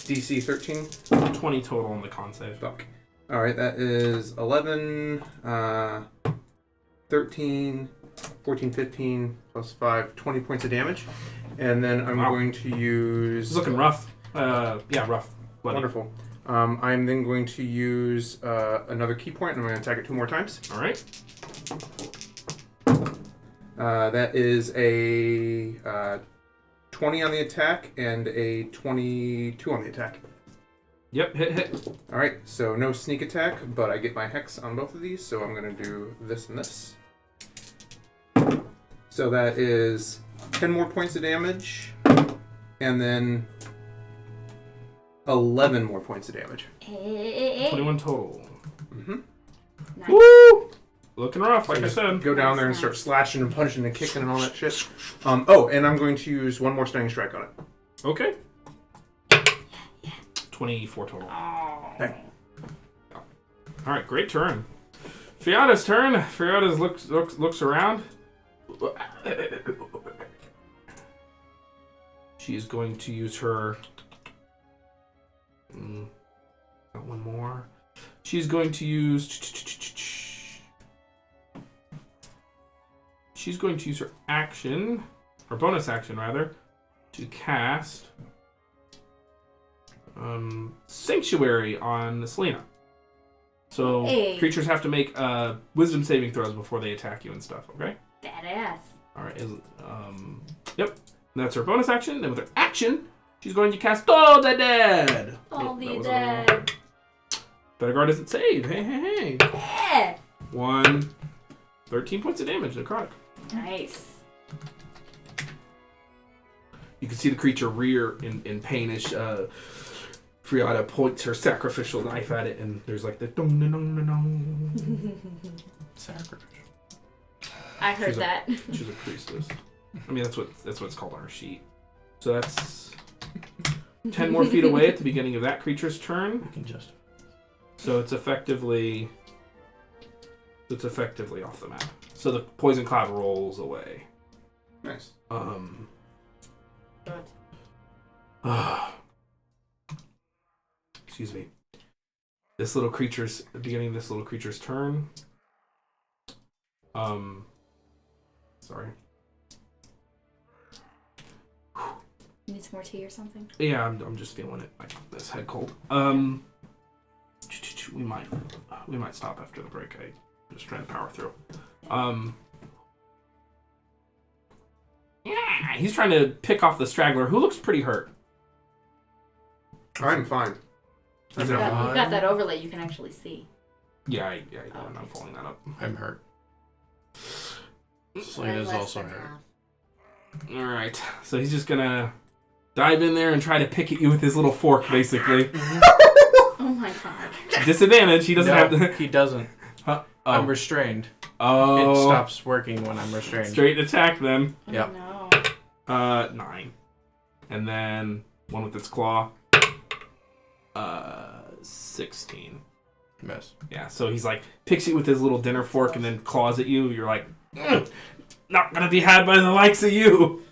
DC 13. 20 total on the con save. Fuck. Alright, that is 11, 13, 14, 15, plus 5, 20 points of damage. And then I'm going to use... It's looking rough. Yeah, rough. Bloody. Wonderful. I'm then going to use another key point, and I'm going to attack it 2 more times. Alright. That is a 20 on the attack and a 22 on the attack. Yep, hit. Alright, so no sneak attack, but I get my hex on both of these, so I'm going to do this and this. So that is 10 more points of damage, and then 11 more points of damage. 21 total. Mm-hmm. Nice. Woo! Looking rough, like I Just said. go down there and start slashing and punching and kicking and all that shit. Oh, and I'm going to use one more Stunning Strike on it. Okay. 24 total. Okay. Alright, great turn. Fiata's turn. Fiata's looks around. She is going to use her... got one more. She's going to use... She's going to use her action, or bonus action rather, to cast Sanctuary on Selena. So creatures have to make wisdom saving throws before they attack you and stuff, okay? Badass. Alright, yep. That's her bonus action. And with her action, she's going to cast All the Dead! All That the was dead. Betterguard doesn't save. Hey. Yeah. 13 points of damage, necrotic. Nice. You can see the creature rear in pain as Friata points her sacrificial knife at it, and there's like the dong dong dong dong. Sacrificial. I heard that. She's a priestess. I mean, that's what it's called on her sheet. So that's 10 more feet away at the beginning of that creature's turn. I can justify. So it's effectively off the map. So the poison cloud rolls away. Nice. Good. Excuse me. Beginning of this little creature's turn. Sorry. You need some more tea or something? Yeah, I'm just feeling it. Like this head cold. We might stop after the break. I'm just trying to power through. Yeah, he's trying to pick off the straggler who looks pretty hurt. I'm fine. He's You've in a- got that overlay you can actually see. Yeah, I'm not pulling that up. I'm hurt. I'm Selena's less also than hurt. half. All right, so he's just gonna dive in there and try to pick at you with his little fork, basically. Oh my god. Disadvantage. He doesn't have to. He doesn't. Huh? I'm restrained. Oh. It stops working when I'm restrained. Straight attack then. Yep. Oh, no. 9. And then one with its claw. 16. Miss. Yeah, so he's like, picks you with his little dinner fork and then claws at you. You're like, not gonna be had by the likes of you.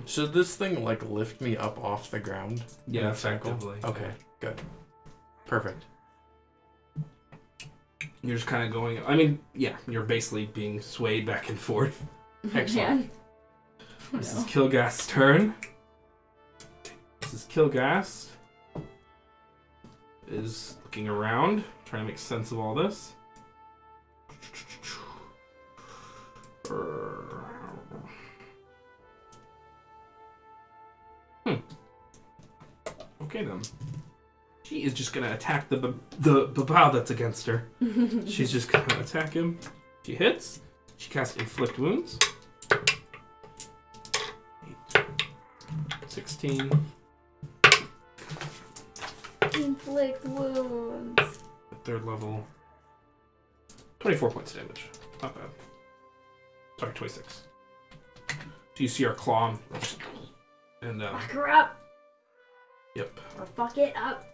Should this thing like lift me up off the ground? Yeah, in a circle? effectively. Okay, good. Perfect. You're just kind of going, I mean, yeah, you're basically being swayed back and forth. Excellent. Yeah. This is Kilgast's turn. This is Kilgast. Is looking around, trying to make sense of all this. Okay then. She is just gonna attack the bow that's against her. She's just gonna attack him. She hits. She casts Inflict Wounds. 8, 16. Inflict wounds. At 3rd level. 24 points of damage. Not bad. Sorry, 26. So you see her claw. And, Fuck her up. yep. Or fuck it up.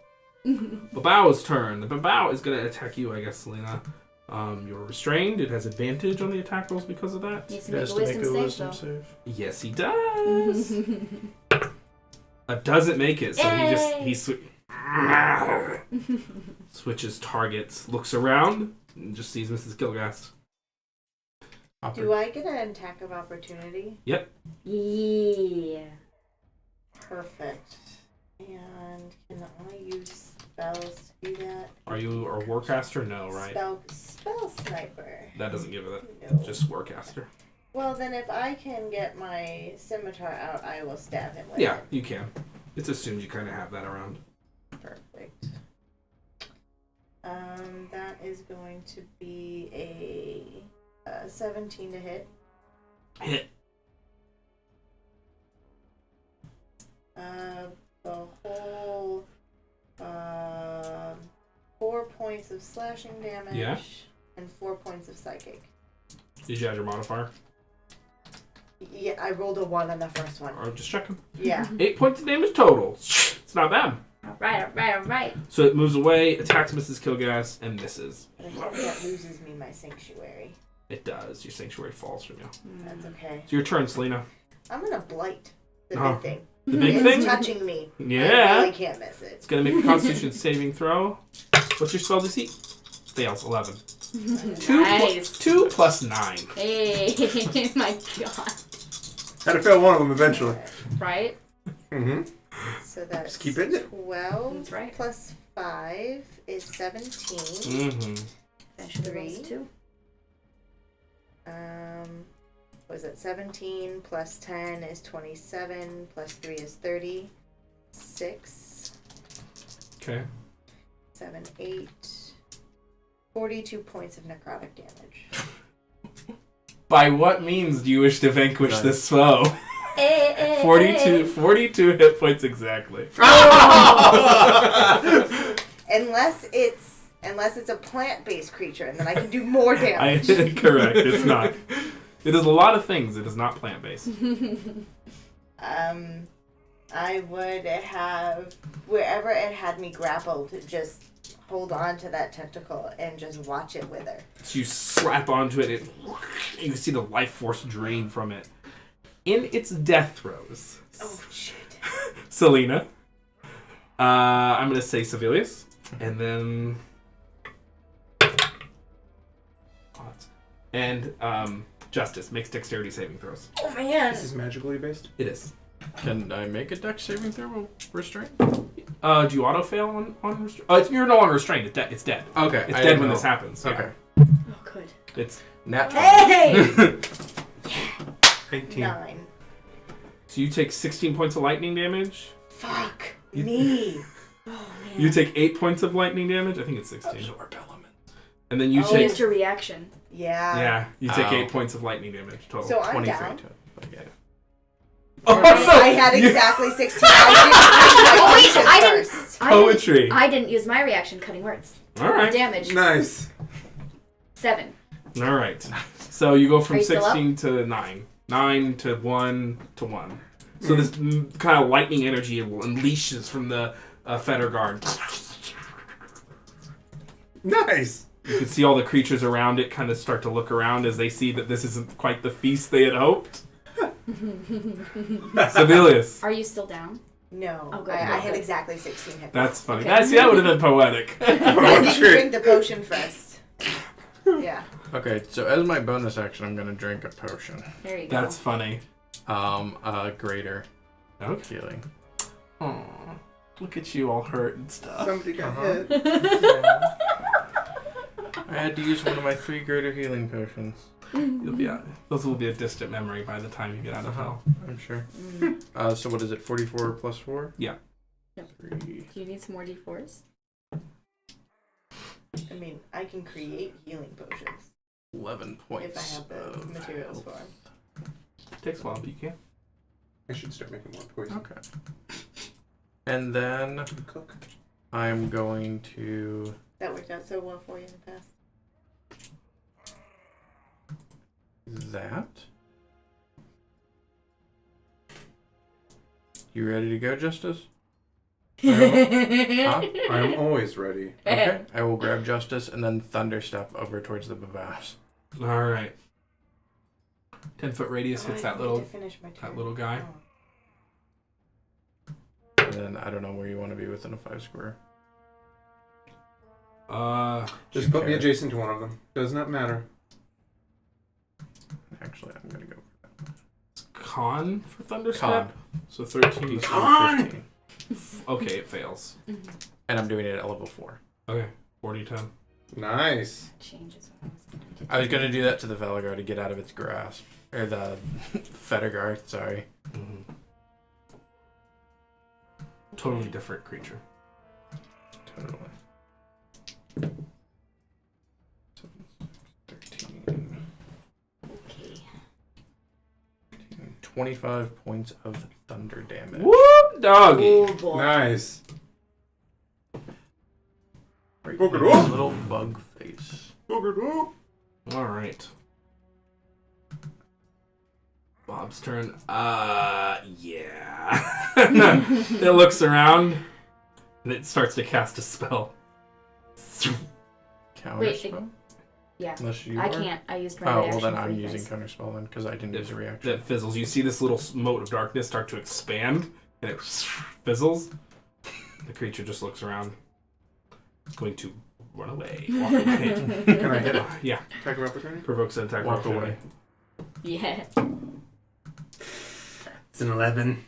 Babau's turn. The Babau is going to attack you, I guess, Selena. You're restrained. It has advantage on the attack rolls because of that. Needs to He make has a to make wisdom a save, wisdom save. Yes, he does. Doesn't make it, so he switches targets, looks around, and just sees Mrs. Kilgast. Do I get an attack of opportunity? Yeah. Perfect. And can I use spells to do that? Are you a warcaster? No, right? Spell sniper. That doesn't give it. No. Just warcaster. Well, then if I can get my scimitar out, I will stab him with Yeah, it. you can. It's assumed you kind of have that around. Perfect. That is going to be a 17 to hit. Hit. The whole 4 points of slashing damage. Yeah. And 4 points of psychic. Did you add your modifier? Yeah, I rolled a 1 on the first one. Or just checking. Yeah. 8 points of damage total. It's not bad. Alright. So it moves away, attacks Mrs. Kilgast, and misses. But I think that loses me my sanctuary. It does. Your sanctuary falls from you. That's okay. It's your turn, Selena. I'm gonna blight the Oh. big thing. The big It's thing? touching me. Yeah. I really can't miss it. It's going to make a Constitution saving throw. What's your spell DC? Fails. 11. Nice. 2 plus 9. Hey, my god. Had to fail one of them eventually. Right? Mm-hmm. So that's Just keep hitting it. 12 That's right. plus 5 is 17. Mm-hmm. Eventually Three. rolls 2. Was it 17 plus 10 is 27 plus 3 is 30. 6, Okay. 7, 8. 42 points of necrotic damage. By what means do you wish to vanquish Nice. this foe? 42 hit points exactly. Unless it's a plant-based creature, and then I can do more damage. Correct. It's not. It is a lot of things. It is not plant-based. I would have, wherever it had me grappled, just hold on to that tentacle and just watch it wither. So you slap onto it, you see the life force drain from it. In its death throes, Oh, shit. Selena, I'm going to say Sevilius, and then... And Justice makes dexterity saving throws. Oh, man. This is magically based. It is. Can I make a dex saving throw restraint? Do you auto fail on restraint? You're no longer restrained. It's dead. It's dead. Okay. It's dead when this happens. Yeah. Okay. Oh, good. It's Natural. Hey! 18. 9. so you take 16 points of lightning damage. Fuck me. Oh, man. You take 8 points of lightning damage. I think it's 16. Absorb element. And then you Oh, take just a reaction. Yeah. you take Oh. 8 points of lightning damage total. So I'm 23 down. total. Yeah. I had exactly 16. I did I didn't- first. Poetry. I didn't use my reaction cutting words. All right. Damage. Nice. 7. All right. So you go from Are you still 16 to 9. 9 to 1 to 1. So this kind of lightning energy unleashes from the Fettered guard. Nice. You can see all the creatures around it kind of start to look around as they see that this isn't quite the feast they had hoped. Sibelius. Are you still down? No. Oh, good. I had exactly 16 hit points. That's funny. Okay. See, that would have been poetic. I didn't drink the potion first. Yeah. Okay, so as my bonus action, I'm gonna drink a potion. There you go. That's funny. Greater Okay. healing. Aw, look at you all hurt and stuff. Somebody got Uh-huh. hit. I had to use one of my 3 greater healing potions. You'll be those will be a distant memory by the time you get out of hell. I'm sure. Mm. So what is it? 44 plus 4? Yeah. Yep. 3. Do you need some more D4s? I mean, I can create healing potions 11 if points. I have the of materials for health. them. Takes a while, but you can. I should start making more poison. Okay. And then Cook. I'm going to That worked out so well for you in the past. that. You ready to go, Justice? Huh? I am always ready. Okay. I will grab Justice and then thunderstep over towards the Bavash. All right. 10-foot radius hits I that need little to finish my turn. little guy. Oh. And then I don't know where you want to be within a 5 square. Just put me care? adjacent to one of them. Does not matter. Actually, I'm gonna go con for thunder Con. step. So 13. Con! 15. Okay, it fails. And I'm doing it at level 4. Okay, 40-10. Nice. Changes what I was gonna do. I was gonna do that to the Velagar to get out of its grasp. Or the Fettegar, sorry. Mm-hmm. Totally different creature. Totally. 13. Okay. 25 points of thunder damage. Whoop, doggy. Oh boy. Nice. Right Poke it in his off. little bug face. All right. Bob's turn. Yeah. It looks around and it starts to cast a spell. Counter Wait, spell? Yeah. Unless you I are? can't. I used my Oh, well reaction then for I'm you using guys. counter spell then, because I didn't use a reaction. That fizzles. You see this little mote of darkness start to expand and it fizzles. The creature just looks around. It's going to run away. Walk away. Can I hit it? Yeah. Attack of opportunity? Provokes an attack. Walk of away. Yeah. It's an 11.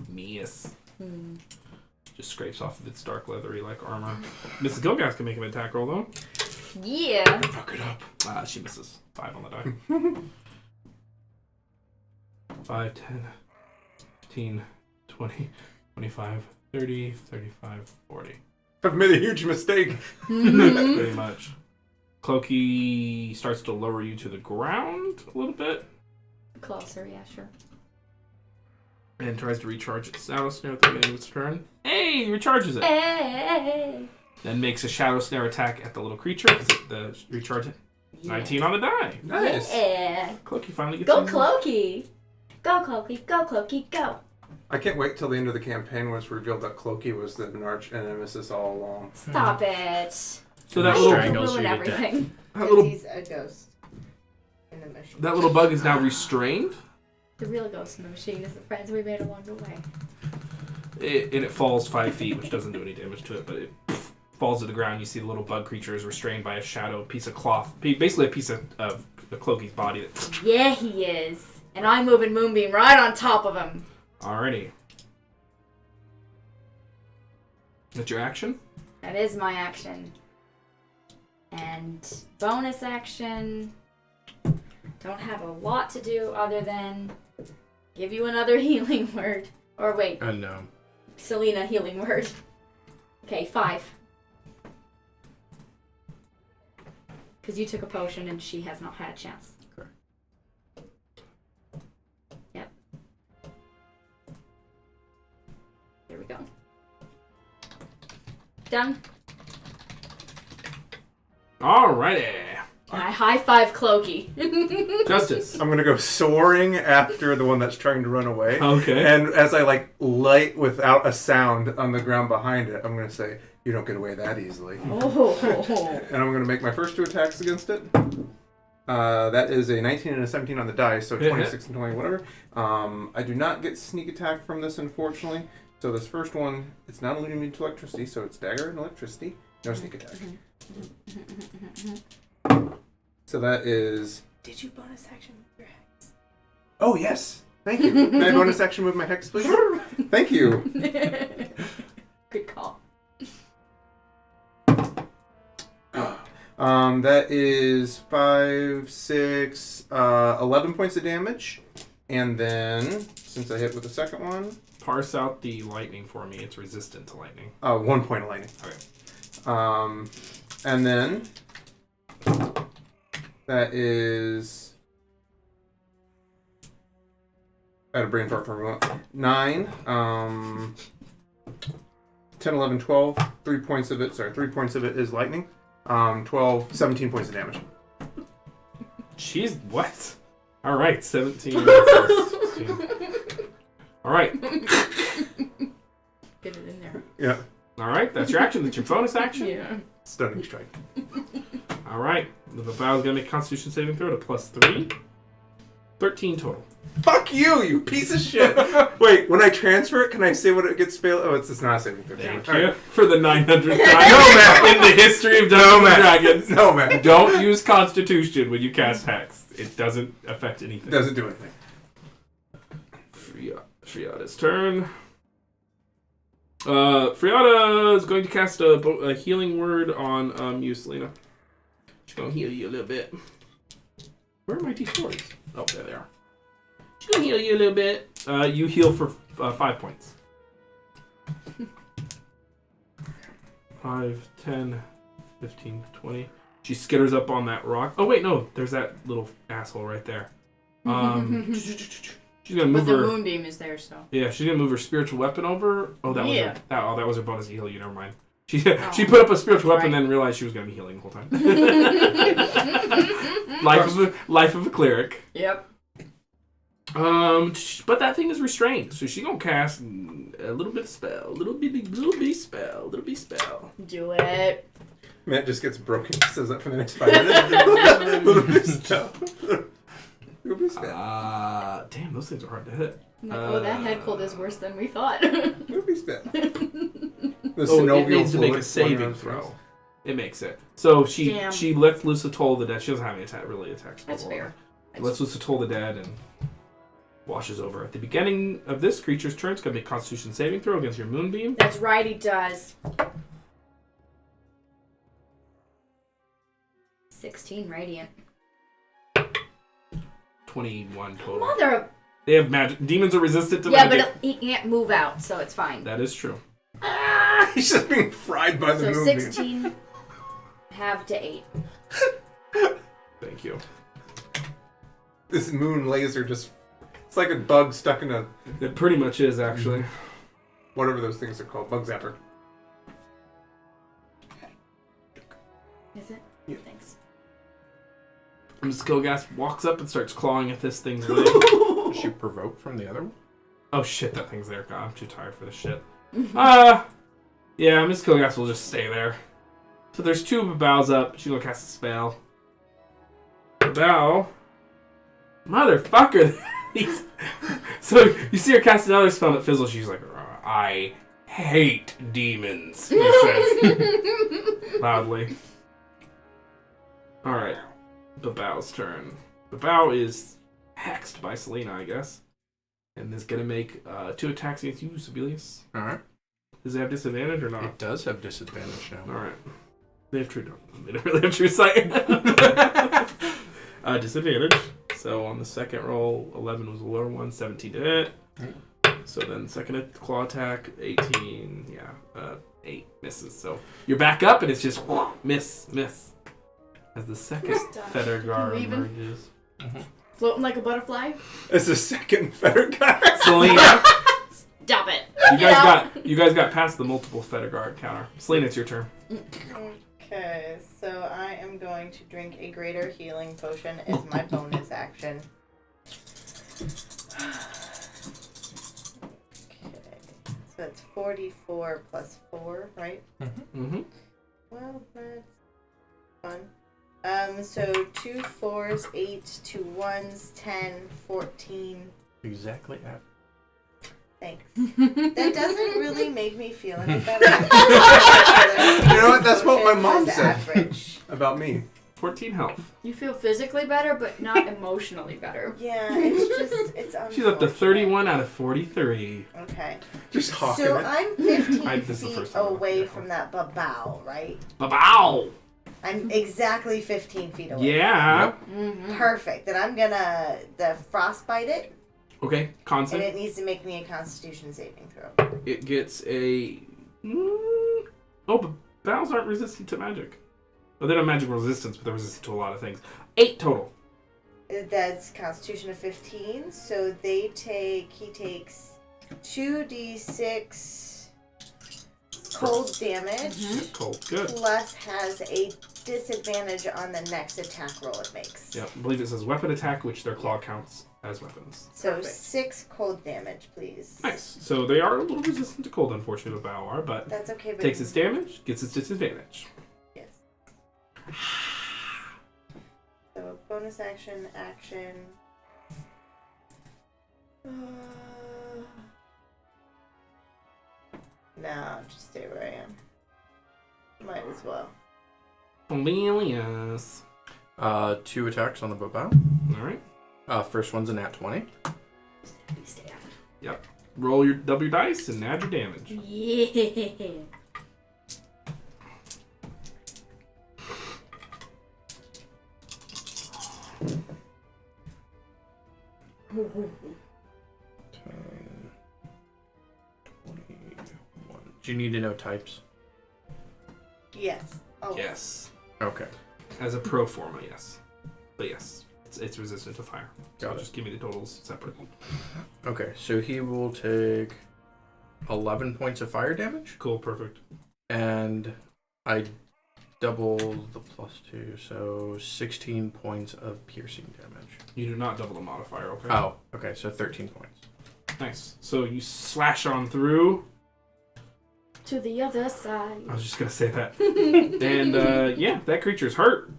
Miss. Hmm. Just scrapes off of its dark leathery like armor. Mrs. Gilgas can make an attack roll though. Yeah. Fuck it up. She misses. 5 on the die. 5, 10, 15, 20, 25, 30, 35, 40. I've made a huge mistake. Pretty much. Cloaky starts to lower you to the ground a little bit Closer, yeah, sure. and tries to recharge its Shadow Snare at the beginning of its turn. Hey, recharges it. Hey. Then makes a Shadow Snare attack at the little creature because the recharge it. 19 on the die. Nice. Yeah. Cloaky finally gets Go in. Cloaky. Go Cloaky. Go Cloaky. Go. I can't wait till the end of the campaign when it's revealed that Cloaky was the arch nemesis all along. Stop it. So that I little, hate to Strangles ruin you to death. everything. that little He's a ghost in the machine. that little bug is now restrained. The real ghost in the machine is the friends we made along the way. And it falls 5 feet, which doesn't do any damage to it, but it falls to the ground. You see the little bug creature is restrained by a shadow piece of cloth, basically a piece of the Cloaky's body. Yeah, he is. And I'm moving Moonbeam right on top of him. Alrighty. That's your action? That is my action. And bonus action. Don't have a lot to do other than give you another healing word. Or wait, No. Selena healing word. Okay, 5. Because you took a potion and she has not had a chance. Correct. Yep. There we go. Done. Alrighty. And I high five Clokey. Justice. I'm gonna go soaring after the one that's trying to run away. Okay. And as I light without a sound on the ground behind it, I'm gonna say, "You don't get away that easily." Oh. And I'm gonna make my first 2 attacks against it. That is a 19 and a 17 on the dice, so 26 and 20, whatever. I do not get sneak attack from this, unfortunately. So this first one, it's not immune to electricity, so it's dagger and electricity. No sneak attack. So that is... Did you bonus action with your hex? Oh, yes! Thank you. Can I bonus action with my hex, please? Thank you. Good call. That is 5, 6, 11 points of damage. And then, since I hit with the second one... Parse out the lightning for me. It's resistant to lightning. 1 point of lightning. Okay. And then... That is... I had a brain fart for a moment. 9, 10, 11, 12. 3 points of it is lightning. 12, 17 points of damage. Jeez, what? Alright, 17. 16. Alright. Get it in there. Yeah. Alright, that's your action. That's your bonus action. Yeah. Stunning strike. Alright. The Babao is going to make a Constitution saving throw to +3. 13 total. Fuck you, you piece of shit! Wait, when I transfer it, can I say what it gets failed? Oh, it's not a saving throw. Thank All you right. for the 900th time No, man. in the history of Dungeons and Dragons. No, man. Don't use Constitution when you cast Hex. It doesn't affect anything. It doesn't do anything. Friada's turn. Friada is going to cast a healing word on you, Selena. She's going to heal you a little bit. Where are my D4s? Oh, there they are. She's going to heal you a little bit. You heal for 5 points. 5, 10, 15, 20. She skitters up on that rock. Oh, wait, no. There's that little asshole right there. She's going to move But the her... moonbeam is there, so. Yeah, she's gonna move her spiritual weapon over. Oh, that Yeah. was her bonus to heal you. Never mind. She put up a spiritual weapon and then realized she was gonna be healing the whole time. life of a cleric. Yep. But that thing is restrained, so she's gonna cast a little bit of spell, little bitty spell. Do it. Matt just gets broken. He says that for the next 5 minutes. Little bit spell. Little bit spell. Damn, those things are hard to hit. Oh, that head cold is worse than we thought. Little bit spell. The It synovial needs to make a fluid saving flowing throw. through. It makes it. So she Damn. lets loose a toll the dead. She doesn't have any attacks. That's fair. Lets loose a toll the dead and washes over. At the beginning of this creature's turn, it's going to be a Constitution saving throw against your moonbeam. That's right, he does. 16 radiant. 21 total. Mother. They have magic. Demons are resistant to Yeah, magic. but he can't move out, so it's fine. That is true. He's just being fried by the So moonbeam. 16 half to 8. Thank you. This moon laser just... It's like a bug stuck in a... It pretty much is, actually. Whatever those things are called. Bug zapper. Is it? Yeah. Thanks. And Skillgas walks up and starts clawing at this thing's leg. Is she provoked from the other one? Oh shit, that thing's there. God, I'm too tired for this shit. Yeah, Miss Skillgas will just stay there. So there's 2 Babaos up. She's gonna cast a spell. Babao. Motherfucker! So you see her cast another spell that fizzles. She's like, I hate demons. She says loudly. Alright. Babao's turn. Babao is hexed by Selena, I guess. And is gonna make 2 attacks against you, Sibelius. Alright. Does it have disadvantage or not? It does have disadvantage now. All right. They have true. They don't really have true sight. Disadvantage. So on the second roll, 11 was a lower one, 17 to hit. So then second claw attack, 18. Yeah, 8 misses. So you're back up, and it's just miss. As the second Fettered guard Leaving. emerges. Floating like a butterfly. As the second Fettered guard. Selena, Stop it. you guys got past the multiple Fettered guard counter. Selena, it's your turn. Okay, so I am going to drink a greater healing potion as my bonus action. Okay, so it's 44 plus 4, right? Mm-hmm. Well, that's fun. So 2 4s, 8, 2 1s, 10, 14. Exactly after. Thanks. That doesn't really make me feel any better. You know what? That's what my mom Was said average. about me. 14 health. You feel physically better, but not emotionally better. Yeah, it's just, it's unfortunate. She's up to 31 out of 43. Okay. Just hawking So it. I'm 15 this is the feet first time I've away heard from that babao, right? Ba-bow! I'm exactly 15 feet away. Yeah. Mm-hmm. Perfect. Then I'm gonna frostbite it, Okay, and concept. it needs to make me a Constitution saving throw. It gets a... Oh, but battles aren't resistant to magic. Well, they don't have magic resistance, but they're resistant to a lot of things. 8 total. That's Constitution of 15. So he takes 2d6 cold damage, Cold. Good. plus has a disadvantage on the next attack roll it makes. Yeah, I believe it says weapon attack, which their claw counts as weapons. So Perfect. 6 cold damage, please. Nice. So they are a little resistant to cold, unfortunately, Bao are, but That's okay, but takes its damage, gets its disadvantage. yes. So bonus action. No, just stay where I am. Might as well. Yes. 2 attacks on the Babao. Alright. First one's a nat 20. Roll your double your dice and add your damage. Yeah. Do you need to know types? Yes. Oh. Yes. Okay. As a pro forma, yes. But yes, it's resistant to fire. So Got it. just give me the totals separate. Okay, so he will take 11 points of fire damage, Cool, perfect. and I double the +2, so 16 points of piercing damage. You do not double the modifier, okay? Oh, okay, so 13 points. Nice. So you slash on through. To the other side. I was just gonna say that. And yeah, that creature's hurt.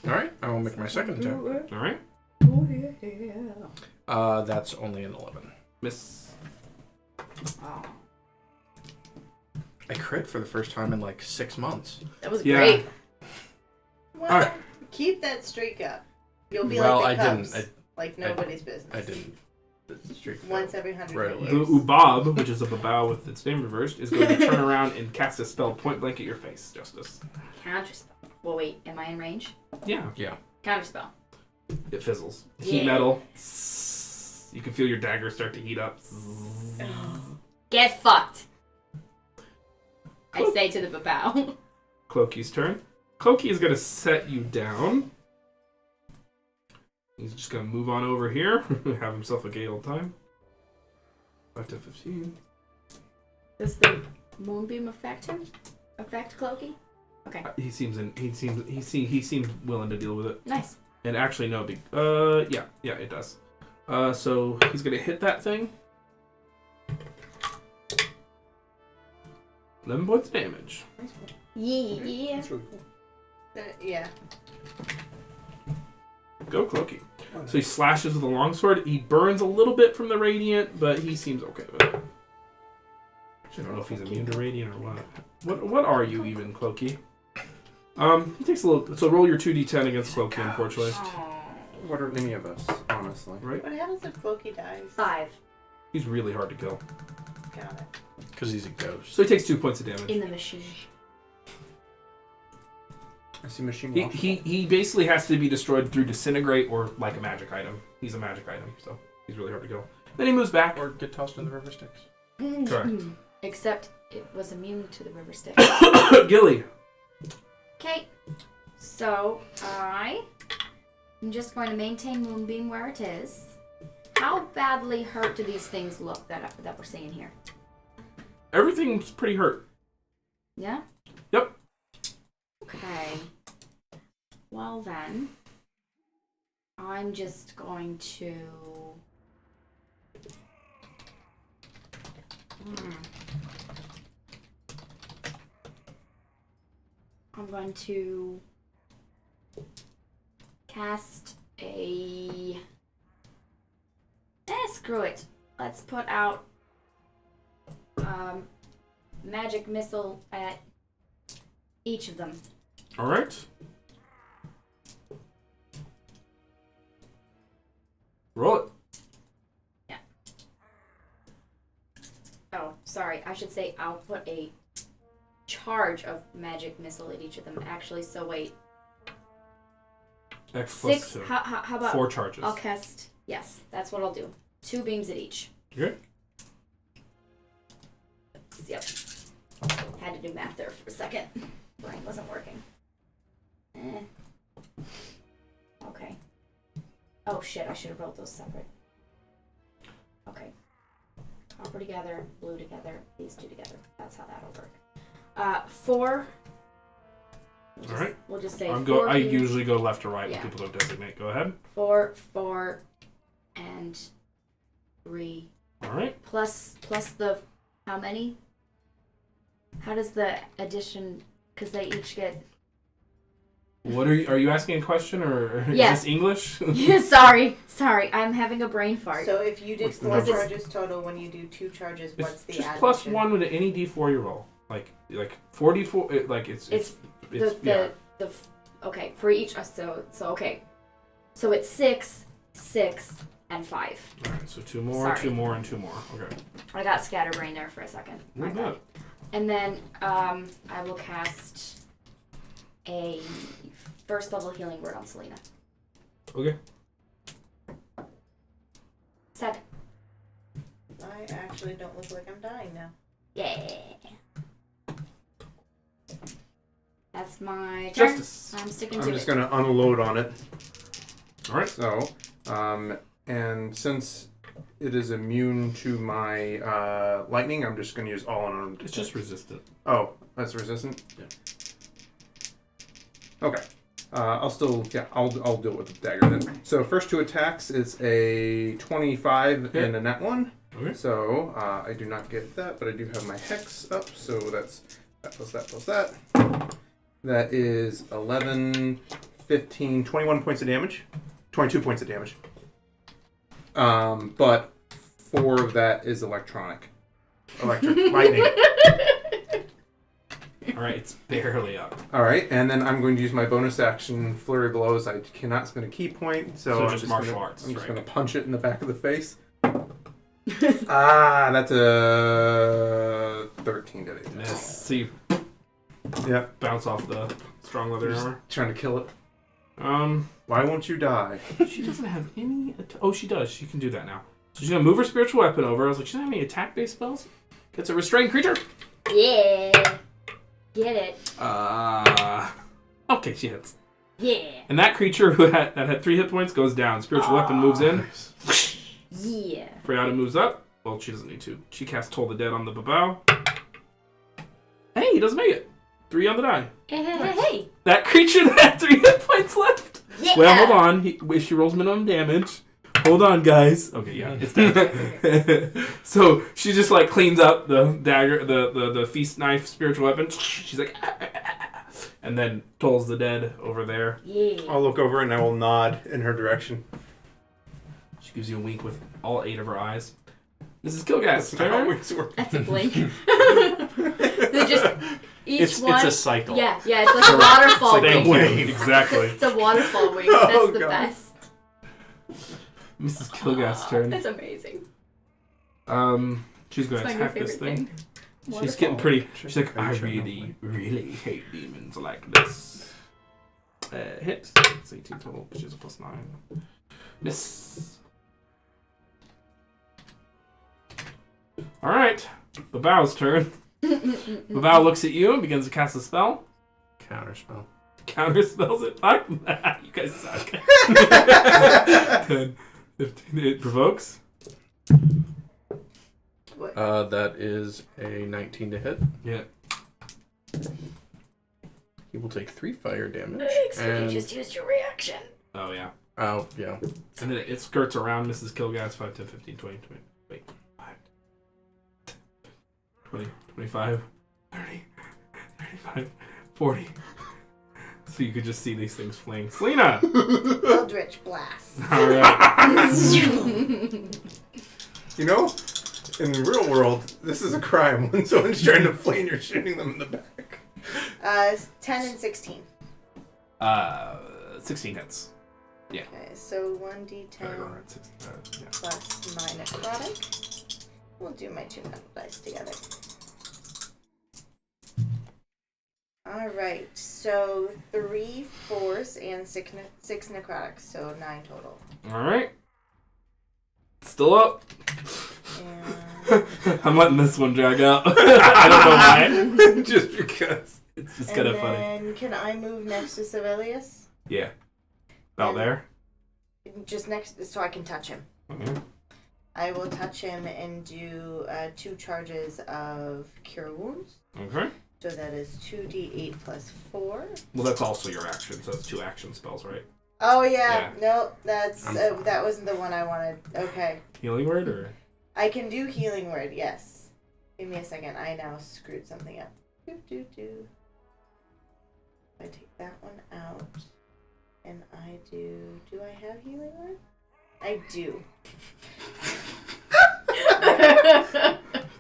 Alright, I will make my second attack. All right. Oh, yeah. That's only an 11. Miss. Oh, I crit for the first time in like 6 months. that was Yeah. great. Well, Alright. keep that streak up. You'll be Well, like the I Cubs. didn't. Like nobody's business. I didn't. The streak fell. Once every 100 Right years. away. The Ubab, which is a babao with its name reversed, is going to turn around and cast a spell point blank at your face, Justice. Counterspell. Well, wait. Am I in range? Yeah. Counterspell. It fizzles. Heat Yeah. metal. You can feel your dagger start to heat up. Get fucked. I say to the babao. Cloaky's turn. Cloaky is going to set you down. He's just going to move on over here. Have himself a gay old time. 5 to 15. Does the moonbeam affect him? Affect Cloaky? Okay. He seems willing to deal with it. Nice. And actually, no. Yeah, it does. So he's gonna hit that thing. 11 points of damage. Yeah. That's really cool. Yeah. Go Cloaky. So he slashes with a longsword. He burns a little bit from the radiant, but he seems okay with it. I don't know if he's immune to radiant or what. What are you even, Cloaky? He takes a little. So roll your 2d10 against Cloaky, unfortunately. What are any of us, honestly? Right? What happens if Cloaky dies? 5. He's really hard to kill. Got it. Because he's a ghost. So he takes 2 points of damage. In the machine. I see machine He, washable. he basically has to be destroyed through disintegrate or like a magic item. He's a magic item, so he's really hard to kill. Then he moves back. Or get tossed in the River Styx. Correct. Except it was immune to the River Styx. Gilly. Okay, so I'm just going to maintain Moonbeam where it is. How badly hurt do these things look that we're seeing here? Everything's pretty hurt. Yeah? Yep. Okay. Well then, I'm just going to... I'm going to cast a... screw it. Let's put out magic missile at each of them. All right. Roll it. Yeah. Oh, sorry. I should say I'll put a charge of magic missile at each of them. Actually, so wait. X plus 6. 2. How about 4 charges. I'll cast. Yes, that's what I'll do. 2 beams at each. Okay. Yep. Had to do math there for a second. Brain wasn't working. Okay. Oh shit, I should have wrote those separate. Okay. Copper together, blue together, these 2 together. That's how that'll work. 4. All right. We'll just say I 4. usually go left to right Yeah. when people don't designate. Go ahead. 4, and 3. All right. Plus the how many? How does the addition? Because they each get. What are you asking a question or Yes. is this English? Yeah, sorry. I'm having a brain fart. So if you did What's the 4 number? charges total, when you do 2 charges, It's what's the just addition? plus 1 with any d4 you roll. Like 4d4. Like it's yeah. the okay for each. So okay. So it's 6, 6, and 5. All right. So 2 more, Sorry. 2 more, and 2 more. Okay. I got scatterbrain there for a second. My Not bad. bad. And then I will cast a first level healing word on Selena. Okay. 7. I actually don't look like I'm dying now. Yeah. That's my turn. Justice. I'm sticking I'm to just it. going to unload on it. All right. So, and since it is immune to my lightning, I'm just going to use all unarmed. It's just resistant. Oh, that's resistant? Yeah. Okay. I'll deal with the dagger then. So first 2 attacks is a 25 Yeah. and a nat 1. Okay. So I do not get that, but I do have my hex up. So that's that plus that plus that. That is 11, 15, 21 points of damage. 22 points of damage. But 4 of that is electric lightning. All right. It's barely up. All right, and then I'm going to use my bonus action flurry blows. I cannot spend a key point, so So I'm just martial arts, I'm just right. going to punch it in the back of the face. That's a 13 to hit. Miss. See, Yeah, bounce off the strong leather just armor. trying to kill it. Um, Why won't you die? she doesn't have any. Oh, she does. She can do that now. So she's gonna move her spiritual weapon over. I was like, she doesn't have any attack-based spells. It's a restrained creature. Yeah. Get it. Okay, she hits. Yeah. And that creature that had 3 hit points goes down. Spiritual weapon moves in. Yeah. Freyatta moves up. Well, she doesn't need to. She casts Toll the Dead on the babao. Hey, he doesn't make it. 3 on the die. Hey. That creature that had 3 hit points left. Yeah. Well, hold on. If she rolls minimum damage. Hold on, guys. Okay, yeah, it's dead. So she just like cleans up the dagger, the feast knife spiritual weapon. She's like, and then tolls the dead over there. Yeah. I'll look over and I will nod in her direction. She gives you a wink with all 8 of her eyes. This is Kilgast's That's not how turn. wings work. That's a blink. They're just each one. It's a cycle. Yeah, it's like a waterfall They wing. wink, exactly. It's a waterfall wing. Oh, That's the God. best. Mrs. Kilgast's turn. That's amazing. She's going It's to my new attack this favorite thing. She's getting pretty. Check She's like, the I page, really, really hate demons like this. Hit. It's 18 total. She's a +9. Miss. Alright. Babau's turn. Babau looks at you and begins to cast a spell. Counterspell. Counter spells it. Fuck that. You guys suck. 10, 15. It provokes. What? That is a 19 to hit. Yeah. He will take 3 fire damage. You just used your reaction. Oh, yeah. Oh, yeah. And then it skirts around Mrs. Kilgas 5, 10, 15, 20, 20. Wait. 5, 20, 25, 30, 35, 40. So you could just see these things fling. Selena! Eldritch Blast. Alright. You know, in the real world, this is a crime when someone's trying to flee and you're shooting them in the back. 10 and 16. 16 hits. Okay, so 1d10 Yeah. plus my necrotic. We'll do my 2 metal dice together. Alright, so 3 force and 6 necrotics, so 9 total. Alright. Still up. And I'm letting this one drag out. I don't know why. Just because. It's just kind of funny. And then can I move next to Sevilius? Yeah. About And- there? Just next, so I can touch him. Okay. I will touch him and do 2 charges of Cure Wounds. Okay. So that is 2d8 plus 4. Well, that's also your action, so that's 2 action spells, right? Oh, yeah. Yeah. Nope, that's that wasn't the one I wanted. Okay. Healing word, or? I can do Healing Word, yes. Give me a second. I now screwed something up. Do. I take that one out. And I do... Do I have Healing Word? I do.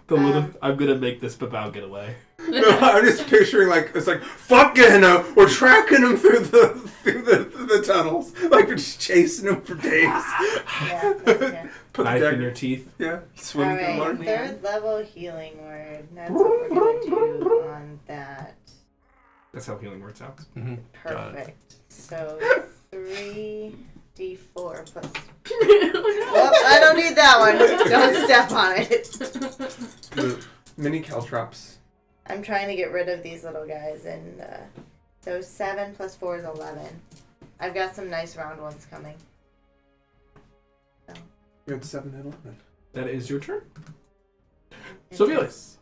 The little, I'm gonna make this Babau get away. No, I'm just picturing it's like fuck Gehenna. We're tracking him through the tunnels. Like we're just chasing him for days. Yeah, that's okay. Put Knife the in your teeth. Yeah, swim through the Alright, water. third level Healing Word. That's what we're going to do on that. That's how healing word sounds. Mm-hmm. Perfect. So 3d4 plus. Oh, I don't need that one. Don't step on it. The mini caltrops. I'm trying to get rid of these little guys, and so 7 plus 4 is 11. I've got some nice round ones coming. You had 7 and 11. That is your turn. Sevilius.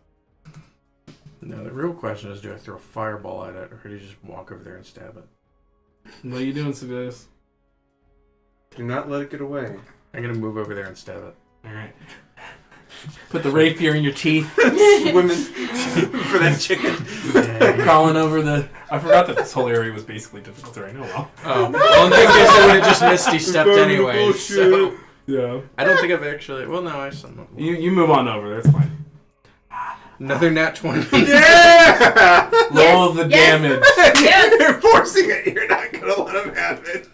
Now, the real question is, do I throw a fireball at it, or do you just walk over there and stab it? What are you doing, Sevilius? Do not let it get away. I'm going to move over there and stab it. Alright. Put the rapier in your teeth. Swimming for that chicken. Crawling over the... I forgot that this whole area was basically difficult terrain. Oh well. Oh, well, in that case, I would have just misty stepped anyway. So Yeah. I don't think I've actually. Well, no, I somewhat. You move on over. That's fine. Another nat 20. Yeah! Roll the damage. You're forcing it. You're not going to let him have it.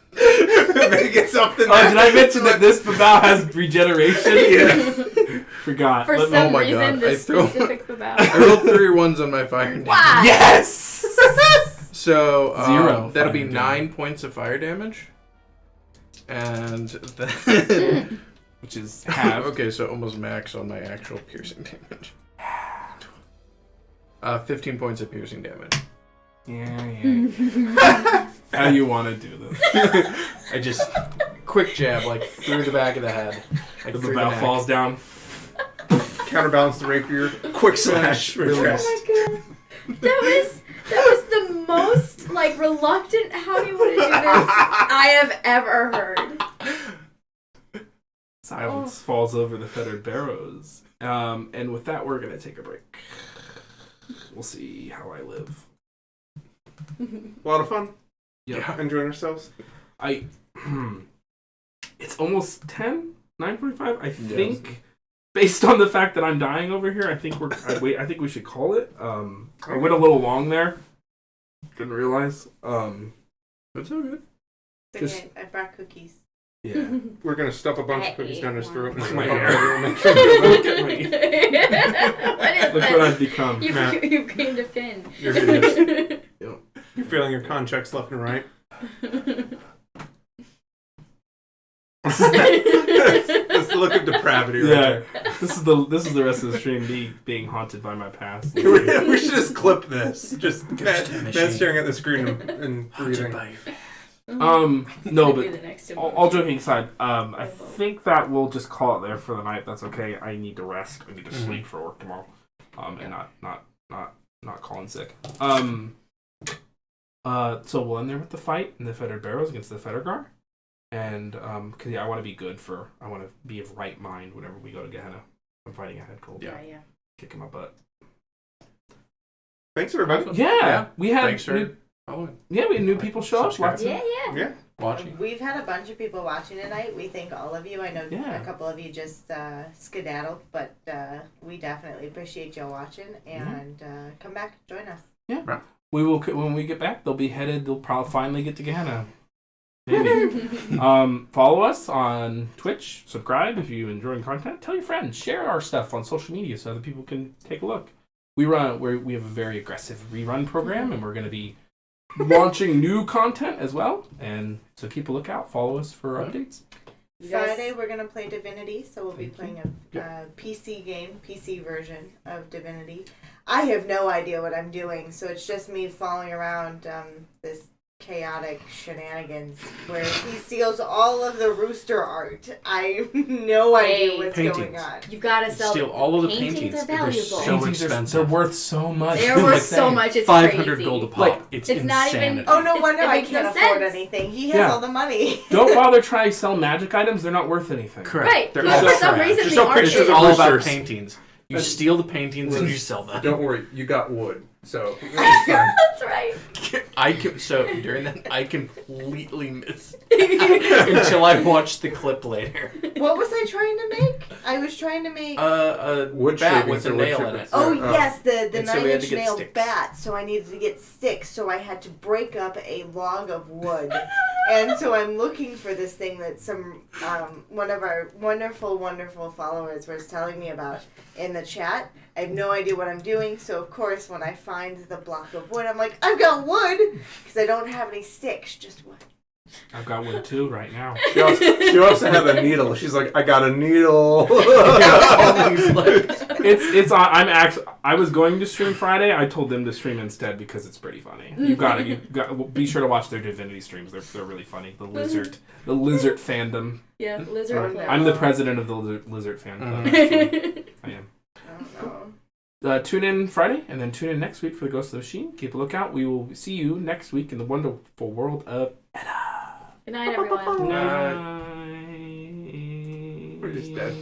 Make it something. Oh, did I mention that this Babau has regeneration? Yes. Forgot. For Let me- some my reason, God, I this threw- specific Babau. I rolled 3 ones on my fire damage. Why? Yes! So 0 that'll be fire 9 damage. points of fire damage. And then. Which is half. Okay, so almost max on my actual piercing damage. 15 points of piercing damage. Yeah. How you want to do this? I just quick jab like through the back of the head. Like The through the Babau neck. falls down. Counterbalance the rapier. Quick slash. Release. Rest. Oh my god. That was the most reluctant how do you want to do this I have ever heard. Silence falls over the Fettered barrows. And with that, we're going to take a break. We'll see how I live. A lot of fun. Yeah. Enjoying ourselves. It's almost 10? 9:45? I think, based on the fact that I'm dying over here, I think I think we should call it. I went a little long there. Didn't realize. That's all good. It's okay. I brought cookies. Yeah. We're gonna stuff a bunch of cookies down his throat. My And hair. make Look at me. What is Look this? what I've become. You came to Finn. You're hideous. You're feeling your con checks left and right. That's the look of depravity right Yeah. there. This is the rest of the stream, me being haunted by my past. We should just clip this. Just Ghost Matt machine. staring at the screen and breathing. No, That'd but be the next all joking aside, I think that we'll just call it there for the night. That's okay. I need to rest. I need to sleep for work tomorrow. And not call in sick. So we'll end there with the fight in the Fettered Barrows against the Fettergar. And cause I want to be good I want to be of right mind whenever we go to Gehenna. I'm fighting a head cold. Yeah. Kicking my butt. Thanks, everybody. Yeah. We had Thanks for following. we had new people show up. Subscribe. Lots of, Yeah. Watching. We've had a bunch of people watching tonight. We thank all of you. I know Yeah. a couple of you just skedaddled, but we definitely appreciate y'all watching and come back, join us. Yeah. Right. We will when we get back. They'll probably finally get to Gehenna. Maybe. Follow us on Twitch. Subscribe if you enjoy content. Tell your friends. Share our stuff on social media so other people can take a look. We have a very aggressive rerun program, and we're going to be launching new content as well. And so keep a lookout. Follow us for updates. Friday we're gonna play Divinity, so we'll be playing a PC game, PC version of Divinity. I have no idea what I'm doing, so it's just me following around this chaotic shenanigans where he steals all of the rooster art. I have no idea what's going on. You've got to sell. Steal all of the paintings. Are They're valuable. so Paintings expensive. They're worth so much. They're worth so much. It's 500 crazy. gold a pop. Like, it's not even- insanity. Oh, no wonder It I makes no can't afford sense. anything. He has Yeah. all the money. Don't bother trying to sell magic items. They're not worth anything. Correct. Right. They're But all for some trash. reason, Just the no art pictures is of All about roosters. paintings. You steal the paintings and you sell them. Don't worry, you got wood, so it's fine. That's right. During that I completely missed until I watched the clip later. What was I trying to make? I was trying to make... A Wood bat shavings with a or wood nail in chippers. it. Oh, Yeah. yes, the And so we had to 9-inch get nail sticks. bat. So I needed to get sticks, so I had to break up a log of wood. And so I'm looking for this thing that some one of our wonderful followers was telling me about in the chat. I have no idea what I'm doing, so of course when I find the block of wood, I'm like, I've got wood! Because I don't have any sticks, just wood. I've got one too right now. She also had a needle. She's like, I got a needle. I was going to stream Friday. I told them to stream instead because it's pretty funny. You got be sure to watch their Divinity streams. They're really funny. The lizard fandom. Yeah, lizard. I'm the president of the lizard fandom. I am. I don't know. Tune in Friday and then tune in next week for the Ghost of the Machine. Keep a lookout. We will see you next week in the wonderful world of Edda. Good night, everyone. Bye. We're just dead.